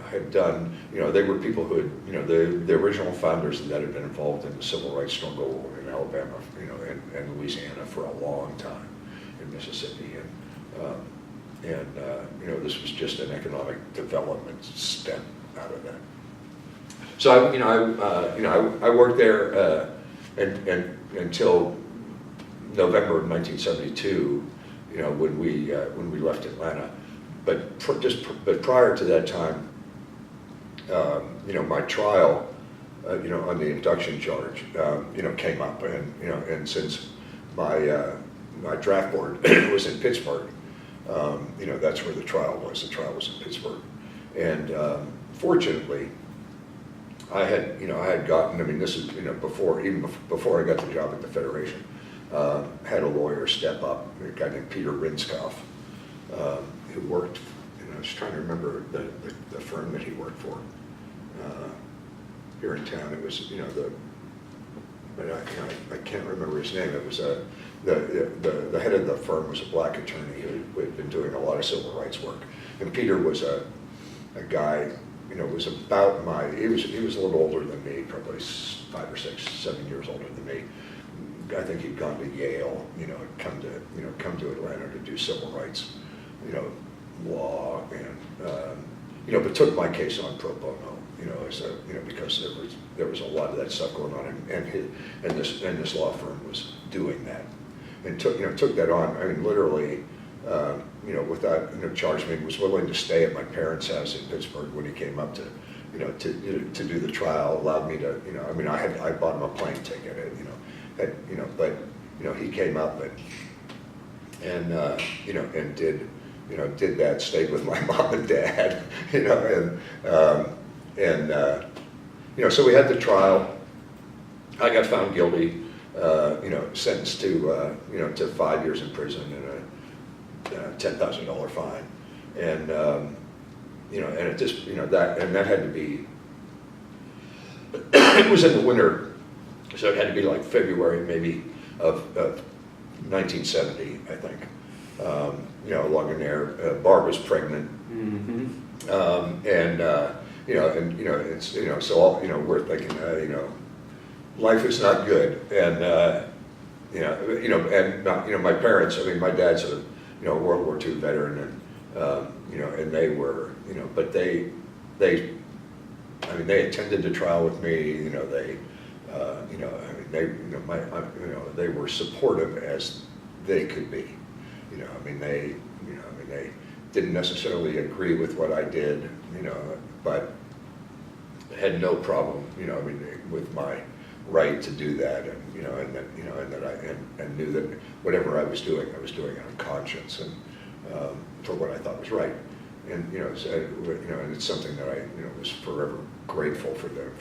had done, they were people who had, the original founders that had been involved in the civil rights struggle in Alabama, and Louisiana for a long time, in Mississippi, and this was just an economic development step out of that. So I worked there and until November of 1972, when we left Atlanta. But prior to that time, my trial, on the induction charge, came up, and since my draft board was in Pittsburgh, that's where the trial was. The trial was in Pittsburgh, and fortunately, I had gotten. I mean, this is before I got the job at the Federation, had a lawyer step up, a guy named Peter Rinskoff, who worked. I was trying to remember the firm that he worked for here in town. It was but I can't remember his name. It was the head of the firm was a black attorney who had been doing a lot of civil rights work, and Peter was a guy. Was about he was a little older than me, probably 5 or 6, 7 years older than me. I think he'd gone to Yale, come to Atlanta to do civil rights, law, and but took my case on pro bono, because there was a lot of that stuff going on, and this law firm was doing that, and took that on. I mean, literally. Without charging me, was willing to stay at my parents' house in Pittsburgh when he came up to do the trial. Allowed me to, I bought him a plane ticket, but he came up and did that. Stayed with my mom and dad, so we had the trial. I got found guilty, sentenced to, to 5 years in prison and a $10,000 fine. And, and it just, that had to be, it was in the winter, so it had to be like February maybe of 1970, I think. Along in there, Barb was pregnant. Mm-hmm. It's, so all, we're thinking, life is not good. And, and my parents, I mean, my dad's a, World War II veteran, and, and they were, but they attended the trial with me, they were supportive as they could be. They didn't necessarily agree with what I did, but had no problem, with my right to do that, and knew that whatever I was doing on conscience and for what I thought was right. And and it's something that I was forever grateful for them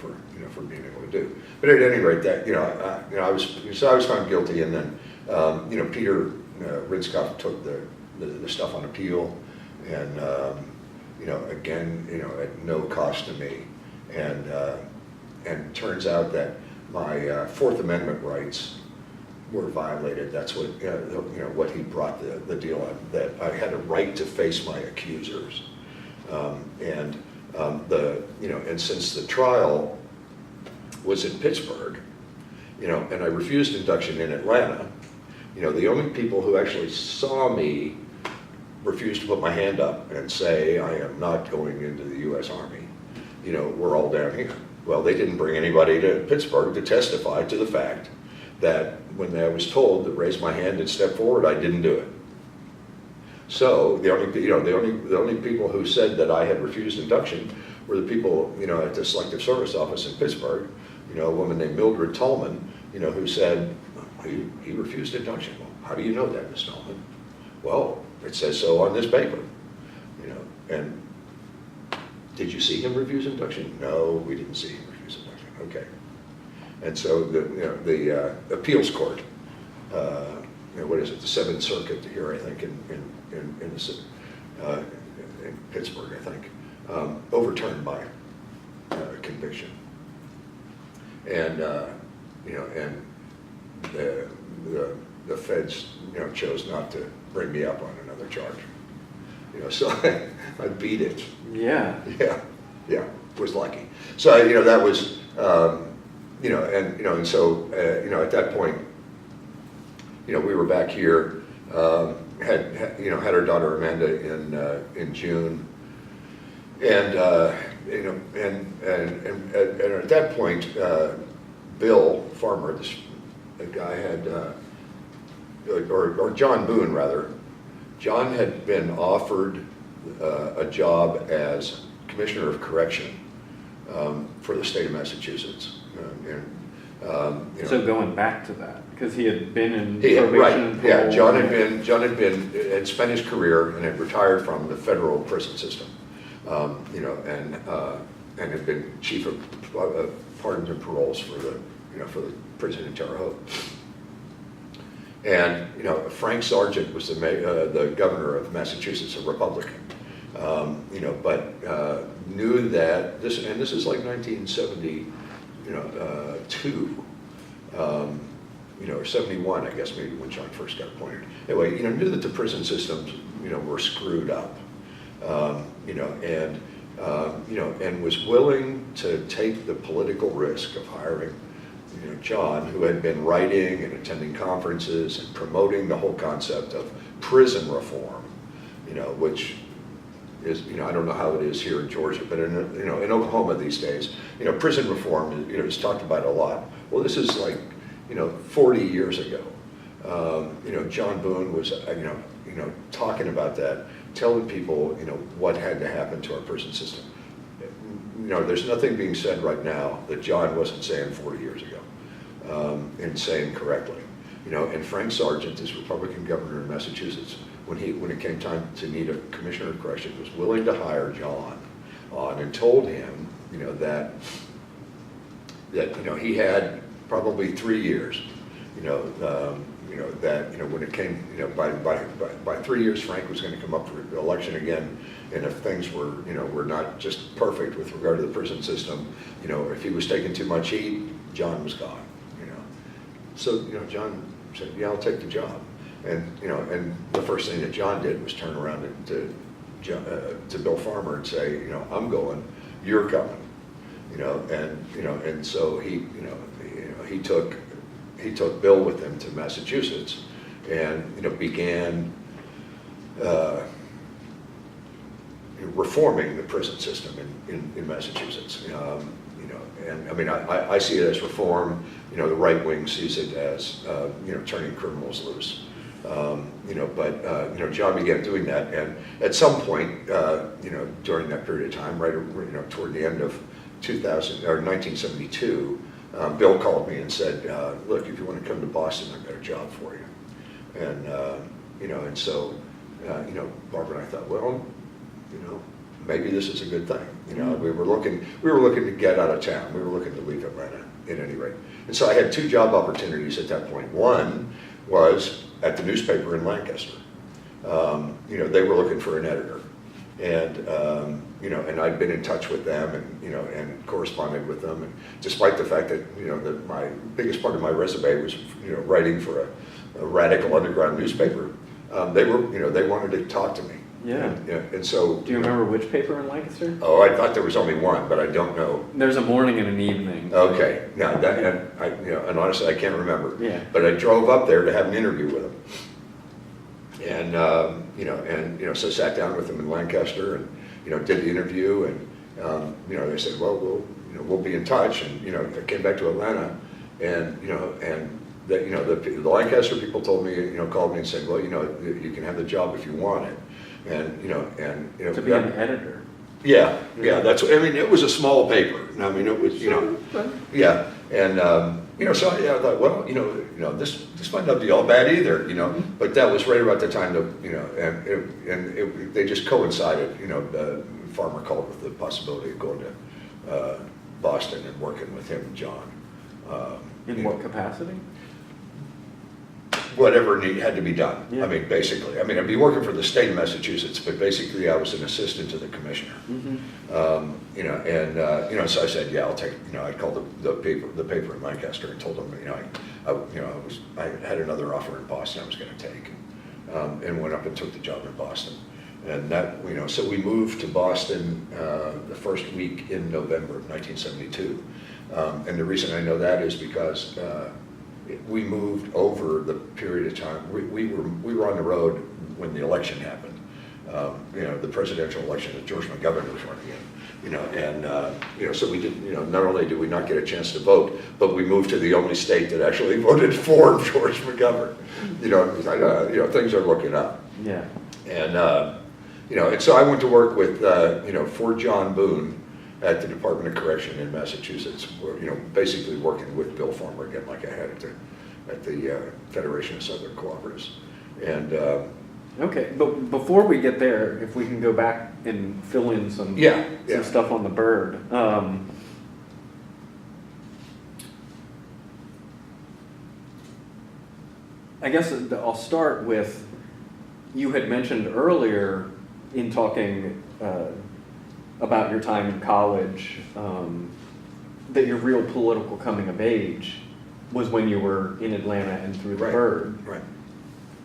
for being able to do. But at any rate, that I was found guilty, and then Peter Rinskoff took the stuff on appeal, and again at no cost to me, and it turns out that my Fourth Amendment rights were violated. That's what what he brought the deal on, that I had a right to face my accusers, and since the trial was in Pittsburgh, and I refused induction in Atlanta, the only people who actually saw me refuse to put my hand up and say I am not going into the U.S. Army, were all down here. Well, they didn't bring anybody to Pittsburgh to testify to the fact that when I was told to raise my hand and step forward, I didn't do it. So the only people who said that I had refused induction were the people at the Selective Service Office in Pittsburgh. A woman named Mildred Tallman, who said he refused induction. Well, how do you know that, Miss Tallman? Well, it says so on this paper. And did you see him refuse induction? No, we didn't see him refuse induction. Okay. And so the appeals court, what is it, the Seventh Circuit here, I think, in Pittsburgh, I think, overturned my conviction. And and the feds chose not to bring me up on another charge. So I beat it. Yeah. Yeah, was lucky. So that was. And so at that point, we were back here, had our daughter Amanda in June, and and at that point, Bill Farmer, this guy had, or John Boone rather, John had been offered a job as Commissioner of Correction for the state of Massachusetts. So going back to that, because he had been in probation. Right. Yeah, John had spent his career and had retired from the federal prison system, and had been chief of pardons and paroles for the prison in Terre Haute. And Frank Sargent was the governor of Massachusetts, a Republican. But knew that this is like 1970. 2, or 71, I guess, maybe when John first got appointed. Anyway, knew that the prison systems, were screwed up, and was willing to take the political risk of hiring, John, who had been writing and attending conferences and promoting the whole concept of prison reform, which is, I don't know how it is here in Georgia, but in Oklahoma these days, prison reform is talked about a lot. Well, this is like, 40 years ago. John Boone was, talking about that, telling people, what had to happen to our prison system. There's nothing being said right now that John wasn't saying 40 years ago, and saying correctly. And Frank Sargent, this Republican governor in Massachusetts, when it came time to need a commissioner of correction, was willing to hire John on and told him, that that, he had probably 3 years, that, when it came, by 3 years, Frank was going to come up for election again. And if things were not just perfect with regard to the prison system, if he was taking too much heat, John was gone, So, John said, yeah, I'll take the job. And, and the first thing that John did was turn around to Bill Farmer and say, I'm going, you're coming, and so he took Bill with him to Massachusetts and, began reforming the prison system in Massachusetts. And I mean, I see it as reform. The right wing sees it as turning criminals loose. But John began doing that, and at some point, during that period of time, right, toward the end of 1972, Bill called me and said, "Look, if you want to come to Boston, I've got a job for you." And and so Barbara and I thought, well, maybe this is a good thing. We were looking to get out of town. We were looking to leave Atlanta at any rate. And so I had 2 job opportunities at that point. One was at the newspaper in Lancaster. They were looking for an editor, and and I'd been in touch with them, and corresponded with them. And despite the fact that that my biggest part of my resume was writing for a radical underground newspaper, they wanted to talk to me. Yeah. And so. Do you remember which paper in Lancaster? Oh, I thought there was only one, but I don't know. There's a morning and an evening. Okay. Now that, and honestly, I can't remember. Yeah. But I drove up there to have an interview with them, and so sat down with them in Lancaster, and did the interview, and they said, well, we'll be in touch, and I came back to Atlanta, and the Lancaster people told me, called me and said, well, you can have the job if you want it. And to be an editor. Yeah, that's. I mean, it was a small paper. I mean, it was yeah, and so I thought, well, this might not be all bad either, But that was right about the time that they just coincided. Farmer called with the possibility of going to Boston and working with him and John. In what capacity? Whatever had to be done. Yeah. I mean, basically. I mean, I'd be working for the state of Massachusetts, but basically I was an assistant to the commissioner. Mm-hmm. So I said, yeah, I'll take. I called the paper in Lancaster and told them, I had another offer in Boston I was going to take, and went up and took the job in Boston. And that, so we moved to Boston the first week in November of 1972. And the reason I know that is because we moved over the period of time. We were on the road when the election happened. The presidential election that George McGovern was running in. So we did. Not only did we not get a chance to vote, but we moved to the only state that actually voted for George McGovern. Things are looking up. Yeah. And and so I went to work with for John Boone at the Department of Correction in Massachusetts, basically working with Bill Farmer again, like I had at the Federation of Southern Cooperatives. And okay, but before we get there, if we can go back and fill in some stuff on the bird. I guess I'll start with, you had mentioned earlier in talking about your time in college, that your real political coming of age was when you were in Atlanta and through the Bird. Right.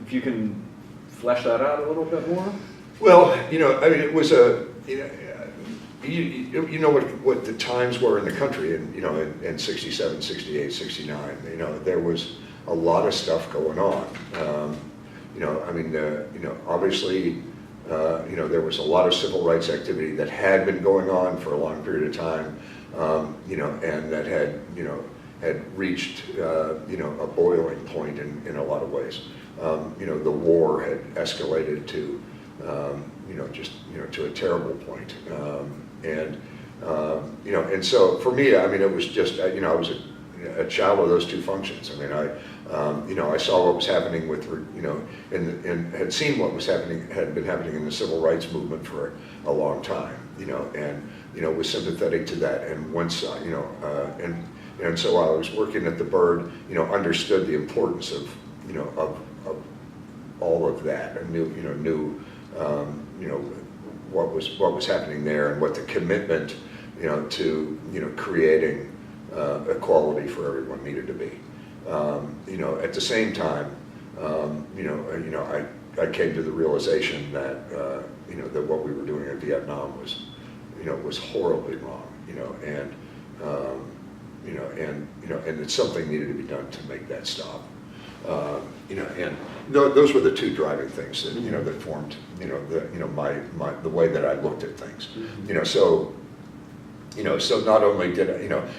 If you can flesh that out a little bit more? Well, I mean, it was what the times were in the country in 67, 68, 69. There was a lot of stuff going on. Obviously, there was a lot of civil rights activity that had been going on for a long period of time, and that had reached, a boiling point in a lot of ways. The war had escalated to, to a terrible point. And so for me, I mean, it was just, I was a child of those two functions. I mean, I saw what was happening with, and had seen what was happening, had been happening in the civil rights movement for a long time, and, was sympathetic to that. And once, And so while I was working at the Bird, understood the importance of, of all of that, and knew what was happening there, and what the commitment, to, creating equality for everyone needed to be. At the same time, I came to the realization that, that what we were doing in Vietnam was horribly wrong, and that something needed to be done to make that stop. And those were the two driving things that, that formed, the way that I looked at things. So not only did I,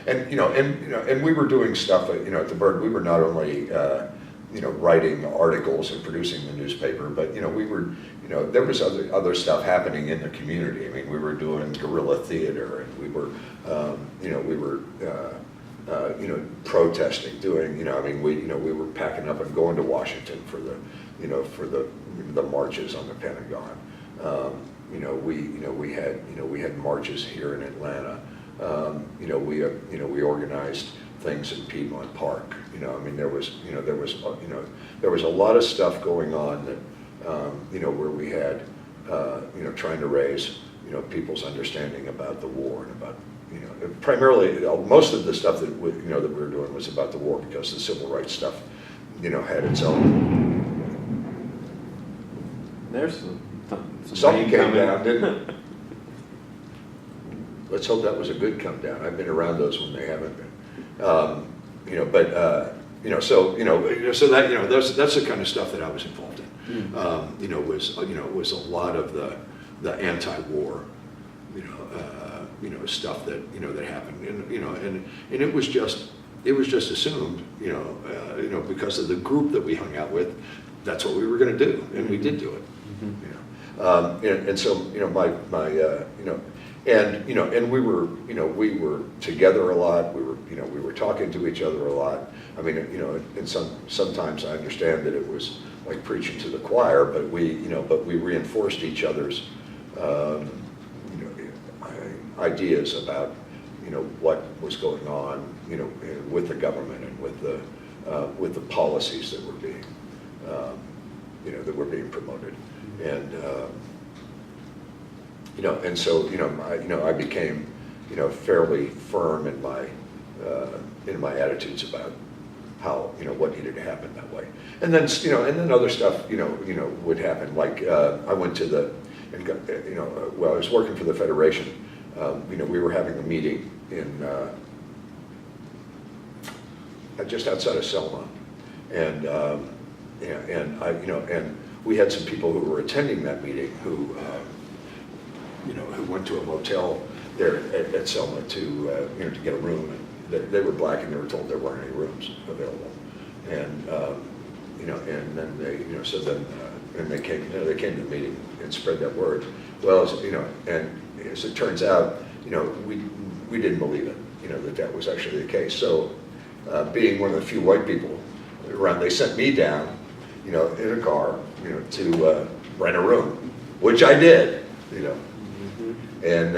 and we were doing stuff, at the Bird, we were not only, writing articles and producing the newspaper, but, we were, there was other stuff happening in the community. I mean, we were doing guerrilla theater, and we were, protesting, doing, we were packing up and going to Washington for the marches on the Pentagon. We had marches here in Atlanta. We organized things in Piedmont Park. There was a lot of stuff going on that, where we had, trying to raise, people's understanding about the war, and about, primarily, most of the stuff that we were doing was about the war, because the civil rights stuff, had its own. There's something came down, didn't it? Let's hope that was a good come down. I've been around those when they haven't been. So that, that's the kind of stuff that I was involved in. Was a lot of the anti-war, stuff that, that happened, and it was just assumed, because of the group that we hung out with, that's what we were going to do, and we did do it. And so, and we were together a lot. We were talking to each other a lot. I mean, and sometimes I understand that it was like preaching to the choir, but we reinforced each other's, ideas about, what was going on, with the government, and with the policies that were being, promoted. And and so I became fairly firm in my attitudes about how what needed to happen that way. And then and then other stuff would happen. Like I went to I was working for the Federation. We were having a meeting in just outside of Selma, and and we had some people who were attending that meeting who who went to a motel there at Selma to to get a room, and they were black, and they were told there weren't any rooms available, and and then they so then and they came to the meeting and spread that word. Well, and as it turns out, we didn't believe it, that was actually the case. So being one of the few white people around, they sent me down, in a car, to rent a room, which I did, and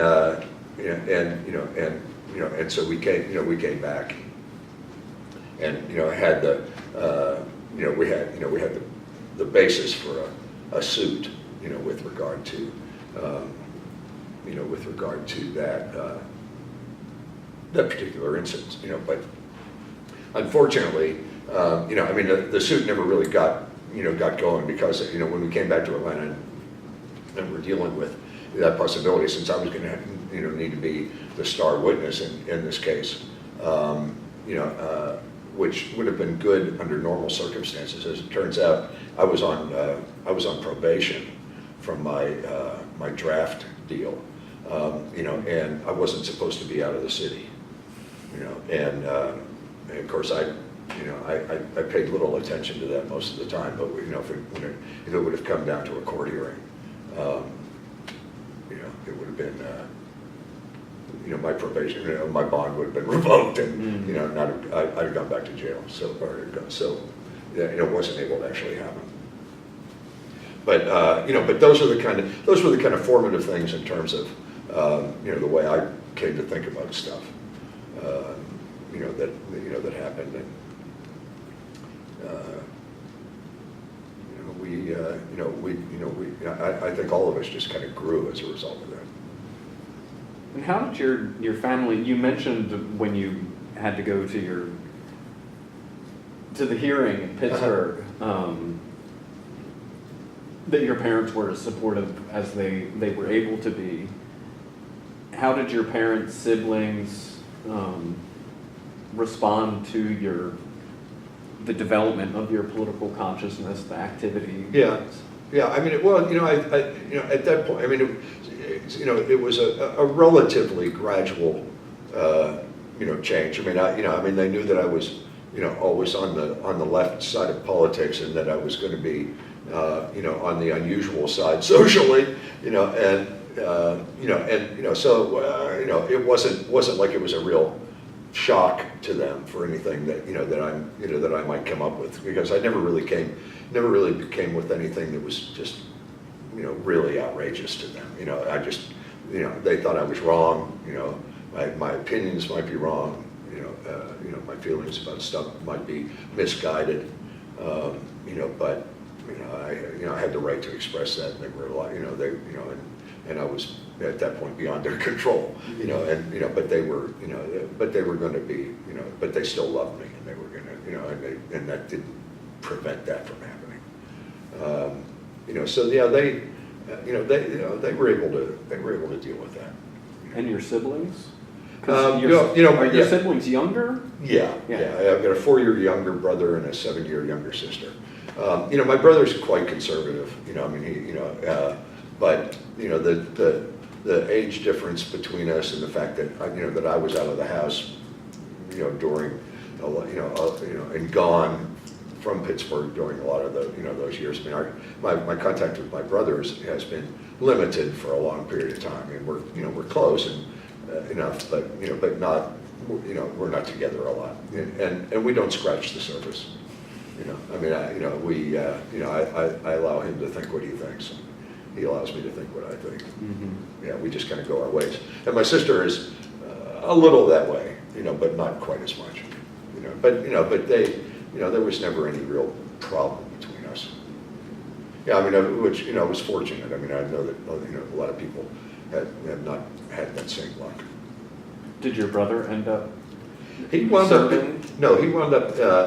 and so we came back, and had we had the basis for a suit, with regard to that particular incident, but unfortunately, the suit never really got going, because when we came back to Atlanta and we're dealing with that possibility, since I was going to need to be the star witness in this case, which would have been good under normal circumstances. As it turns out, I was on probation from my draft deal, and I wasn't supposed to be out of the city, and of course I paid little attention to that most of the time, but if it would have come down to a court hearing, it would have been, my probation, my bond would have been revoked, and I'd have gone back to jail. So it wasn't able to actually happen. But but those were the kind of formative things in terms of the way I came to think about stuff. that happened. And, I think all of us just kind of grew as a result of that. And how did your family, you mentioned when you had to go to the hearing in Pittsburgh, that your parents were as supportive as they were able to be. How did your parents, siblings, respond to the development of your political consciousness, the activity? Yeah. I mean, at that point, I mean, it was a relatively gradual, change. I mean, they knew that I was, always on the left side of politics, and that I was going to be, on the unusual side socially, so it wasn't like it was a real shock to them for anything that I might come up with, because I never really came with anything that was just, really outrageous to them. I just, they thought I was wrong. My opinions might be wrong. My feelings about stuff might be misguided. But I had the right to express that, and they were and I was at that point beyond their control. But they were, going to be, but they still loved me, and they were going to, and that didn't prevent that from happening. So yeah, they were able to deal with that. And your siblings? Are your siblings younger? Yeah. I've got a 4-year younger brother and a 7-year younger sister. My brother's quite conservative. But the age difference between us, and the fact that that I was out of the house, during and gone from Pittsburgh during a lot of those years. I mean, my contact with my brothers has been limited for a long period of time. I mean, we're close and enough, but not, we're not together a lot, and we don't scratch the surface. I mean, I allow him to think what he thinks, and he allows me to think what I think. Mm-hmm. Yeah, we just kind of go our ways. And my sister is a little that way, but not quite as much. But they, there was never any real problem between us. Yeah, I mean, which was fortunate. I mean, I know that a lot of people have not had that same luck. Did your brother end up? He wound up,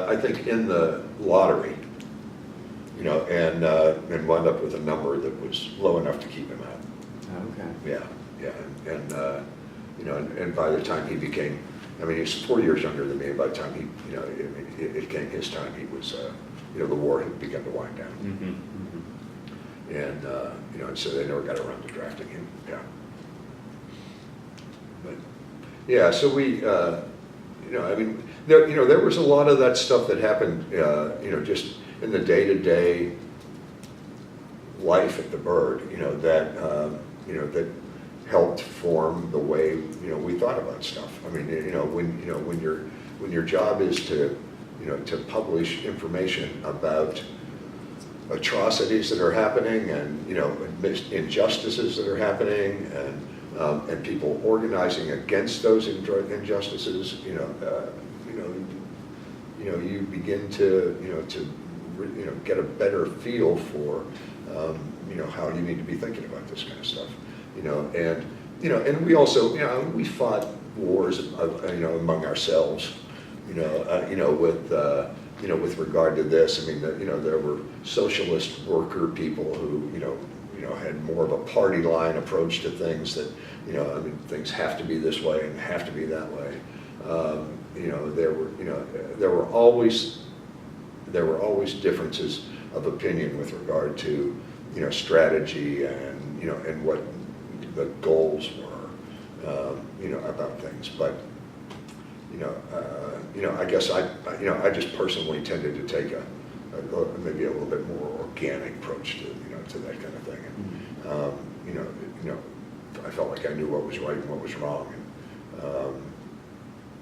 I think, in the lottery, and wound up with a number that was low enough to keep him out. Okay. Yeah, and by the time he became, I mean, he's 4 years younger than me, and by the time it came his time, he was, the war had begun to wind down. Mm-hmm. Mm-hmm. And so they never got around to drafting him. Yeah. But yeah, so we, I mean, there was a lot of that stuff that happened, just in the day-to-day life at the Bird, that helped form the way, we thought about stuff. I mean, when your job is to, to publish information about atrocities that are happening, and injustices that are happening, and people organizing against those injustices, you begin to get a better feel for how you need to be thinking about this kind of stuff, and we also we fought wars among ourselves, with regard to this. I mean, there were socialist worker people who had more of a party line approach to things, that I mean, things have to be this way and have to be that way. There were always differences of opinion with regard to strategy and and what the goals were about things. But I guess I just personally tended to take maybe a little bit more organic approach to that kind of thing. And, I felt like I knew what was right and what was wrong,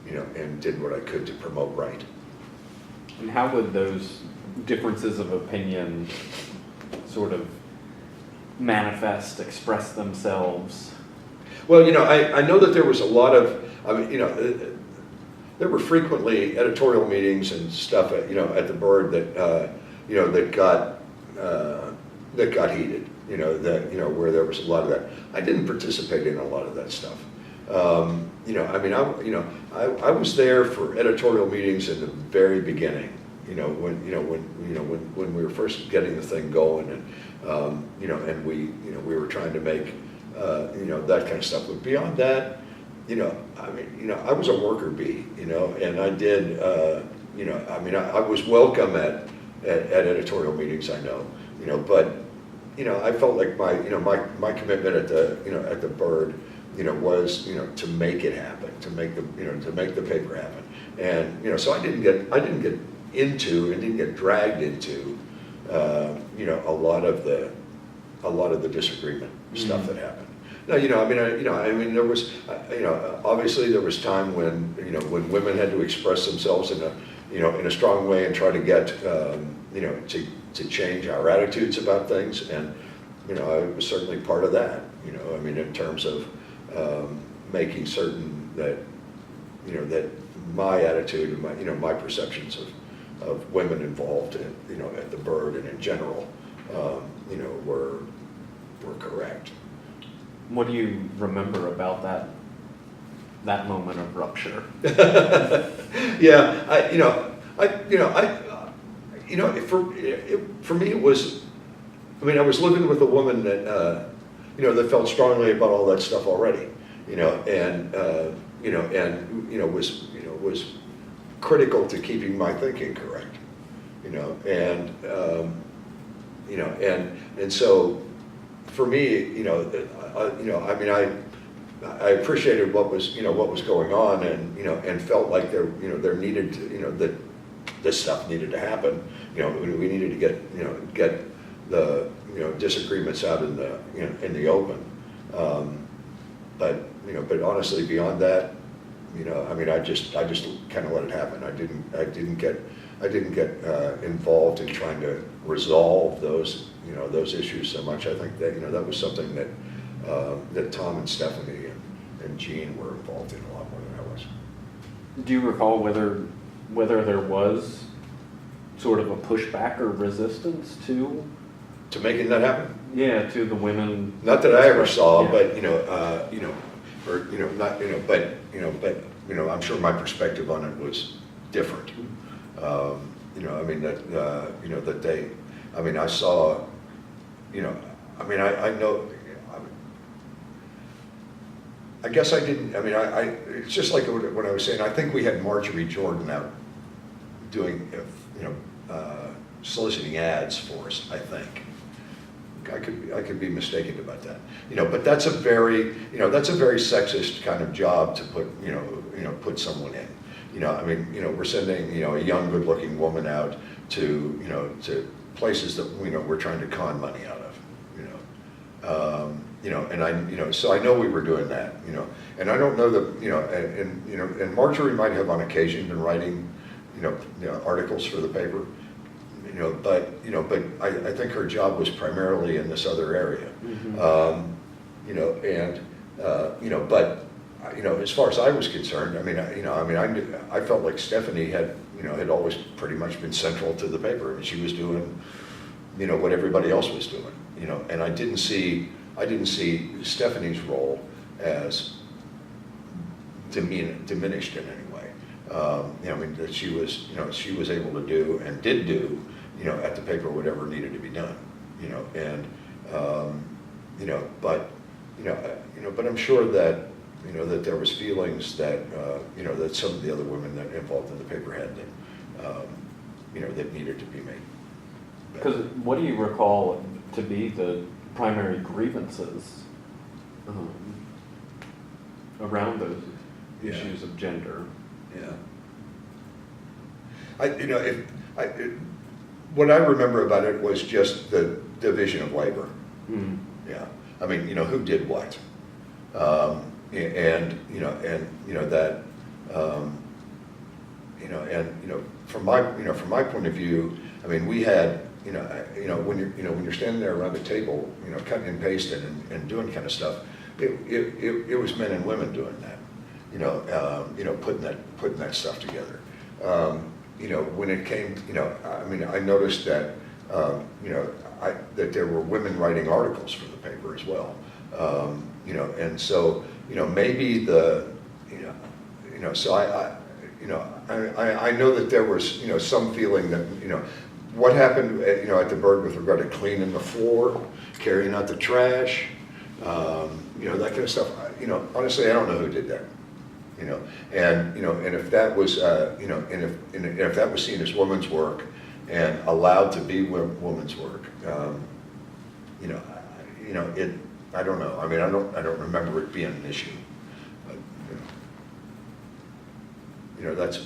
and and did what I could to promote right. And how would those differences of opinion sort of manifest, express themselves? Well, I know that there was a lot of, I mean, there were frequently editorial meetings and stuff at, at the Bird that, that got heated, where there was a lot of that. I didn't participate in a lot of that stuff. I was there for editorial meetings in the very beginning, when we were first getting the thing going, and we were trying to make, that kind of stuff. But beyond that, I was a worker bee, and I did, I was welcome at editorial meetings, I know, but, I felt like my commitment at the Bird, was, to make it happen, to make the paper happen. And, so I didn't get into and didn't get dragged into, a lot of the disagreement stuff that happened. No, there was, obviously there was time when, when women had to express themselves in a strong way and try to get, to change our attitudes about things. And, I was certainly part of that, in terms of making certain that, that my attitude and my perceptions of women involved in, at the Bird and in general, were correct. What do you remember about that moment of rupture? Yeah, for me it was, I was living with a woman that, that felt strongly about all that stuff already, and was critical to keeping my thinking correct, and so for me, I appreciated what was going on, and felt like there needed to, that this stuff needed to happen. We needed to get the disagreements out in the open. But honestly, beyond that, I just kind of let it happen. I didn't get involved in trying to resolve those issues so much. I think that that was something that Tom and Stephanie and Jean were involved in a lot more than I was. Do you recall whether there was sort of a pushback or resistance to making that happen? Yeah, to the women. Not that I ever saw, yeah. But I'm sure my perspective on it was different. That they, I saw, I know. I guess I didn't. It's just like what I was saying. I think we had Marjorie Jordan out doing, soliciting ads for us. I think. I could be mistaken about that. But that's a very, sexist kind of job to put someone in. We're sending, a young, good-looking woman out to places that we're trying to con money out of. And so I know we were doing that. And I don't know that, and Marjorie might have on occasion been writing, articles for the paper. But I think her job was primarily in this other area. Mm-hmm. But as far as I was concerned, I felt like Stephanie had always pretty much been central to the paper. She was doing, what everybody else was doing. And I didn't see Stephanie's role as diminished in any way. That she was able to do and did do, at the paper whatever needed to be done, but I'm sure that, that there was feelings that, that some of the other women that involved in the paper had that, that needed to be made. Because what do you recall to be the primary grievances around those issues of gender? Yeah. What I remember about it was just the division of labor. Mm. Yeah. Who did what? From my point of view, we had, when you're standing there around the table, cutting and pasting and doing kind of stuff, it was men and women doing that. putting that stuff together. When it came, I noticed that, that there were women writing articles for the paper as well. And so, maybe so I know that there was, some feeling that, what happened, at the Berg with regard to cleaning the floor, carrying out the trash, that kind of stuff. Honestly, I don't know who did that. And if that was, and if that was seen as women's work and allowed to be women's work, I don't know. I mean, I don't remember it being an issue. But,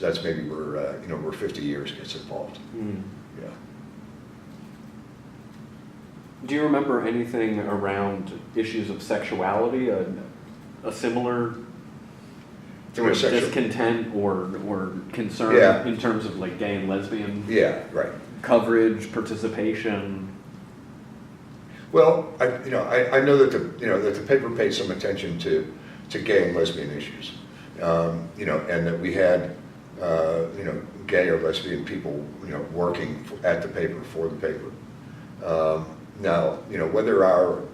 that's maybe where 50 years gets involved. Mm. Yeah. Do you remember anything around issues of sexuality, a similar sort of discontent or concern in terms of like gay and lesbian coverage, participation? Well, I know that the paper paid some attention to gay and lesbian issues, and that we had gay or lesbian people working at the paper, for the paper. Now, whether our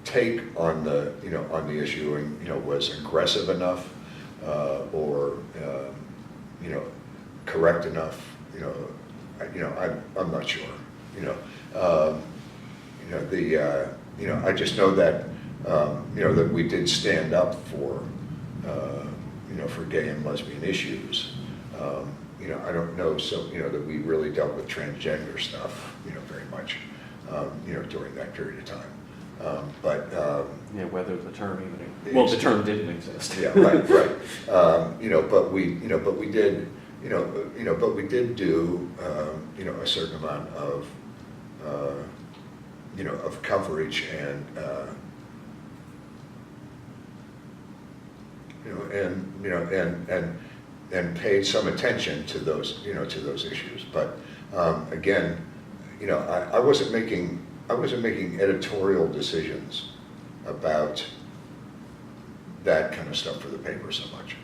take on the issue was aggressive enough or correct enough, I'm not sure. I just know that that we did stand up for gay and lesbian issues. I don't know that we really dealt with transgender stuff very much during that period of time. Whether the term even the term didn't exist. Yeah, right. But we did do a certain amount of of coverage and and paid some attention to those issues. But again, I wasn't making editorial decisions about that kind of stuff for the paper so much.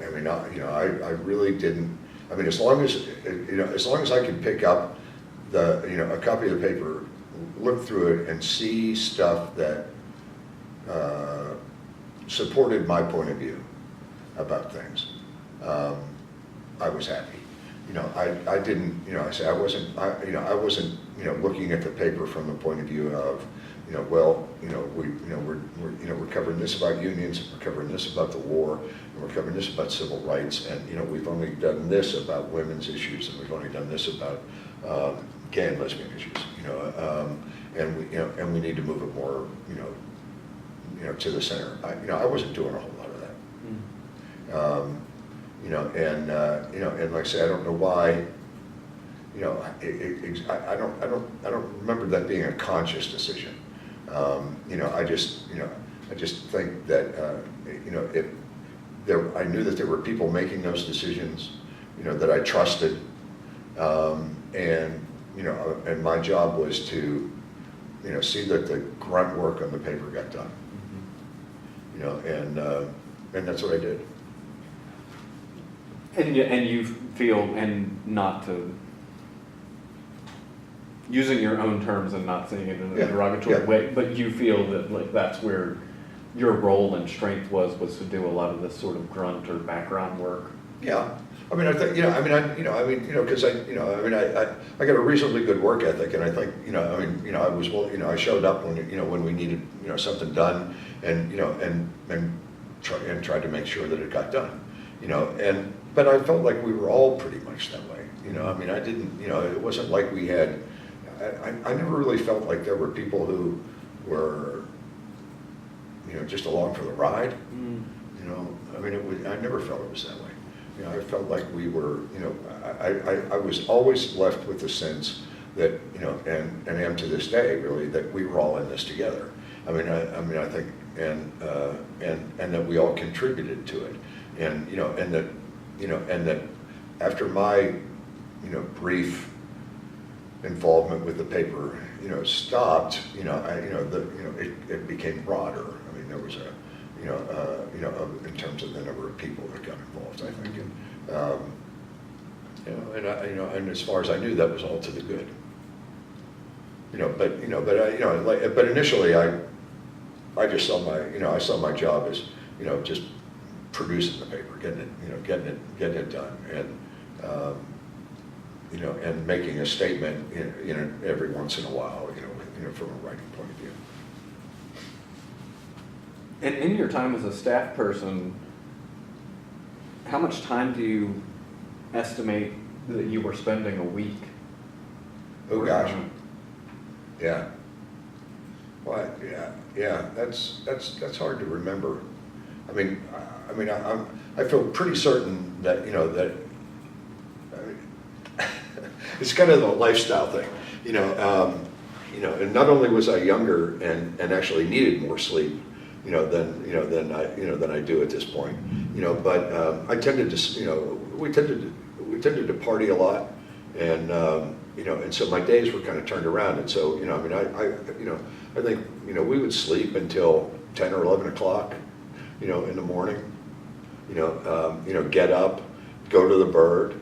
I really didn't. I mean, as long as I could pick up a copy of the paper, look through it, and see stuff that supported my point of view about things, I was happy. I didn't. I wasn't looking at the paper from the point of view of, we're covering this about unions, we're covering this about the war, and we're covering this about civil rights, and we've only done this about women's issues, and we've only done this about gay and lesbian issues, and we need to move it more, to the center. I wasn't doing a whole lot of that. And like I say, I don't know why. I don't remember that being a conscious decision. I just think that I knew that there were people making those decisions, that I trusted, and my job was to, see that the grunt work on the paper got done. And that's what I did. And you feel, and not to, using your own terms and not saying it in a derogatory way, but you feel that like that's where your role and strength was to do a lot of this sort of grunt or background work. Yeah. I mean, I think, because I got a reasonably good work ethic, and I think, I was, I showed up when we needed, something done, and tried to make sure that it got done, but I felt like we were all pretty much that way, I didn't, it wasn't like we had, I never really felt like there were people who were, just along for the ride, I never felt it was that way. I felt like we were, I was always left with the sense that, and am to this day really, that we were all in this together. I think, and that we all contributed to it, and that after my, brief involvement with the paper, stopped, it became broader. There was in terms of the number of people that got involved, I think. And as far as I knew, that was all to the good. But initially I just saw my job as, just producing the paper, getting it done, and making a statement, every once in a while, from a writing point of view. And in your time as a staff person, how much time do you estimate that you were spending a week? Oh gosh. Yeah. Well, yeah. That's hard to remember. I feel pretty certain that it's kind of the lifestyle thing, and not only was I younger and actually needed more sleep, than I do at this point, but I tended to, we tended to party a lot, and and so my days were kind of turned around, and so I think we would sleep until 10 or 11 o'clock, in the morning, get up, go to the Bird,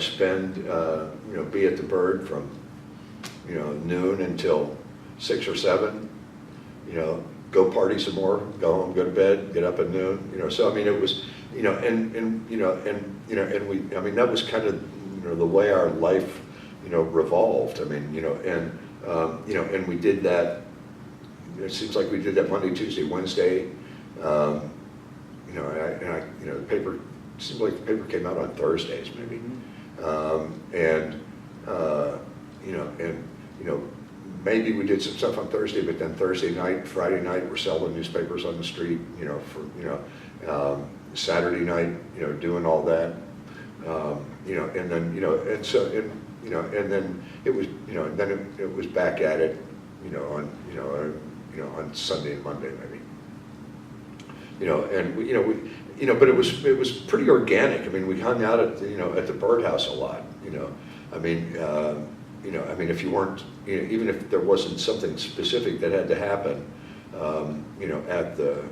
spend be at the Bird from noon until 6 or 7, go party some more, go home, go to bed, get up at noon, so it was, and we, that was kind of the way our life revolved. And we did that. It seems like we did that Monday, Tuesday, Wednesday. The paper, it seemed like the paper came out on Thursdays maybe. Maybe we did some stuff on Thursday, but then Thursday night, Friday night, we're selling newspapers on the street, Saturday night, doing all that. And then, and then it was, then it was back at it, on Sunday and Monday maybe. But it was pretty organic. We hung out at the birdhouse a lot. If you weren't, even if there wasn't something specific that had to happen, at the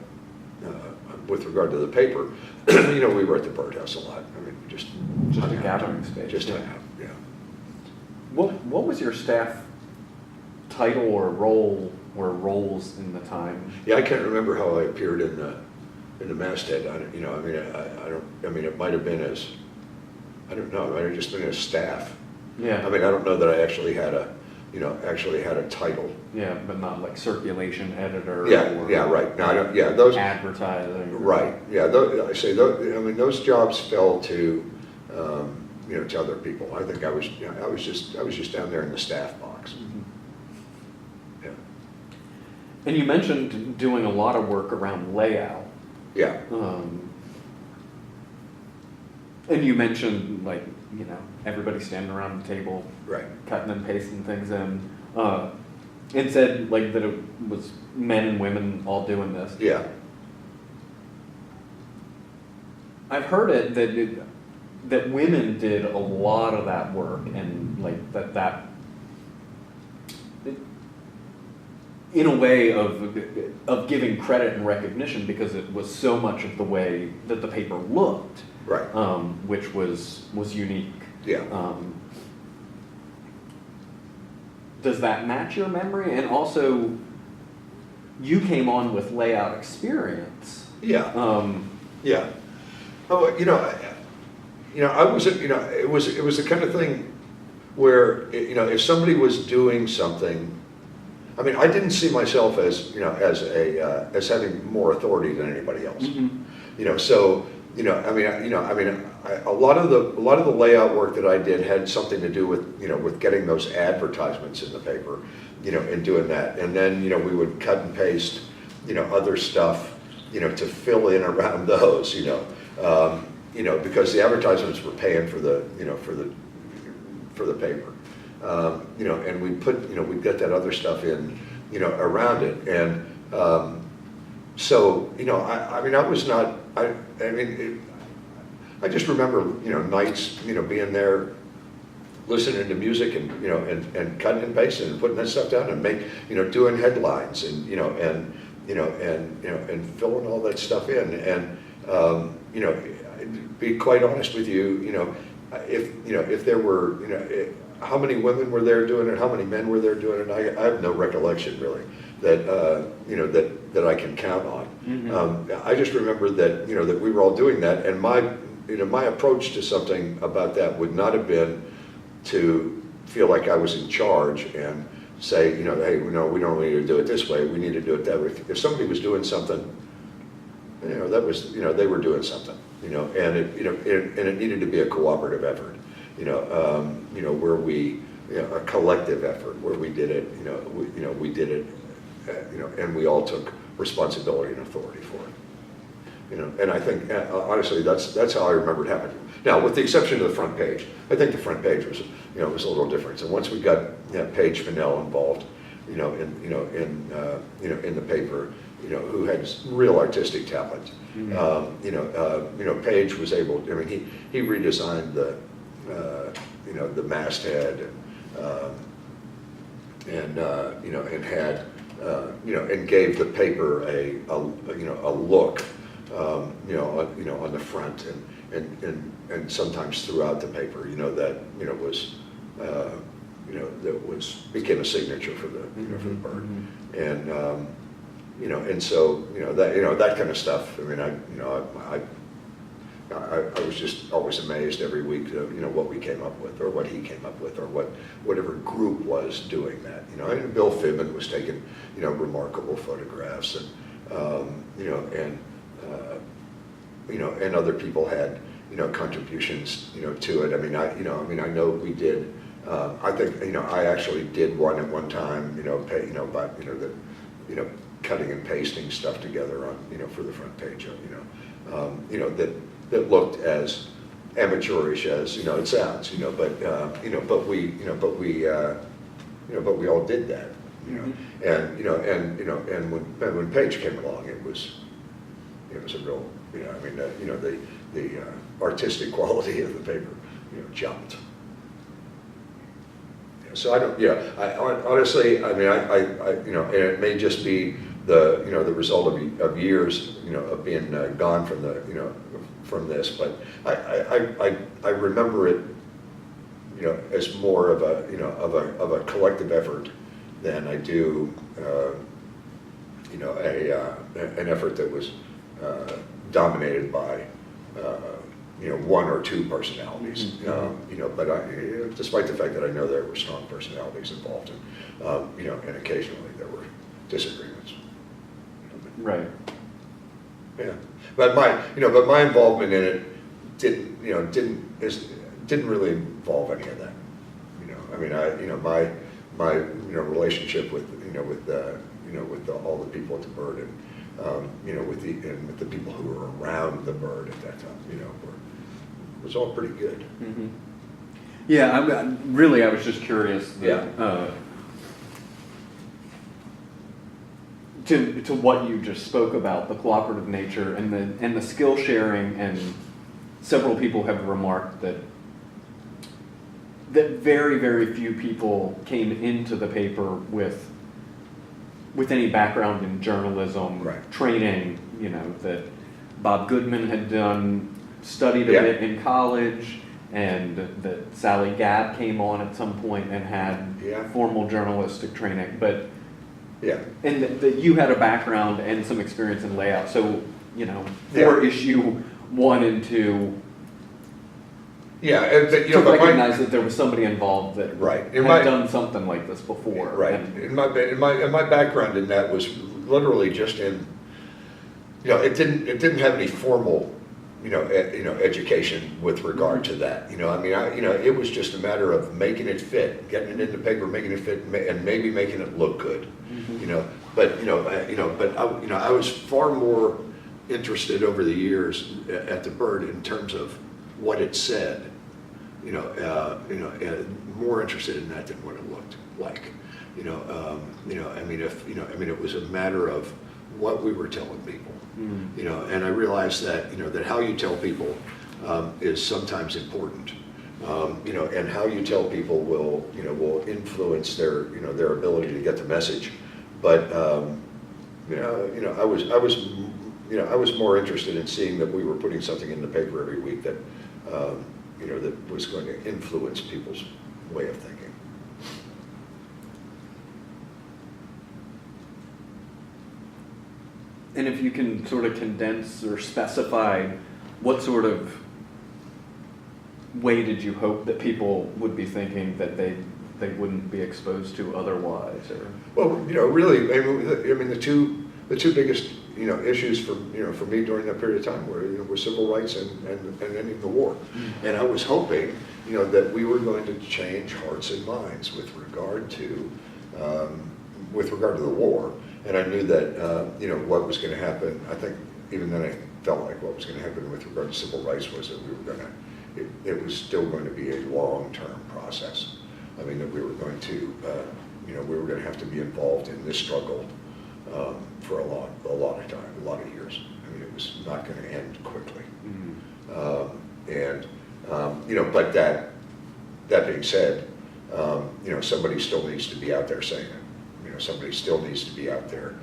with regard to the paper, we were at the birdhouse a lot. Just a gathering space. Just hang out, yeah. What was your staff title or role or roles in the time? Yeah, I can't remember how I appeared in the masthead. I don't. It might have been as, I don't know. It might have just been as staff. Yeah. I don't know that I actually had a title. Yeah, but not like circulation editor. Yeah, right. No, I don't. Yeah, those advertising. Right. Yeah, those jobs fell to to other people. I think I was just down there in the staff box. Mm-hmm. Yeah. And you mentioned doing a lot of work around layout. Yeah. And you mentioned everybody standing around the table, right, cutting and pasting things in. It said that it was men and women all doing this. Yeah. I've heard that women did a lot of that work, and that in a way of giving credit and recognition, because it was so much of the way that the paper looked. Right. Which was unique. Yeah. Does that match your memory? And also, you came on with layout experience. Yeah. Yeah. Oh, I was, it was the kind of thing where, if somebody was doing something, I didn't see myself as, as having more authority than anybody else. Mm-hmm. So. A lot of the layout work that I did had something to do with, with getting those advertisements in the paper, and doing that. And then, we would cut and paste, other stuff, to fill in around those, because the advertisements were paying for the, for the paper. And we put, we'd get that other stuff in, around it. And so, I was not, I just remember, nights, being there, listening to music and cutting and pasting and putting that stuff down and doing headlines and, and filling all that stuff in. And, be quite honest with you, if there were, how many women were there doing it, how many men were there doing it, I have no recollection really that, that I can count on. Mm-hmm. I just remember that, that we were all doing that, and my approach to something about that would not have been to feel like I was in charge and say, hey, we don't need to do it this way, we need to do it that way. If somebody was doing something, that was, they were doing something, and it needed to be a cooperative effort, where we, a collective effort where we did it, we did it, and we all took responsibility and authority for it. And I think, honestly, that's how I remember it happening. Now, with the exception of the front page, I think the front page was, was a little different. So once we got Paige Fennell involved, in the paper, who had real artistic talent. Mm-hmm. Paige was able. I mean, he redesigned the, the masthead, and had, and gave the paper a look. On the front and sometimes throughout the paper, that was became a signature for the for the bird, and and so that kind of stuff. I mean, I was just always amazed every week, what we came up with, or what he came up with, or whatever group was doing that. And Bill Fibben was taking remarkable photographs, and and other people had, contributions, to it. I mean, I know we did. I think, I actually did one at one time, cutting and pasting stuff together on, for the front page of, that looked as amateurish as, it sounds, but we all did that, and when Paige came along, it was a real, the artistic quality of the paper, jumped. So I don't, honestly, I mean, and it may just be the, the result of years, of being gone from the, from this, but I remember it, as more of a, of a collective effort than I do, an effort that was dominated by, one or two personalities. Mm-hmm. But despite the fact that I know there were strong personalities involved, and occasionally there were disagreements. Right. Yeah, but my involvement in it didn't really involve any of that. I mean, my relationship with all the people at the Bird, and with the people who were around the Bird at that time, was all pretty good. Mm-hmm. Yeah, I was just curious. To what you just spoke about, the cooperative nature and the skill sharing, and several people have remarked that very, very few people came into the paper with any background in journalism, right, training, that Bob Goodman had studied a bit in college, and that Sally Gabb came on at some point and had formal journalistic training, but and that you had a background and some experience in layout, so for issue 1 and 2. To recognize that there was somebody involved that had done something like this before. Right. And my background in that was literally just in, it didn't have any formal, education with regard to that. It was just a matter of making it fit, getting it in the paper, making it fit, and maybe making it look good. Mm-hmm. But I was far more interested over the years at the Bird in terms of what it said. More interested in that than what it looked like. It was a matter of what we were telling people. Mm. And I realized that that how you tell people is sometimes important. And how you tell people will influence their ability to get the message. But I was more interested in seeing that we were putting something in the paper every week that, that was going to influence people's way of thinking. And if you can sort of condense or specify what sort of way did you hope that people would be thinking that they wouldn't be exposed to otherwise, or? Well, really, I mean, the two biggest, issues for me during that period of time were civil rights and ending the war. Mm-hmm. And I was hoping, that we were going to change hearts and minds with regard to the war. And I knew that, what was going to happen. I think even then I felt like what was going to happen with regard to civil rights was that it was still going to be a long-term process. I mean, that we were going to, have to be involved in this struggle for a lot of time, a lot of years. I mean, it was not going to end quickly. Mm-hmm. But that being said, somebody still needs to be out there saying it. Somebody still needs to be out there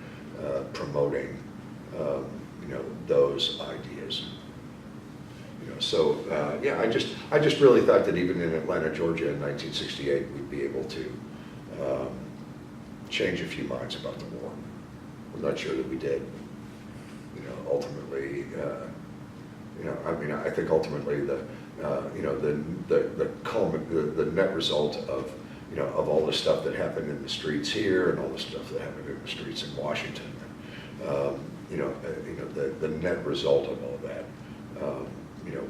promoting, those ideas. I just really thought that even in Atlanta, Georgia in 1968, we'd be able to change a few minds about the war. I'm not sure that we did. Ultimately, I think ultimately the net result of all the stuff that happened in the streets here and all the stuff that happened in the streets in Washington, the net result of all that,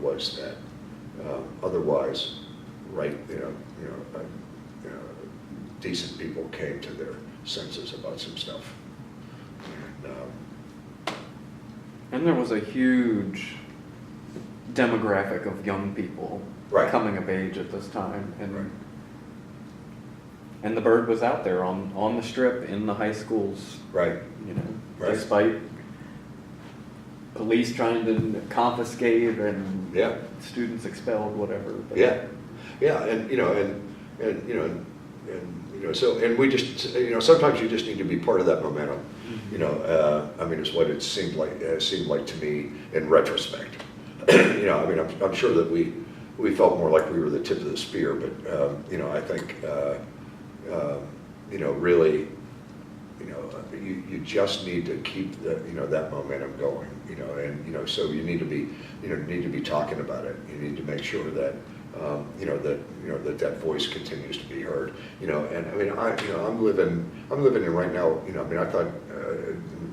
was that otherwise, decent people came to their senses about some stuff. And there was a huge demographic of young people coming of age at this time, and the bird was out there on the strip in the high schools, despite police trying to confiscate and students expelled, whatever. But and we just, sometimes you just need to be part of that momentum. Is what it seemed like to me in retrospect. I'm sure that we felt more like we were the tip of the spear, but I think really, you just need to keep that momentum going, so you need to be, talking about it. You need to make sure that, that voice continues to be heard, and I'm living in right now, I thought,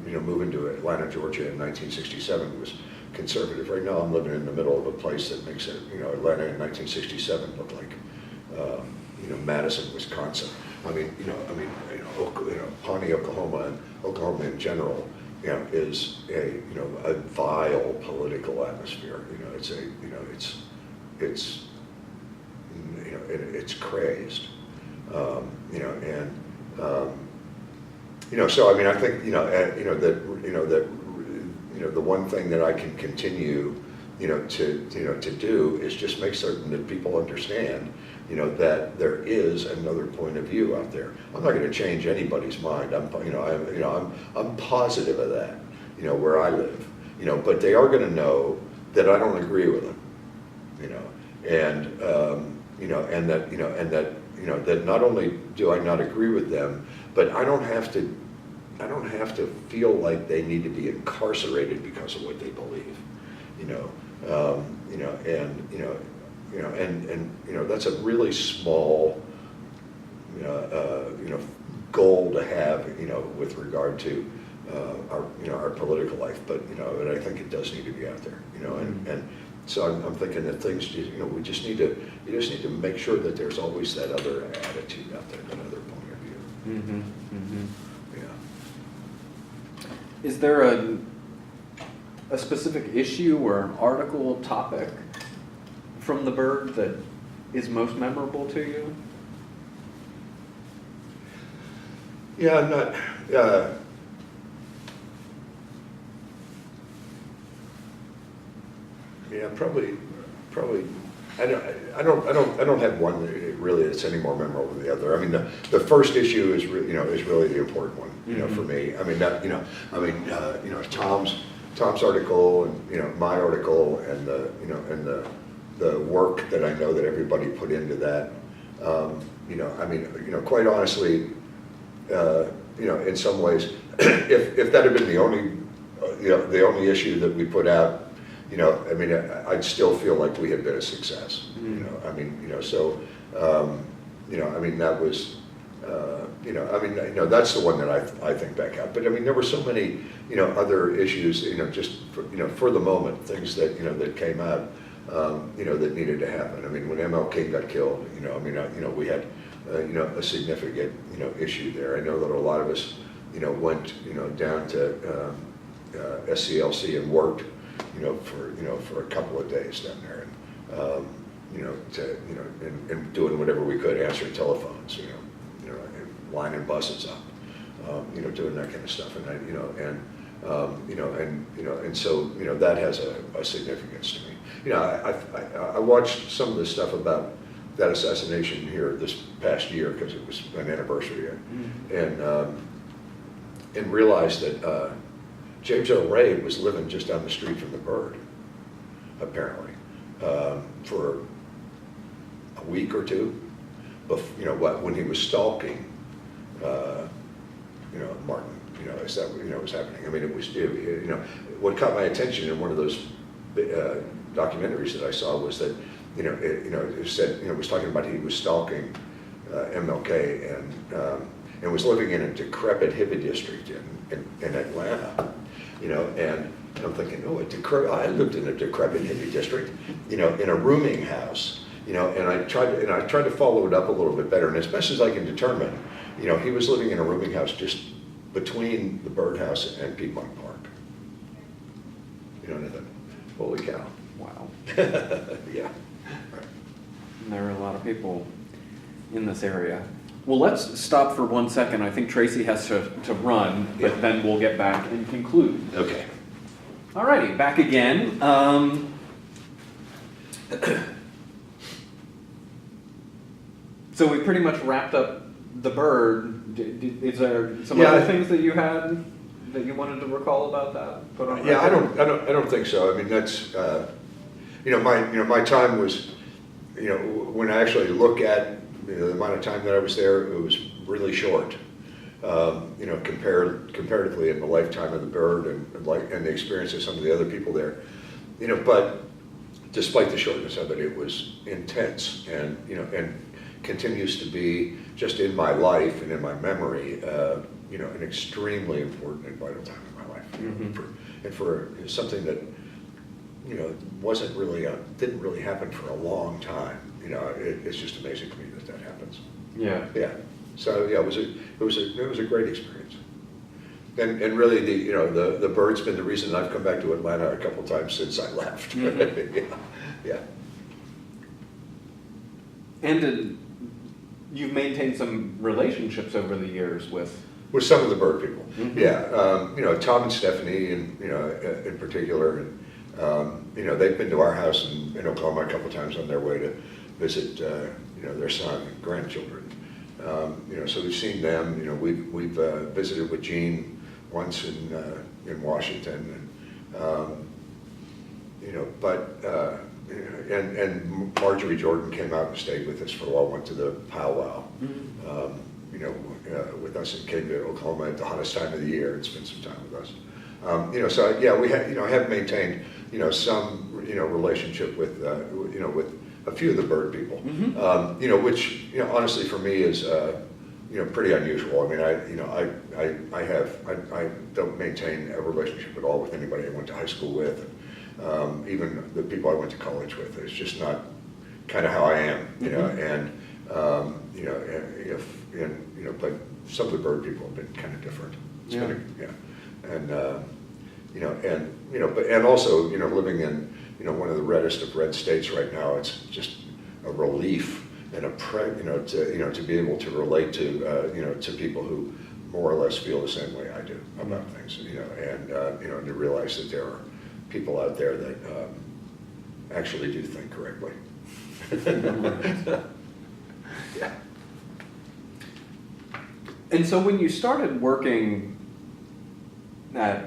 moving to Atlanta, Georgia in 1967 was conservative. Right now I'm living in the middle of a place that makes it, Atlanta in 1967 look like, Madison, Wisconsin. Pawnee, Oklahoma, and Oklahoma in general, is a vile political atmosphere. It's crazed. So I think the one thing that I can continue, to do is just make certain that people understand, that there is another point of view out there. I'm not going to change anybody's mind. I'm positive of that, where I live, but they are going to know that I don't agree with them, and that not only do I not agree with them, but I don't have to feel like they need to be incarcerated because of what they believe, that's a really small, goal to have, with regard to our political life. But and I think it does need to be out there, and so I'm thinking that things, you just need to make sure that there's always that other attitude out there, that other point of view. Mm-hmm. Mm-hmm. Yeah. Is there a specific issue or an article topic from the bird that is most memorable to you? Yeah, I'm not. Probably I don't have one that really that's any more memorable than the other. I mean, the first issue is is really the important one, for me. I mean, Tom's article and my article and the work that I know that everybody put into that. Quite honestly, in some ways, if that had been the only issue that we put out, I'd still feel like we had been a success. That was, that's the one that I think back out. But there were so many, other issues, just for the moment, things that that came out, that needed to happen. When MLK got killed, we had, a significant, issue there. I know that a lot of us, went, down to SCLC and worked, for a couple of days down there, and doing whatever we could, answering telephones, and lining buses up, doing that kind of stuff, and so that has a significance to me. I watched some of the stuff about that assassination here this past year because it was an anniversary, and realized that James Earl Ray was living just down the street from the Bird, apparently, for a week or two, when he was stalking, Martin, is that what, was happening? What caught my attention in one of those documentaries that I saw was that, it said, it was talking about he was stalking MLK and was living in a decrepit hippie district in Atlanta, and I'm thinking, I lived in a decrepit hippie district, in a rooming house, and I tried to follow it up a little bit better, and as best as I can determine, he was living in a rooming house just between the Birdhouse and Piedmont Park. And I thought, holy cow. Wow. Yeah. And there are a lot of people in this area. Well, let's stop for 1 second. I think Tracy has to run, but then we'll get back and conclude. Okay. All righty, back again. So we pretty much wrapped up the Bird. Is there some other things that you had that you wanted to recall about that? Put on I don't think so. That's my time was, when I actually look at the amount of time that I was there, it was really short. Comparatively in the lifetime of the Bird and the experience of some of the other people there. But despite the shortness of it, it was intense and continues to be just in my life and in my memory, an extremely important and vital time in my life. For something that wasn't really didn't really happen for a long time. It's just amazing to me that happens. Yeah. Yeah. So yeah, it was a great experience. And really the Bird's been the reason I've come back to Atlanta a couple times since I left. Yeah. And you've maintained some relationships over the years with some of the Bird people. Yeah. Tom and Stephanie, and in particular, and they've been to our house in Oklahoma a couple times on their way to visit their son and grandchildren. So we've seen them. We've visited with Gene once in Washington, and Marjorie Jordan came out and stayed with us for a while. Went to the powwow, with us and came to Oklahoma at the hottest time of the year and spent some time with us. So yeah, we have have maintained some relationship with with a few of the Bird people, which honestly for me is pretty unusual. I don't maintain a relationship at all with anybody I went to high school with, even the people I went to college with. It's just not kind of how I am, but some of the Bird people have been kind of different. And also living in one of the reddest of red states right now, it's just a relief and to be able to relate to people who more or less feel the same way I do about things, and to realize that there are people out there that actually do think correctly. Yeah. And so when you started working at,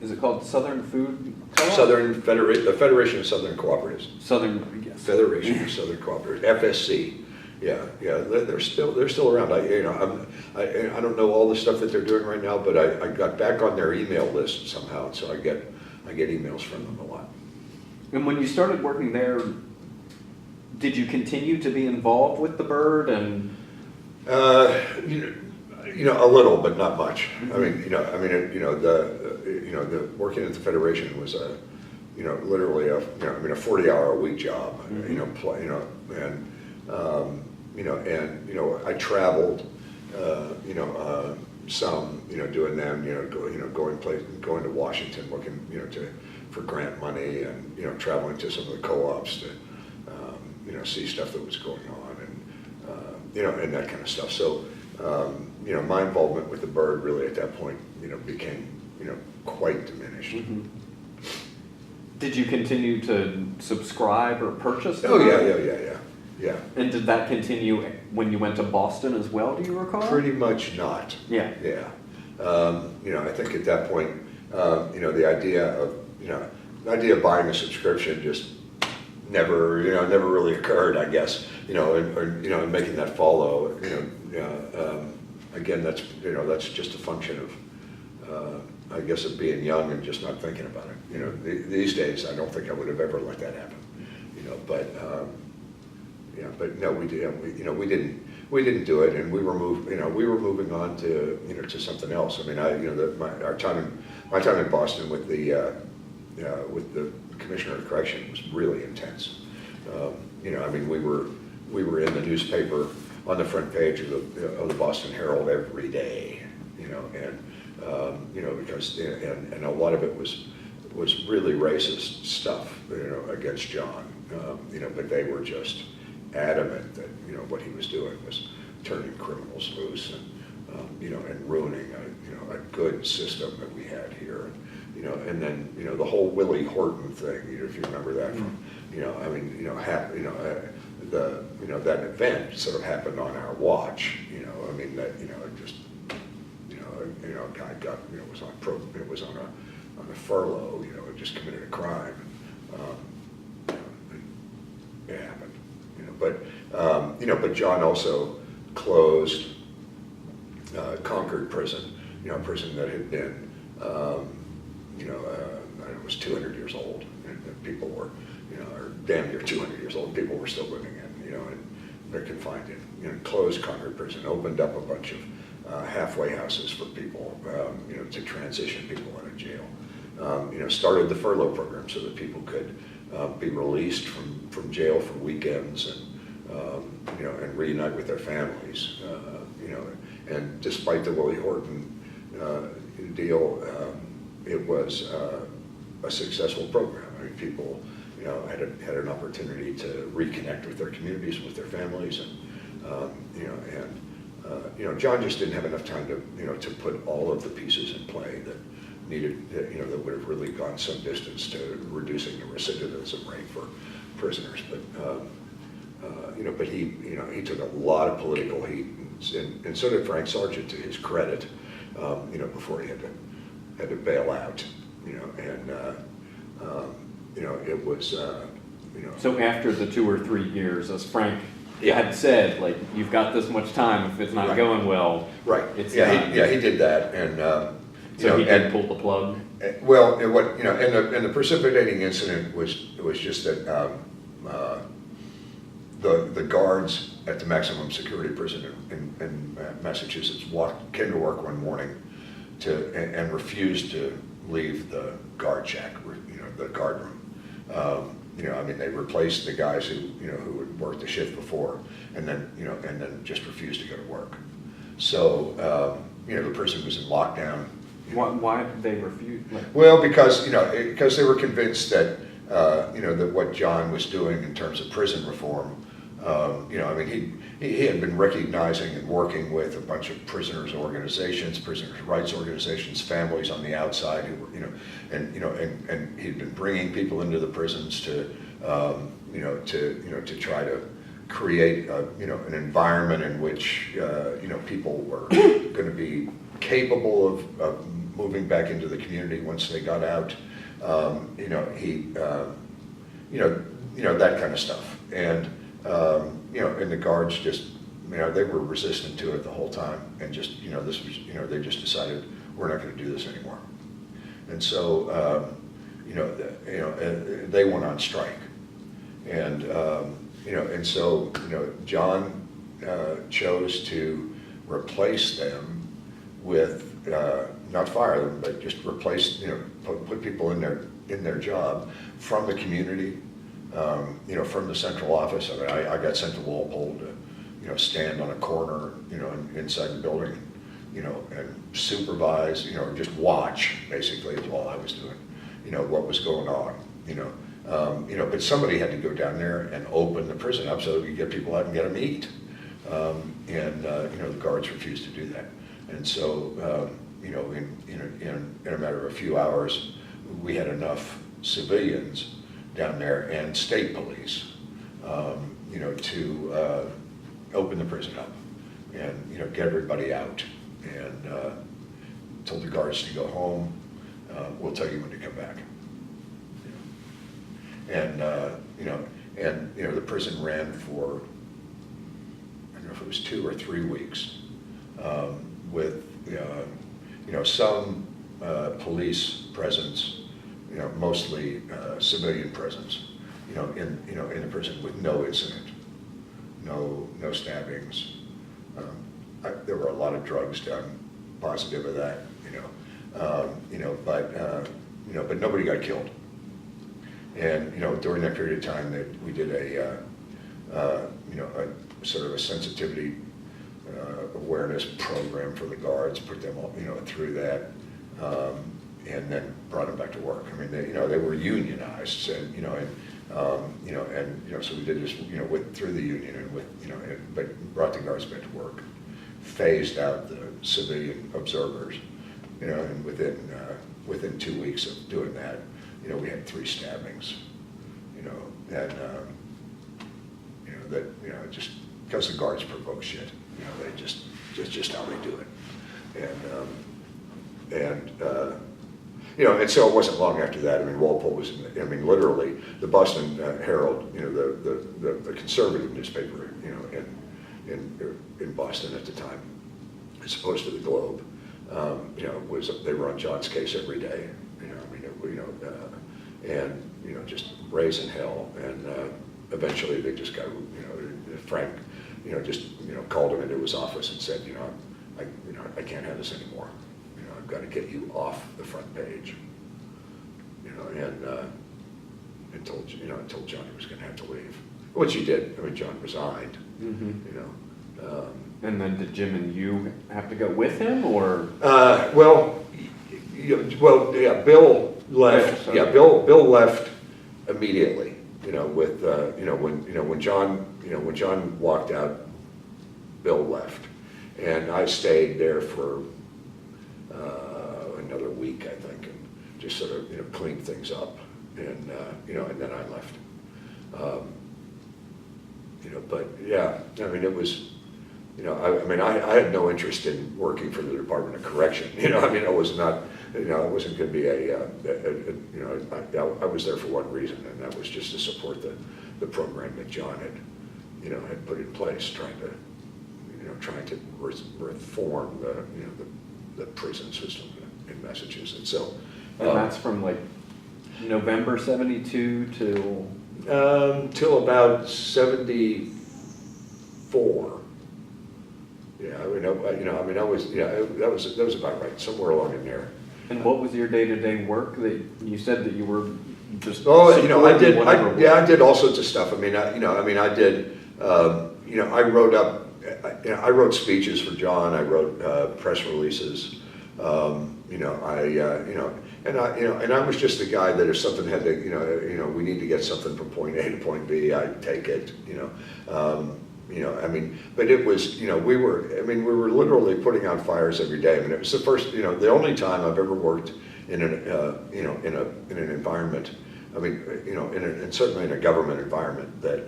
is it called Southern Food Co-op? The Federation of Southern Cooperatives. Southern, yes. Federation of Southern Cooperatives, FSC. Yeah, they're still around. I don't know all the stuff that they're doing right now, but I got back on their email list somehow, and so I get emails from them a lot. And when you started working there, did you continue to be involved with the bird and? A little, but not much. I mean, the working at the Federation was literally a 40-hour-a-week job. I traveled, some, doing them, going to Washington looking, for grant money, and traveling to some of the co-ops to, see stuff that was going on, and and that kind of stuff. So, my involvement with the bird really at that point, became, quite diminished. Mm-hmm. Did you continue to subscribe or purchase? Oh yeah. And did that continue when you went to Boston as well, do you recall? Pretty much not. Yeah. Yeah. I think at that point, the idea of buying a subscription just never really occurred, I guess, and making that follow, again, that's just a function of, I guess, of being young and just not thinking about it. These days, I don't think I would have ever let that happen, but no, we didn't do it, and we were moving on to, to something else. I mean, my time in Boston with the Commissioner of Correction was really intense. We were in the newspaper on the front page of the Boston Herald every day, because a lot of it was really racist stuff, against John, but they were just adamant that what he was doing was turning criminals loose and ruining a good system that we had here, and then the whole Willie Horton thing, if you remember that from that event sort of happened on our watch, a guy got was on a furlough, just committed a crime. It happened, but John also closed Concord Prison, a prison that had been, it was 200 years old, and people were, or damn near 200 years old, people were still living in, and they're confined in, closed Concord Prison, opened up a bunch of halfway houses for people, to transition people out of jail. Started the furlough program so that people could be released from jail for weekends and reunite with their families. And despite the Willie Horton deal, it was a successful program. I mean, people had an opportunity to reconnect with their communities, with their families, and John just didn't have enough time to put all of the pieces in play that needed, that would have really gone some distance to reducing the recidivism rate for prisoners. But he took a lot of political heat, and so did Frank Sargent, to his credit, before he had to bail out, it was, So after the 2 or 3 years, as Frank had said, like, you've got this much time, if it's not going well, right. It's he did that, and so he did pull the plug. Well, and the precipitating incident was just that the guards at the maximum security prison in Massachusetts came to work one morning and refused to leave the guard shack, the guard room. They replaced the guys who had worked the shift before, and then just refused to go to work. So the prison was in lockdown. Why did they refuse? Well, because they were convinced that that what John was doing in terms of prison reform, he had been recognizing and working with a bunch of prisoners' organizations, prisoners' rights organizations, families on the outside who were, and he'd been bringing people into the prisons to, to try to create an environment in which people were going to be capable of moving back into the community once they got out. That kind of stuff. And and the guards just they were resistant to it the whole time, and just this was they just decided we're not going to do this anymore. And so they went on strike, and and so John chose to replace them with not fire them, but just replace put people in their job from the community, from the central office. I mean, I got sent to Walpole to stand on a corner inside the building, and supervise, or just watch, basically, is all I was doing, what was going on, but somebody had to go down there and open the prison up so you get people out and get them to eat. The guards refused to do that. And so, in a matter of a few hours, we had enough civilians down there and state police, to open the prison up and, get everybody out, and told the guards to go home. We'll tell you when to come back. And the prison ran for, I don't know if it was 2 or 3 weeks, with some police presence, mostly civilian presence, in the prison, with no incident, no stabbings. There were a lot of drugs done positive of that, but nobody got killed. And during that period of time, that we did a sort of a sensitivity awareness program for the guards, put them all through that, and then brought them back to work. I mean, they were unionized, and so we did this through the union, and but brought the guards back to work, phased out the civilian observers, and within 2 weeks of doing that, we had 3 stabbings, and just because the guards provoke shit, they just how they do it, and so it wasn't long after that. I mean, Walpole was literally the Boston Herald, the conservative newspaper, in Boston at the time, as opposed to the Globe, they were on John's case every day, and just raising hell, and eventually they just got, Frank, just called him into his office and said, I can't have this anymore. I've got to get you off the front page. And told John he was going to have to leave, which he did. I mean, John resigned. Mm-hmm. And then did Jim and you have to go with him, or? Bill left. Okay. Yeah, Bill left immediately. When John walked out, Bill left, and I stayed there for another week, I think, and just sort of cleaned things up, and and then I left. But yeah, I mean, it was. I had no interest in working for the Department of Correction. I was not, I wasn't going to be I was there for one reason, and that was just to support the program that John had put in place, trying to reform the prison system in Massachusetts. So, and that's from like November '72 till about '74. Yeah, that was about right, somewhere along in there. And what was your day-to-day work that you said that you were just? I did all sorts of stuff. I did. I wrote speeches for John. I wrote press releases. And I was just the guy that if something had to, we need to get something from point A to point B, I'd take it. But it was, we were literally putting out fires every day. It was the first, the only time I've ever worked in an environment I mean, you know, and certainly in a government environment that,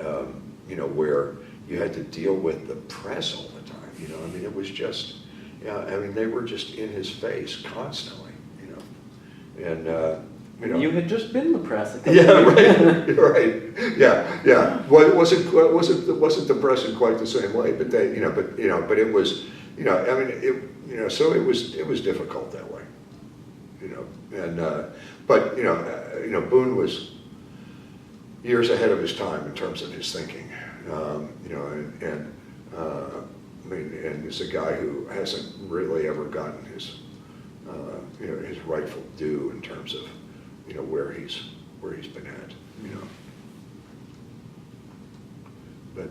you know, where you had to deal with the press all the time, you know, I mean, it was just, yeah, I mean, they were just in his face constantly, you know, and, you know. You had just been the press. A couple Yeah, years. right, yeah. Well, it wasn't the press in quite the same way, but they, but it was, you know, I mean, so it was difficult that way, you know, and but you know, Boone was years ahead of his time in terms of his thinking, you know, and I mean, and it's a guy who hasn't really ever gotten his, you know, his rightful due in terms of, you know, where he's been at, you know. But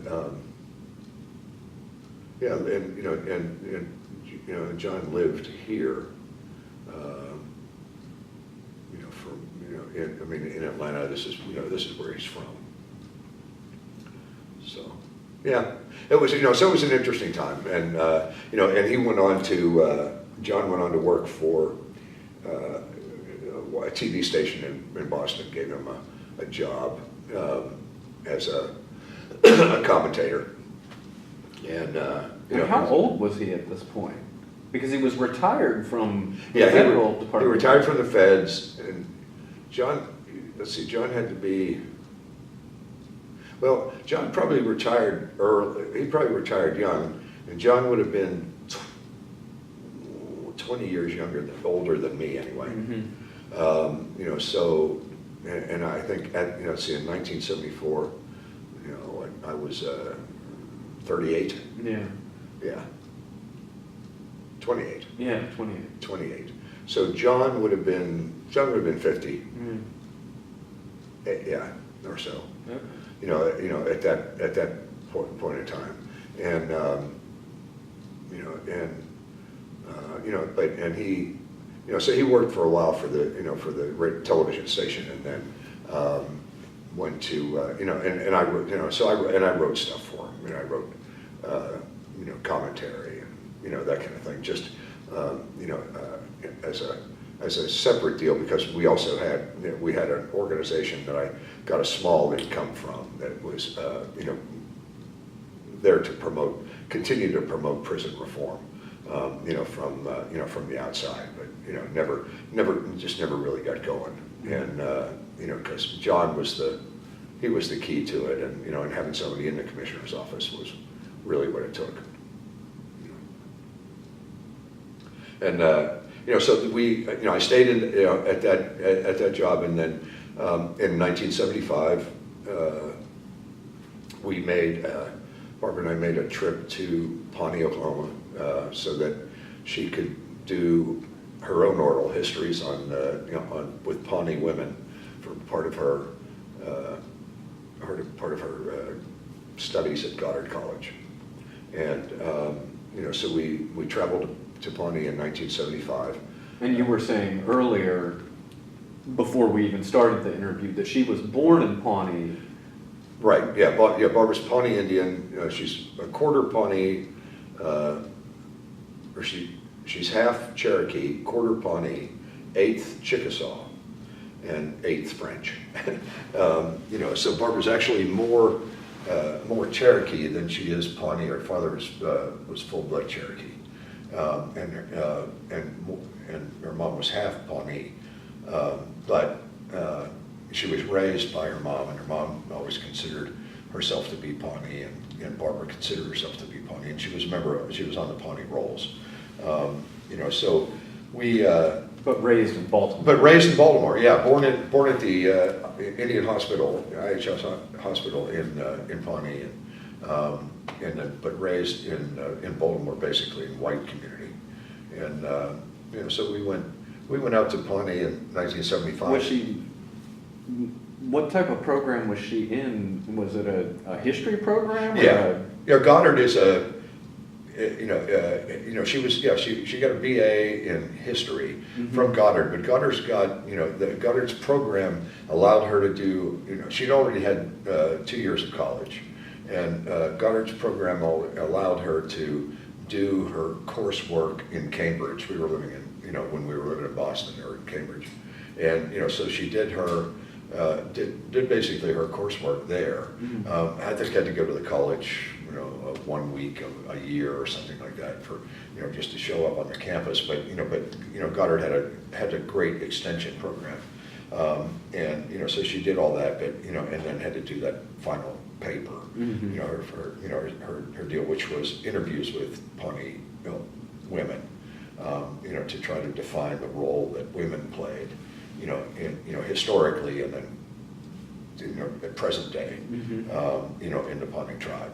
yeah, and you know, and you know, John lived here, you know, from, you know, in Atlanta. This is where he's from. So yeah, it was, you know, so it was an interesting time, and you know, and he went on to John went on to work for a TV station in Boston, gave him a job as a commentator. And you know, how old was he at this point? Because he was retired from the yeah, federal he department. retired from the feds, and John, let's see, John had to be, well, John probably retired early. He probably retired young, and John would have been 20 years older than me anyway. Mm-hmm. You know, so, and I think at, you know, see, in 1974, you know, I was 38. Yeah. Yeah. 28. Yeah, 28. 28. So John would have been 50. Mm. Yeah, or so. Okay. You know, at that point in time, and you know, and you know, but and he, you know, so he worked for a while for the television station, and then went to you know, and I wrote, you know, so I wrote stuff for him. You know, I wrote you know, commentary and, you know, that kind of thing. Just you know, as a separate deal, because we also had, you know, we had an organization that I got a small income from that was you know, there to continue to promote prison reform. You know, from the outside, but you know, never really got going. And you know, because John was the key to it, and you know, and having somebody in the commissioner's office was really what it took. And you know, so we, you know, I stayed in, you know, at that job, and then in 1975, we made Barbara and I made a trip to Pawnee, Oklahoma, so that she could do her own oral histories on, you know, with Pawnee women for part of her studies at Goddard College, and you know, so we traveled to Pawnee in 1975. And you were saying earlier, before we even started the interview, that she was born in Pawnee. Right. Yeah. Barbara's Pawnee Indian. She's a quarter Pawnee. Or she's half Cherokee, quarter Pawnee, eighth Chickasaw, and eighth French. You know, so Barbara's actually more Cherokee than she is Pawnee. Her father was full-blood Cherokee, and her mom was half Pawnee, but she was raised by her mom, and her mom always considered herself to be Pawnee, and Barbara considered herself to be Pawnee, and she was on the Pawnee Rolls. You know, so we. But raised in Baltimore. But raised in Baltimore, yeah. Born at the Indian Hospital, IHS Hospital in Pawnee, and then, but raised in Baltimore, basically in white community, and you know, so we went out to Pawnee in 1975. Was she? What type of program was she in? Was it a history program? Yeah, yeah. Goddard is a, you know, she was, yeah, she got a BA in history from Goddard, but Goddard's got, you know, Goddard's program allowed her to do, you know, she'd already had 2 years of college, and Goddard's program allowed her to do her coursework in Cambridge. We were living in, you know, when we were living in Boston or in Cambridge, and you know, so she did her did basically her coursework there. I think had to go to the college, 1 week a year or something like that for, just to show up on the campus. But Goddard had a great extension program, and so she did all that. But and then had to do that final paper, her deal, which was interviews with Pawnee women, to try to define the role that women played, historically, and then at present day, in the Pawnee tribe.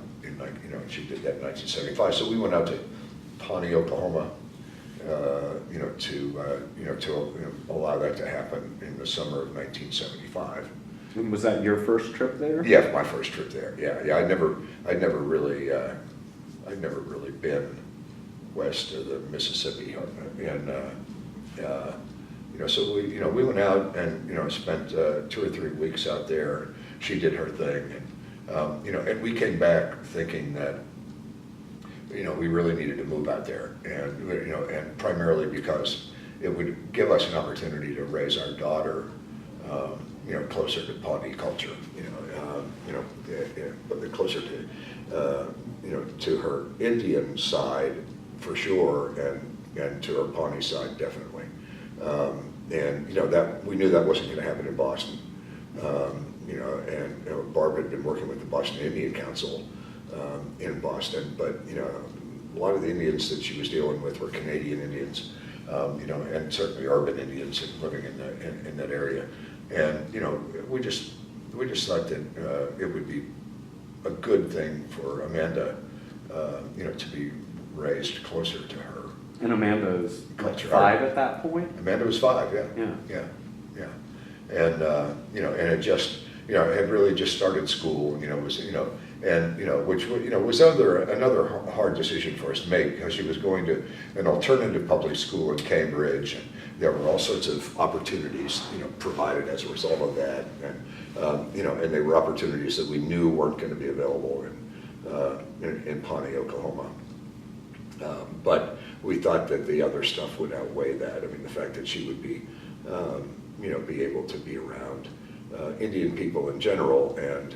She did that in 1975. So we went out to Pawnee, Oklahoma, to allow that to happen in the summer of 1975. And was that your first trip there? Yeah, my first trip there. Yeah. I'd never really been west of the Mississippi, and so we went out and spent 2 or 3 weeks out there. She did her thing, and we came back thinking that we really needed to move out there, and primarily because it would give us an opportunity to raise our daughter, closer to Pawnee culture, but closer to her Indian side for sure, and to her Pawnee side definitely. And that we knew that wasn't going to happen in Boston. And Barb had been working with the Boston Indian Council in Boston, but a lot of the Indians that she was dealing with were Canadian Indians, and certainly urban Indians living in that area. And we just thought that it would be a good thing for Amanda, to be raised closer to her. And Amanda's Culture. 5 at that point? Amanda was 5, yeah. And and it just had really just started school, was which was another hard decision for us to make, because she was going to an alternative public school in Cambridge, and there were all sorts of opportunities provided as a result of that, and they were opportunities that we knew weren't going to be available in Pawnee, Oklahoma. But we thought that the other stuff would outweigh that. I mean, the fact that she would be, be able to be around Indian people in general, and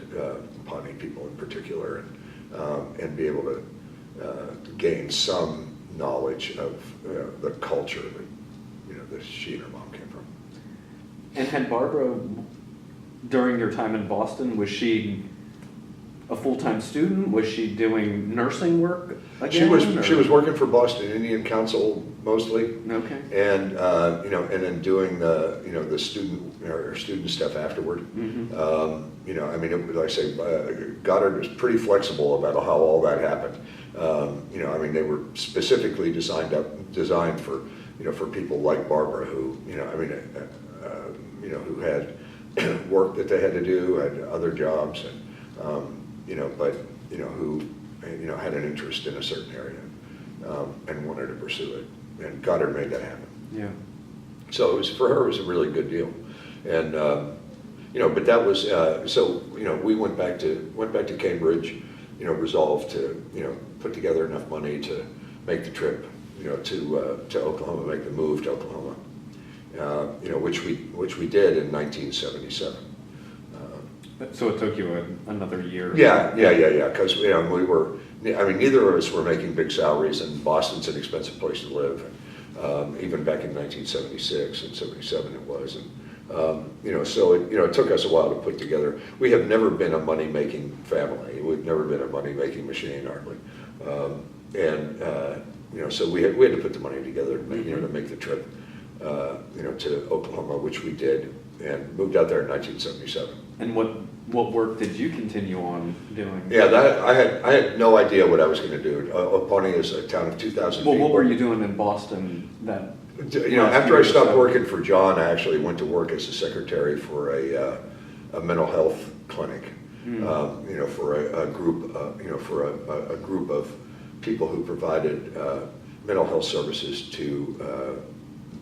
Pawnee people in particular, and be able to gain some knowledge of the culture that she and her mom came from. And had Barbara, during your time in Boston, was she a full-time student? Was she doing nursing work again? She was working for Boston Indian Council mostly. Okay. And and then doing the student stuff afterward. Like I say, Goddard was pretty flexible about how all that happened. They were specifically designed for for people like Barbara, who who had work that they had to do, had other jobs, and who had an interest in a certain area, and wanted to pursue it, and Goddard made that happen. Yeah. So it was, for her, it was a really good deal, and but that was we went back to Cambridge, resolved to put together enough money to make the trip, to Oklahoma, make the move to Oklahoma, which we did in 1977. So it took you another year? Yeah, because we were, neither of us were making big salaries, and Boston's an expensive place to live, and, even back in 1976 and 77 it was, and so it took us a while to put together. We have never been a money-making family. We've never been a money-making machine, hardly, so we had to put the money together to make the trip, to Oklahoma, which we did, and moved out there in 1977. And what work did you continue on doing? Yeah, I had no idea what I was going to do. Pawnee is a town of 2,000 people. Well, what were you doing in Boston that? After I stopped working for John, I actually went to work as a secretary for a mental health clinic. For a group, a group of people who provided mental health services to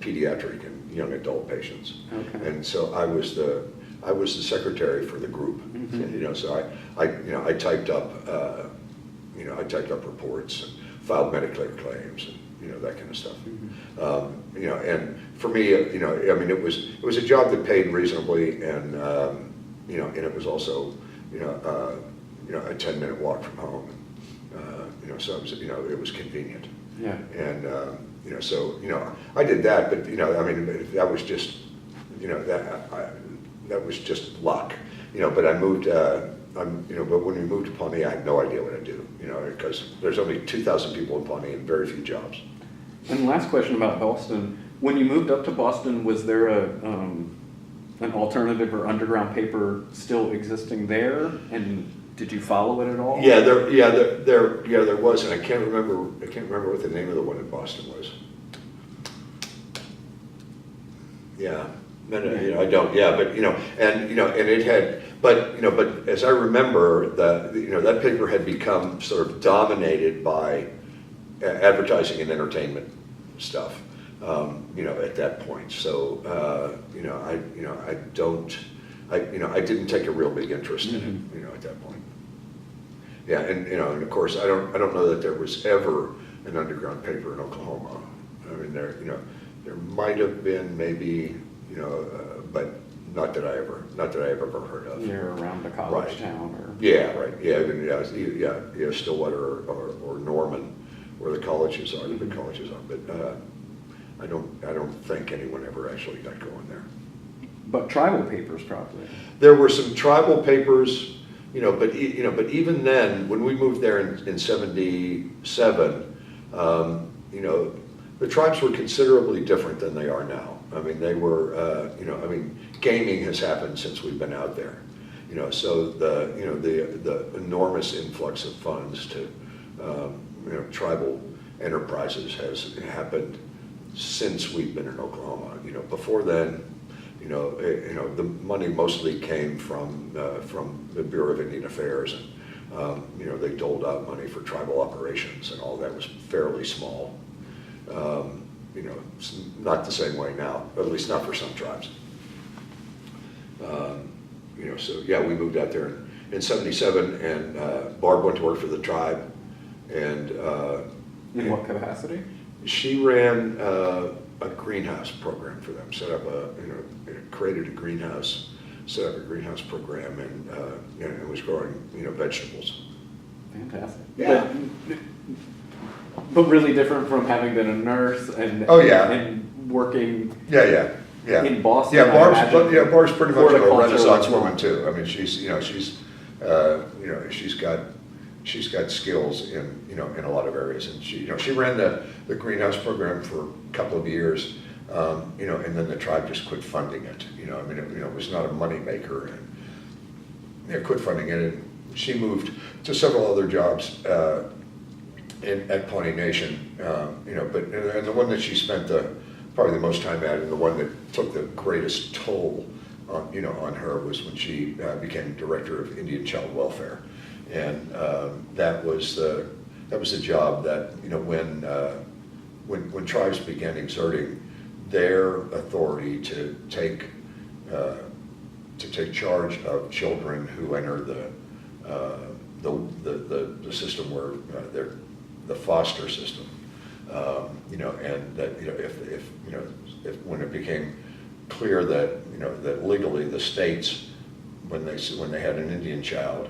pediatric and young adult patients. Okay. And so I was the secretary for the group. So I typed up reports and filed Medicare claims, that kind of stuff. Mm-hmm. And for me, I mean, it was a job that paid reasonably, and and it was also, a 10-minute walk from home. So it was, it was convenient. Yeah. And, so, I did that, but, I mean, that was just, that was just luck, but I moved, but when we moved to Pawnee, I had no idea what I'd do, because there's only 2,000 people in Pawnee and very few jobs. And last question about Boston. When you moved up to Boston, was there an alternative or underground paper still existing there? And did you follow it at all? Yeah, there was, and I can't remember what the name of the one in Boston was. Yeah, no, I don't. Yeah, but and it had, but as I remember, that paper had become sort of dominated by advertising and entertainment stuff. At that point. So I didn't take a real big interest in it, at that point. Yeah, and and of course I don't know that there was ever an underground paper in Oklahoma. I mean, there might have been maybe, but not that I ever heard of. Near around a college Right. town or. Yeah, right. Yeah, even, yeah, Stillwater or Norman, where the colleges are, the big colleges are. But I don't think anyone ever actually got going there. But tribal papers probably. There were some tribal papers, but even then, when we moved there in '77, the tribes were considerably different than they are now. I mean, they were, gaming has happened since we've been out there. So the enormous influx of funds to tribal enterprises has happened since we've been in Oklahoma. Before then, the money mostly came from the Bureau of Indian Affairs, and they doled out money for tribal operations, and all that was fairly small. It's not the same way now, at least not for some tribes. So yeah, we moved out there in '77, and Barb went to work for the tribe, and In what capacity? she ran a greenhouse program for them. Created a greenhouse, set up a greenhouse program, and was growing vegetables. Fantastic. Yeah. But really different from having been a nurse and Oh, yeah. and working Yeah. in Boston. Yeah, I imagine. Barb's pretty much a horticulture Renaissance was- woman too. I mean, she's got skills in a lot of areas, and she ran the greenhouse program for a couple of years, and then the tribe just quit funding it. It was not a money maker, and quit funding it. And she moved to several other jobs at Pawnee Nation, but and the one that she spent probably the most time at, and the one that took the greatest toll on her was when she became director of Indian Child Welfare, and that was the job that when tribes began exerting their authority to take charge of children who enter the system where they're the foster system, and that if when it became clear that that legally the states, when they had an Indian child,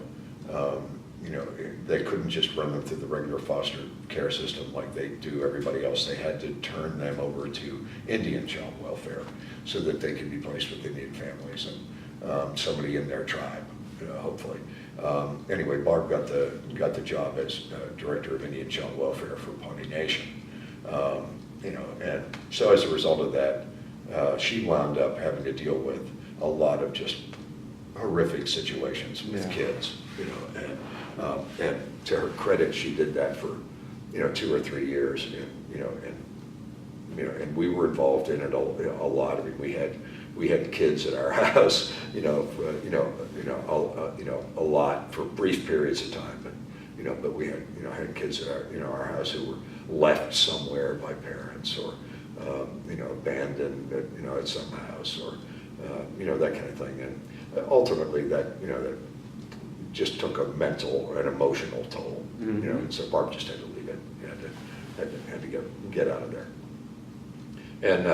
they couldn't just run them through the regular foster care system like they do everybody else. They had to turn them over to Indian child welfare so that they could be placed with Indian families and somebody in their tribe, hopefully. Anyway, Barb got the job as director of Indian Child Welfare for Pawnee Nation, and so as a result of that, she wound up having to deal with a lot of just horrific situations with kids, and to her credit, she did that for 2 or 3 years, and we were involved in it a lot. I mean, we had kids at our house, a lot for brief periods of time, but we had kids at our house who were left somewhere by parents, or abandoned at some house, or that kind of thing, and ultimately that just took a mental and emotional toll, and so Barb just had to leave it, had to get out of there. And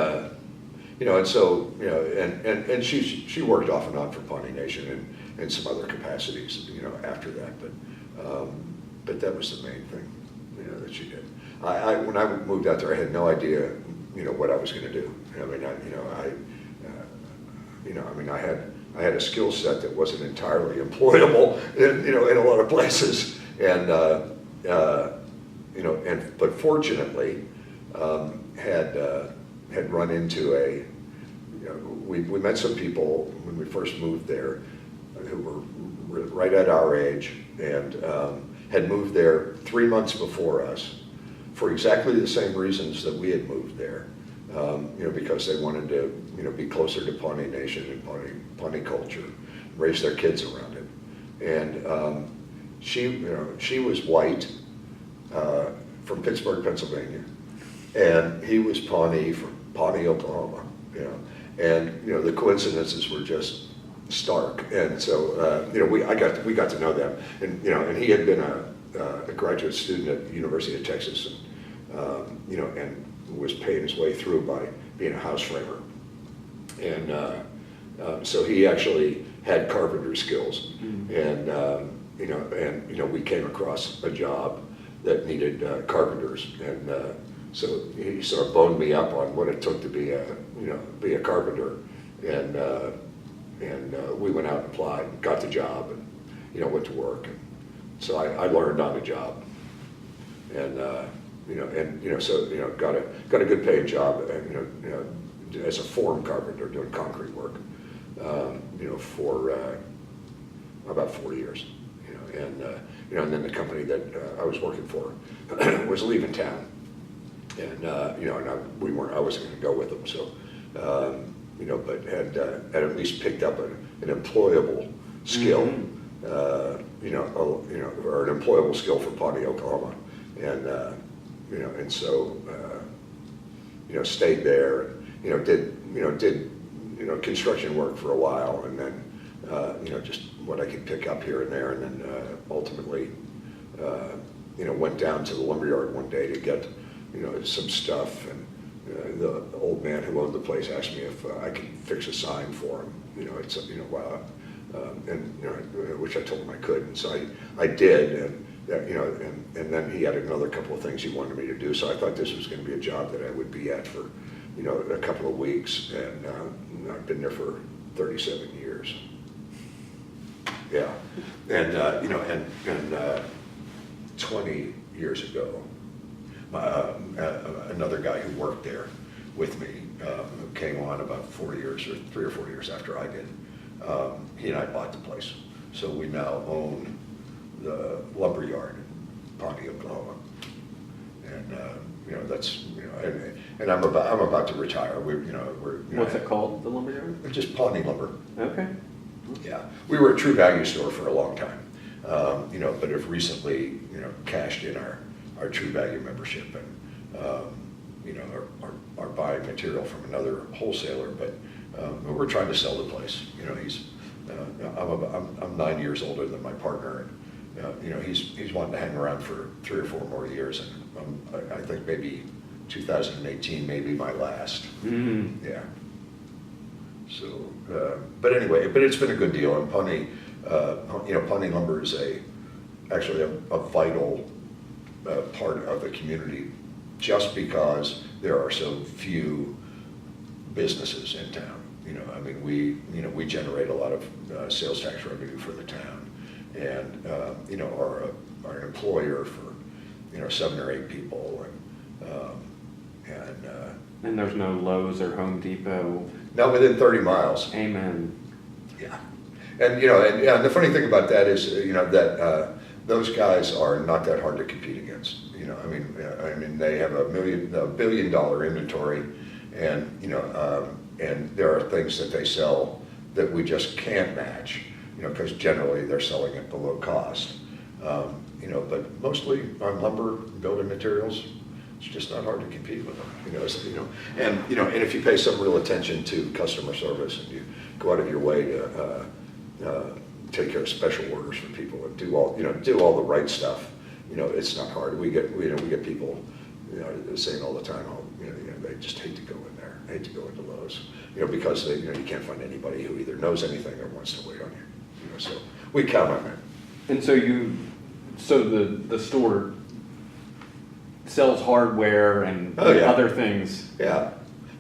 and so and she worked off and on for Pawnee Nation and some other capacities after that, but that was the main thing that she did. When I moved out there, I had no idea what I was going to do. I had a skill set that wasn't entirely employable in a lot of places, but fortunately had run into we met some people when we first moved there who were right at our age and had moved there 3 months before us for exactly the same reasons that we had moved there, because they wanted to be closer to Pawnee Nation and Pawnee culture, raise their kids around it. And she was white from Pittsburgh, Pennsylvania, and he was Pawnee from Pawnee, Oklahoma. And the coincidences were just stark. And so we got to know them, and he had been a graduate student at the University of Texas, and was paying his way through by being a house framer. And so he actually had carpenter skills, and we came across a job that needed carpenters, and so he sort of boned me up on what it took to be a carpenter, and we went out and applied, and got the job, and went to work, and so I learned on the job, and so got a good paying job, as a form carpenter doing concrete work, for about 4 years, and then the company that I was working for was leaving town, and I wasn't going to go with them, so but had at least picked up an employable skill, or an employable skill for Pawnee, Oklahoma, and and so stayed there, did construction work for a while, and then just what I could pick up here and there, and then ultimately went down to the lumberyard one day to get some stuff, and the old man who owned the place asked me if I could fix a sign for him, which I told him I could, and so I did, and and then he had another couple of things he wanted me to do, so I thought this was going to be a job that I would be at for a couple of weeks, and I've been there for 37 years. Yeah, and 20 years ago, another guy who worked there with me, who came on about 4 years or 3 or 4 years after I did, he and I bought the place. So we now own the lumberyard in Pawnee, Oklahoma, and that's and I'm about to retire. We're What's it called? The lumberyard? Just Pawnee Lumber. Okay. Yeah, we were a True Value store for a long time, but have recently cashed in our True Value membership, and are buying material from another wholesaler, but we're trying to sell the place. I'm 9 years older than my partner, and he's wanting to hang around for 3 or 4 more years, and I think maybe 2018 may be my last. Yeah. So, but anyway, it's been a good deal, and Pawnee Lumber is actually a vital part of the community, just because there are so few businesses in town. We generate a lot of sales tax revenue for the town, and are an employer for 7 or 8 people, and there's no Lowe's or Home Depot. Not within 30 miles. Amen. Yeah, and and the funny thing about that is that those guys are not that hard to compete against. They have a $1 billion inventory, and and there are things that they sell that we just can't match, because generally they're selling it below cost. But mostly on lumber, building materials, it's just not hard to compete with them. And if you pay some real attention to customer service, and you go out of your way to take care of special orders for people, and do all the right stuff, it's not hard. We get people you know, they're saying all the time, oh, you know, they just hate to go in there, hate to go into Lowe's, you know, because they, you know, you can't find anybody who either knows anything or wants to wait on you. You know, so we count on that. And so the store sells hardware and Oh, yeah. other things. Yeah.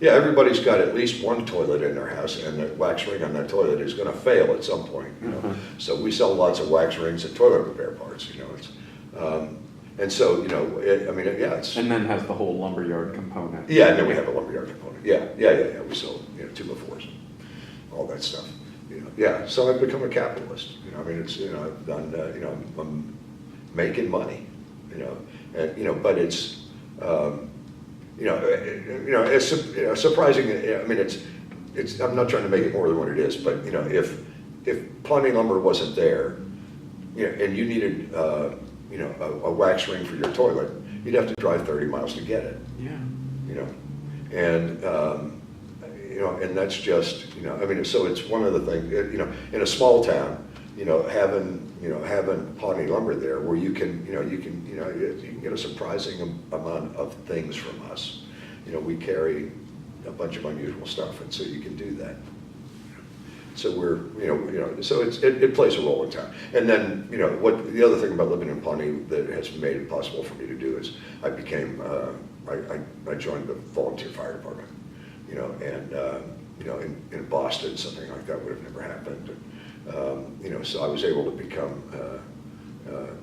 Yeah, everybody's got at least one toilet in their house, and the wax ring on that toilet is gonna fail at some point, you know. So we sell lots of wax rings and toilet repair parts, you know. It's, and so, you know, I mean, yeah, it's. And then has the whole lumberyard component. Yeah, and then we have a lumberyard component. Yeah. We sell, you know, 2x4s and all that stuff. You know, yeah. So I've become a capitalist. You know, I mean, it's, you know, I've done, you know, I'm making money. You know, and you know, but it's, you know, it's, you know, surprising. I mean, it's. I'm not trying to make it more than what it is, but you know, if Pawnee Lumber wasn't there, you know, and you needed, you know, a wax ring for your toilet, you'd have to drive 30 miles to get it. Yeah. You know, and you know, and that's just, you know, I mean, so it's one of the things, you know, in a small town, you know, having Pawnee Lumber there, where you can get a surprising amount of things from us. You know, we carry a bunch of unusual stuff, and so you can do that. So we're, you know, so it plays a role in town. And then, you know, what the other thing about living in Pawnee that has made it possible for me to do is I became, I joined the volunteer fire department, you know, and, you know, in Boston, something like that would have never happened. And, you know, so I was able to become,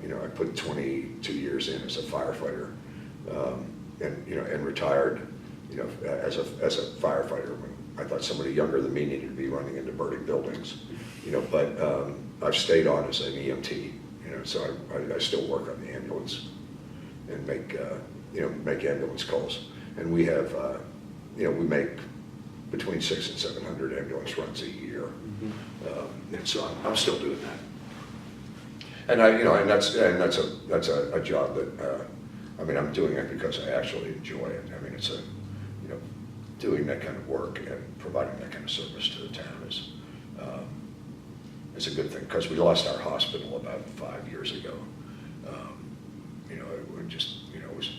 you know, I put 22 years in as a firefighter, and, you know, and retired, you know, as a firefighter. When I thought somebody younger than me needed to be running into burning buildings, you know, but I've stayed on as an EMT, you know, so I still work on the ambulance and make, you know, make ambulance calls. And we have, you know, we make between 600 and 700 ambulance runs a year. And so I'm still doing that. And I, you know, and that's a job that, I mean, I'm doing it because I actually enjoy it. I mean, it's a, you know, doing that kind of work and providing that kind of service to the town is a good thing, because we lost our hospital about 5 years ago. You know, it just, you know, it was,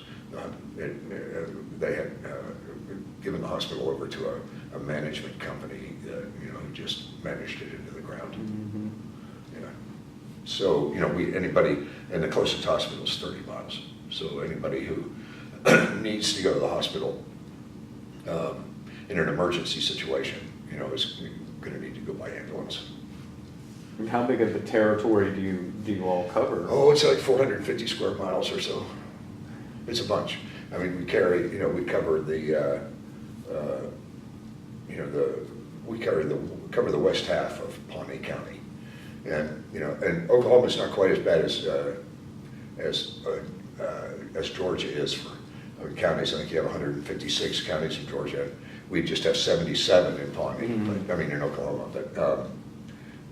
they had given the hospital over to a management company that, you know, who just managed it into the ground. You know, so, you know, anybody, and the closest hospital is 30 miles. So anybody who needs to go to the hospital in an emergency situation, you know, is going to need to go by ambulance. And how big of a territory do you all cover? Oh, it's like 450 square miles or so. It's a bunch. I mean, we carry, you know, we cover the, you know, we cover the west half of Pawnee County, and you know, and Oklahoma's not quite as bad as Georgia is for counties. I think you have 156 counties in Georgia. We just have 77 in Pawnee. But, I mean, in Oklahoma,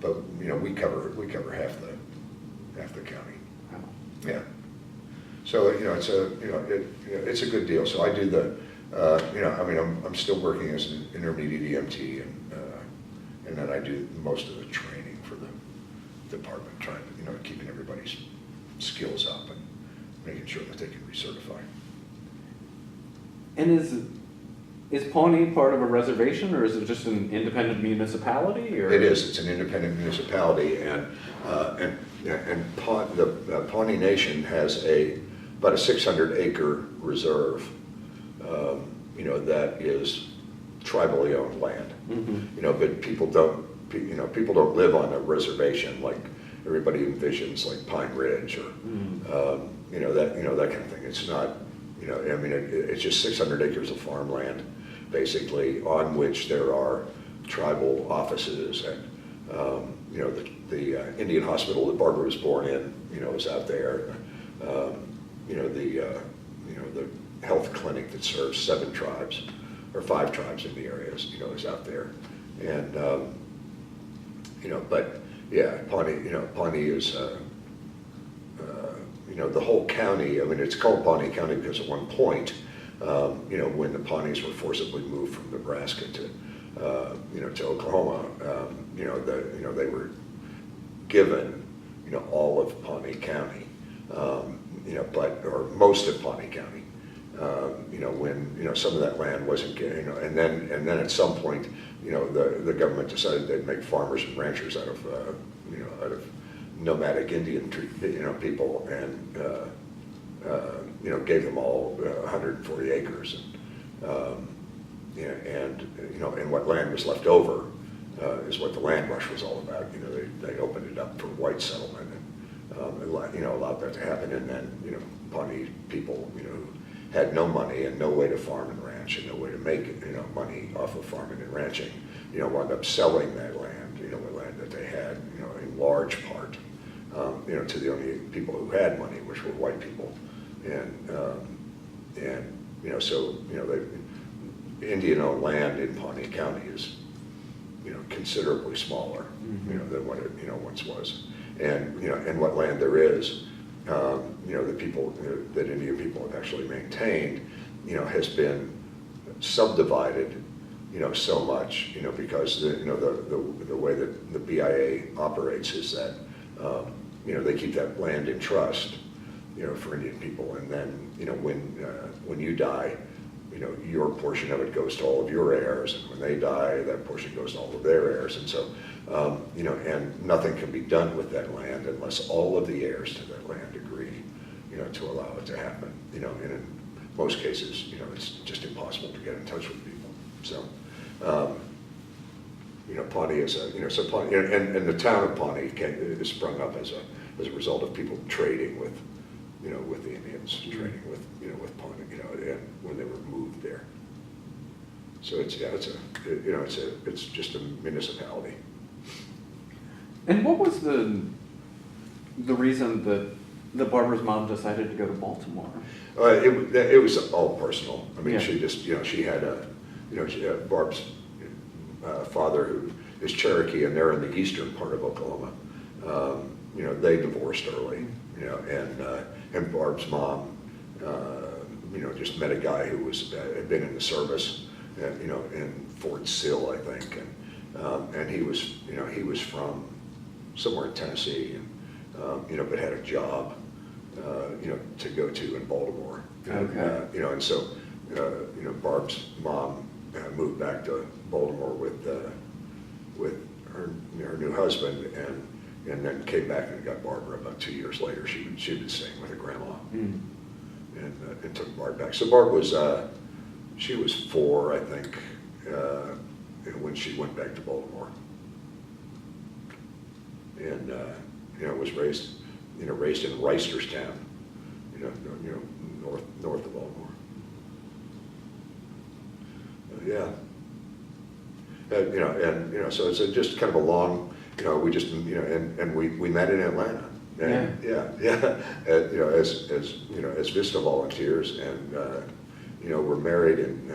but you know, we cover half the county. Wow. Yeah. So you know, it's a good deal. So I do the, you know, I mean, I'm still working as an intermediate EMT, and then I do most of the training for the department, trying to, you know, keeping everybody's skills up and making sure that they can recertify. And is Pawnee part of a reservation, or is it just an independent municipality? Or? It is. It's an independent municipality, and the Pawnee Nation has about a 600-acre reserve, you know, that is tribally owned land. You know, but people don't live on a reservation like everybody envisions, like Pine Ridge or you know, that kind of thing. It's not, you know, I mean, it's just 600 acres of farmland, basically, on which there are tribal offices, and you know, the Indian hospital that Barbara was born in, you know, is out there. You know, the health clinic that serves 7 tribes or 5 tribes in the areas, you know, is out there, and you know, but yeah, Pawnee is. You know, the whole county, I mean, it's called Pawnee County because at one point, you know, when the Pawnees were forcibly moved from Nebraska to, you know, to Oklahoma, you know, they were given, you know, all of Pawnee County, you know, or most of Pawnee County, when some of that land wasn't getting, and then at some point, the government decided they'd make farmers and ranchers out of nomadic Indian people, and gave them all 140 acres, and what land was left over is what the land rush was all about. They opened it up for white settlement, and allowed that to happen, and then Pawnee people who had no money and no way to farm and ranch and no way to make money off of farming and ranching, wound up selling that land, the land that they had, in large part, to the only people who had money, which were white people, so the Indian-owned land in Pawnee County is considerably smaller, than what it once was, and what land there is. The people that Indian people have actually maintained, has been subdivided, so much, because the way that the BIA operates is that, they keep that land in trust, for Indian people, and then, when you die, your portion of it goes to all of your heirs, and when they die, that portion goes to all of their heirs, and so, and nothing can be done with that land unless all of the heirs to that land agree, to allow it to happen, and in most cases, it's just impossible to get in touch with people. So, Pawnee is so Pawnee, and the town of Pawnee is sprung up as a result of people trading with, with the Indians, trading with, with Pawnee, and when they were moved there. So it's just a municipality. And what was the reason that Barbara's mom decided to go to Baltimore? It was all personal. I mean, Yeah. she just, she had Barb's father, who is Cherokee, and they're in the eastern part of Oklahoma. They divorced early, and Barb's mom, just met a guy who had been in the service, in Fort Sill, I think, and he was from somewhere in Tennessee, and but had a job, to go to in Baltimore. Okay. And so, Barb's mom moved back to Baltimore with her new husband, and then came back and got Barbara about 2 years later. She'd been staying with her grandma, and took Barb back. So Barb was, she was 4, I think, when she went back to Baltimore, and was raised in Reisterstown, north of Baltimore. Yeah. So it's just kind of a long, we just, and we met in Atlanta. And, yeah. As Vista volunteers, and, we're married in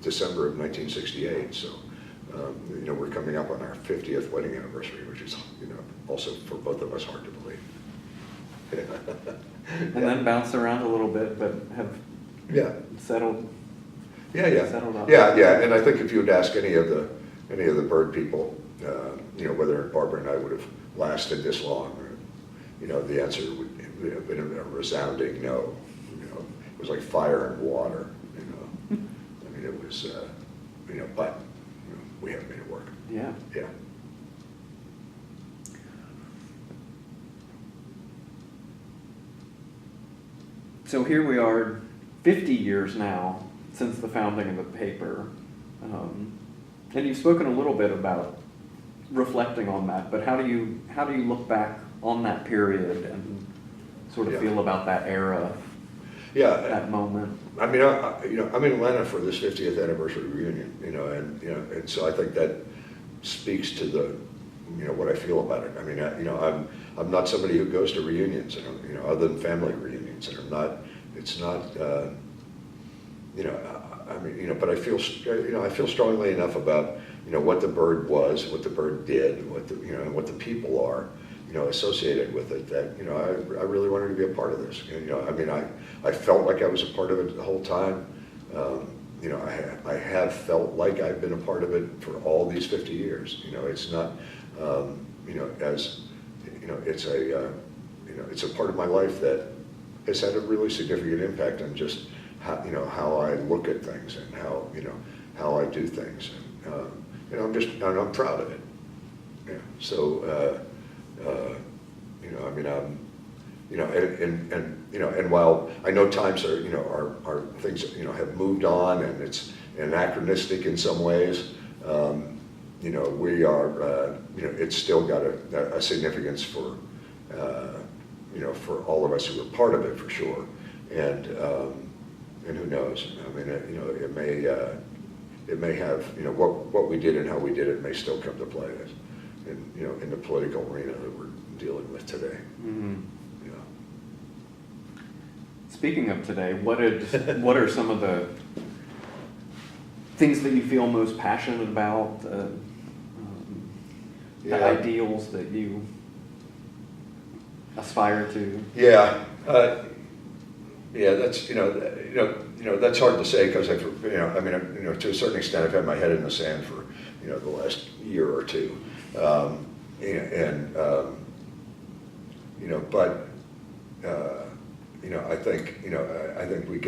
December of 1968. So, we're coming up on our 50th wedding anniversary, which is, also for both of us hard to believe. And then bounced around a little bit, but have settled. Settled up. Yeah. And I think if you would ask any of the bird people, whether Barbara and I would have lasted this long, or, the answer would have been a resounding no. It was like fire and water. I mean, it was, but we have made it work. Yeah. Yeah. So here we are, 50 years now since the founding of the paper, and you've spoken a little bit about reflecting on that. But how do you look back on that period and sort of feel about that era? Yeah, that moment. I mean, I'm in Atlanta for this 50th anniversary reunion, and so I think that speaks to the, what I feel about it. I mean, I'm not somebody who goes to reunions, other than family reunions, and I'm not. It's not, but I feel strongly enough about, what the bird was, what the bird did, what the people are, associated with it, that, I really wanted to be a part of this. I felt like I was a part of it the whole time. I have felt like I've been a part of it for all these 50 years. It's not, it's a part of my life that has had a really significant impact on just, how I look at things and how I do things. And I'm proud of it. Yeah. So, I mean, and while I know times are things, have moved on and it's anachronistic in some ways, we are, it's still got a significance for, for all of us who are part of it, for sure. And who knows? I mean, it may have, what we did and how we did it may still come to play in the political arena that we're dealing with today. Mm-hmm. Yeah. Speaking of today, what are some of the things that you feel most passionate about? The ideals that you aspire to? Yeah. That's that's hard to say because to a certain extent I've had my head in the sand for the last year or two, but I think we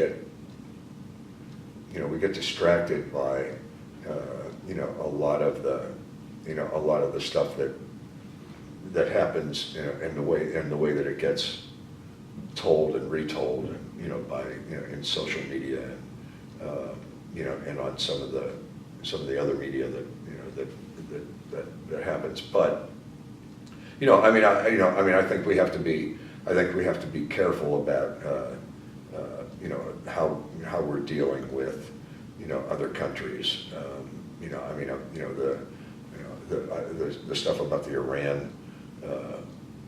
get distracted by a lot of the stuff that happens in the way that it gets told and retold, and by in social media and on some of the other media that happens. But I think we have to be careful about how we're dealing with other countries. The stuff about the Iran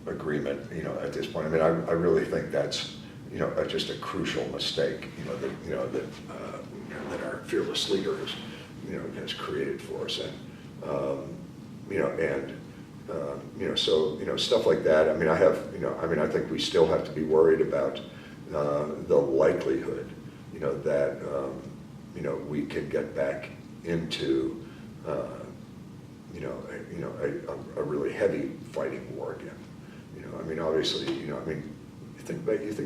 agreement, at this point. I mean, I really think that's, just a crucial mistake, that our fearless leader has created for us, so stuff like that. I mean, I think we still have to be worried about the likelihood, that we can get back into a really heavy fighting war again. Obviously, you think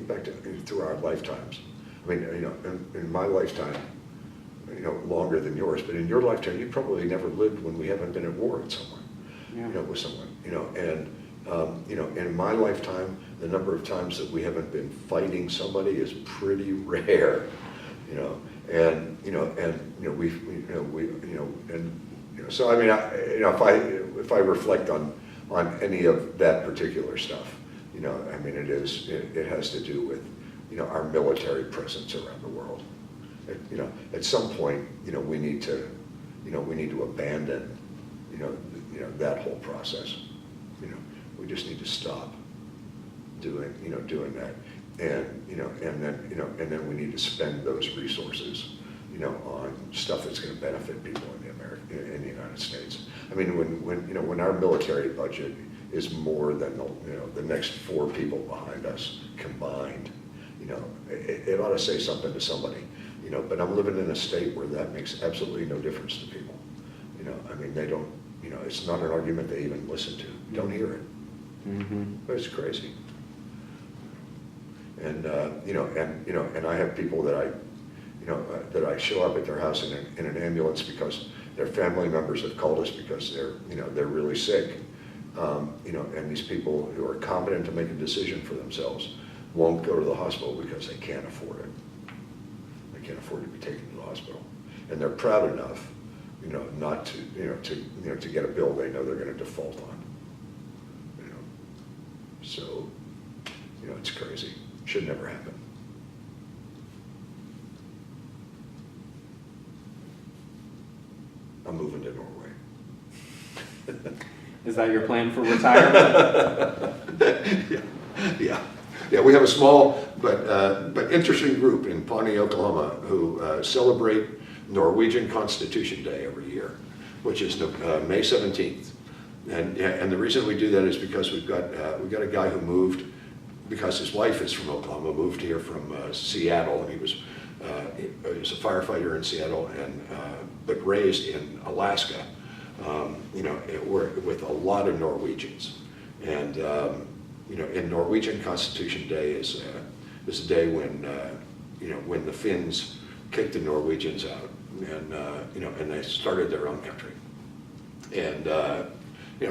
back to through our lifetimes. I mean, in my lifetime, longer than yours, but in your lifetime, you probably never lived when we haven't been at war with someone, with someone, and in my lifetime, the number of times that we haven't been fighting somebody is pretty rare, so I mean, if I reflect on any of that particular stuff, it has to do with, our military presence around the world. At some point, we need to abandon, that whole process. We just need to stop doing that, and then we need to spend those resources, on stuff that's going to benefit people in the United States. I mean, when our military budget is more than the next 4 people behind us combined, it ought to say something to somebody. But I'm living in a state where that makes absolutely no difference to people. I mean, they don't. It's not an argument they even listen to. Don't hear it. Mm-hmm. But it's crazy. And and I have people that I show up at their house in an ambulance because their family members have called us because they're really sick. And these people who are competent to make a decision for themselves won't go to the hospital because they can't afford it. They can't afford to be taken to the hospital, and they're proud enough, not to get a bill they know they're going to default on. So, it's crazy. Should never happen. I'm moving to Norway. Is that your plan for retirement? Yeah. We have a small but interesting group in Pawnee, Oklahoma, who celebrate Norwegian Constitution Day every year, which is May 17th. And the reason we do that is because we've got a guy who moved, because his wife is from Oklahoma, moved here from Seattle, and he was a firefighter in Seattle, but raised in Alaska, with a lot of Norwegians. And in Norwegian Constitution Day is a day when when the Finns kicked the Norwegians out, and and they started their own country. And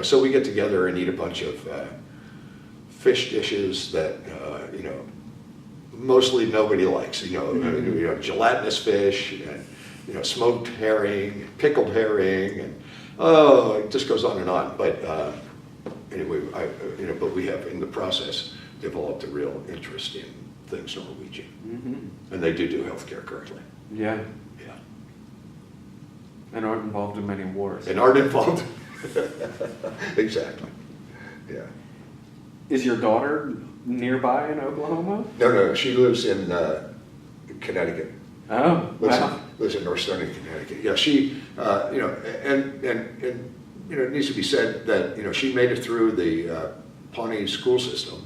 so we get together and eat a bunch of fish dishes that mostly nobody likes. Gelatinous fish, and smoked herring, pickled herring, and it just goes on and on. But anyway, but we have in the process developed a real interest in things Norwegian, and they do healthcare currently. Yeah. Yeah. And aren't involved in many wars. And aren't involved. Exactly. Yeah. Is your daughter nearby in Oklahoma? No, she lives in Connecticut. Oh, wow. Lives in North Stoney, Connecticut. Yeah, she, and it needs to be said that she made it through the Pawnee school system.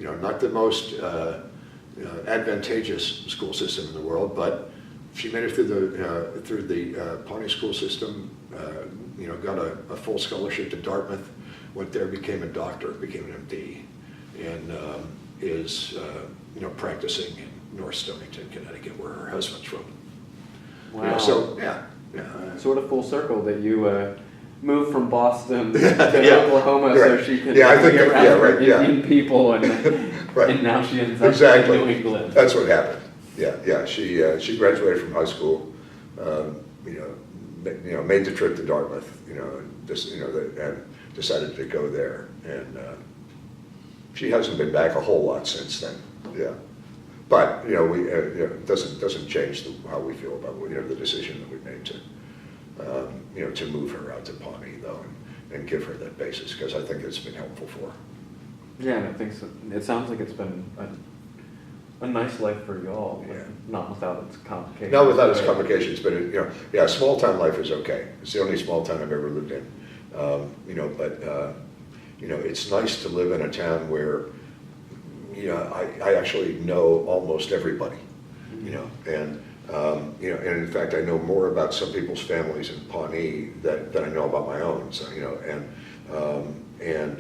Not the most advantageous school system in the world, but she made it through the Pawnee school system. Got a full scholarship to Dartmouth. Went there, became a doctor, became an MD, and is practicing in North Stonington, Connecticut, where her husband's from. Wow. So yeah. Sort of full circle that you moved from Boston to Oklahoma right. so she could be around Indian people, and right. and now she ends up Exactly. in New England. That's what happened. Yeah. She graduated from high school. Made the trip to Dartmouth. And decided to go there, and she hasn't been back a whole lot since then. Yeah, but it doesn't change how we feel about the decision that we made to move her out to Pawnee though, and give her that basis, because I think it's been helpful for her. Yeah, and I think so. It sounds like it's been a nice life for y'all, but Yeah. not without its complications. Not without its complications, but small town life is okay. It's the only small town I've ever lived in. It's nice to live in a town where, I actually know almost everybody, and in fact, I know more about some people's families in Pawnee than I know about my own. So, and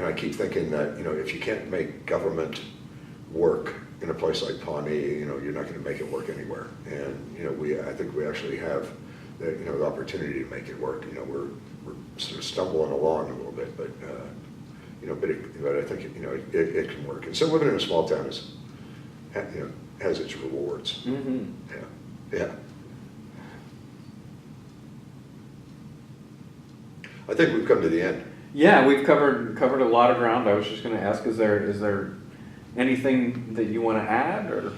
I keep thinking that, if you can't make government work in a place like Pawnee, you're not going to make it work anywhere. And, I think we actually have the opportunity to make it work. We're sort of stumbling along a little bit, but but I think it can work. And so living in a small town has its rewards. Mm-hmm. Yeah. I think we've come to the end. Yeah, we've covered a lot of ground. I was just going to ask, is there anything that you want to add, or?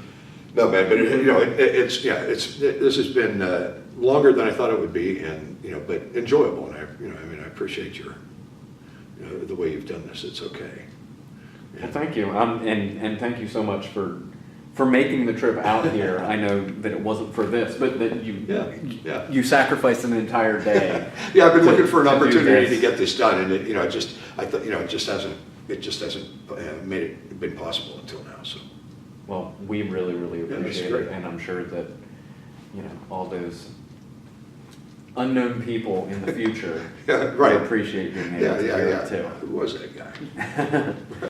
No, man, but this has been longer than I thought it would be, and but enjoyable, and I appreciate your the way you've done this. It's okay. Well, thank you, and thank you so much for making the trip out here. I know that it wasn't for this, but that you sacrificed an entire day. Yeah, I've been looking for an opportunity to get this done, and I thought it just hasn't been possible until now. So. Well, we really, really appreciate it, and I'm sure that all those unknown people in the future right. will appreciate being able to do it too. Who was that guy?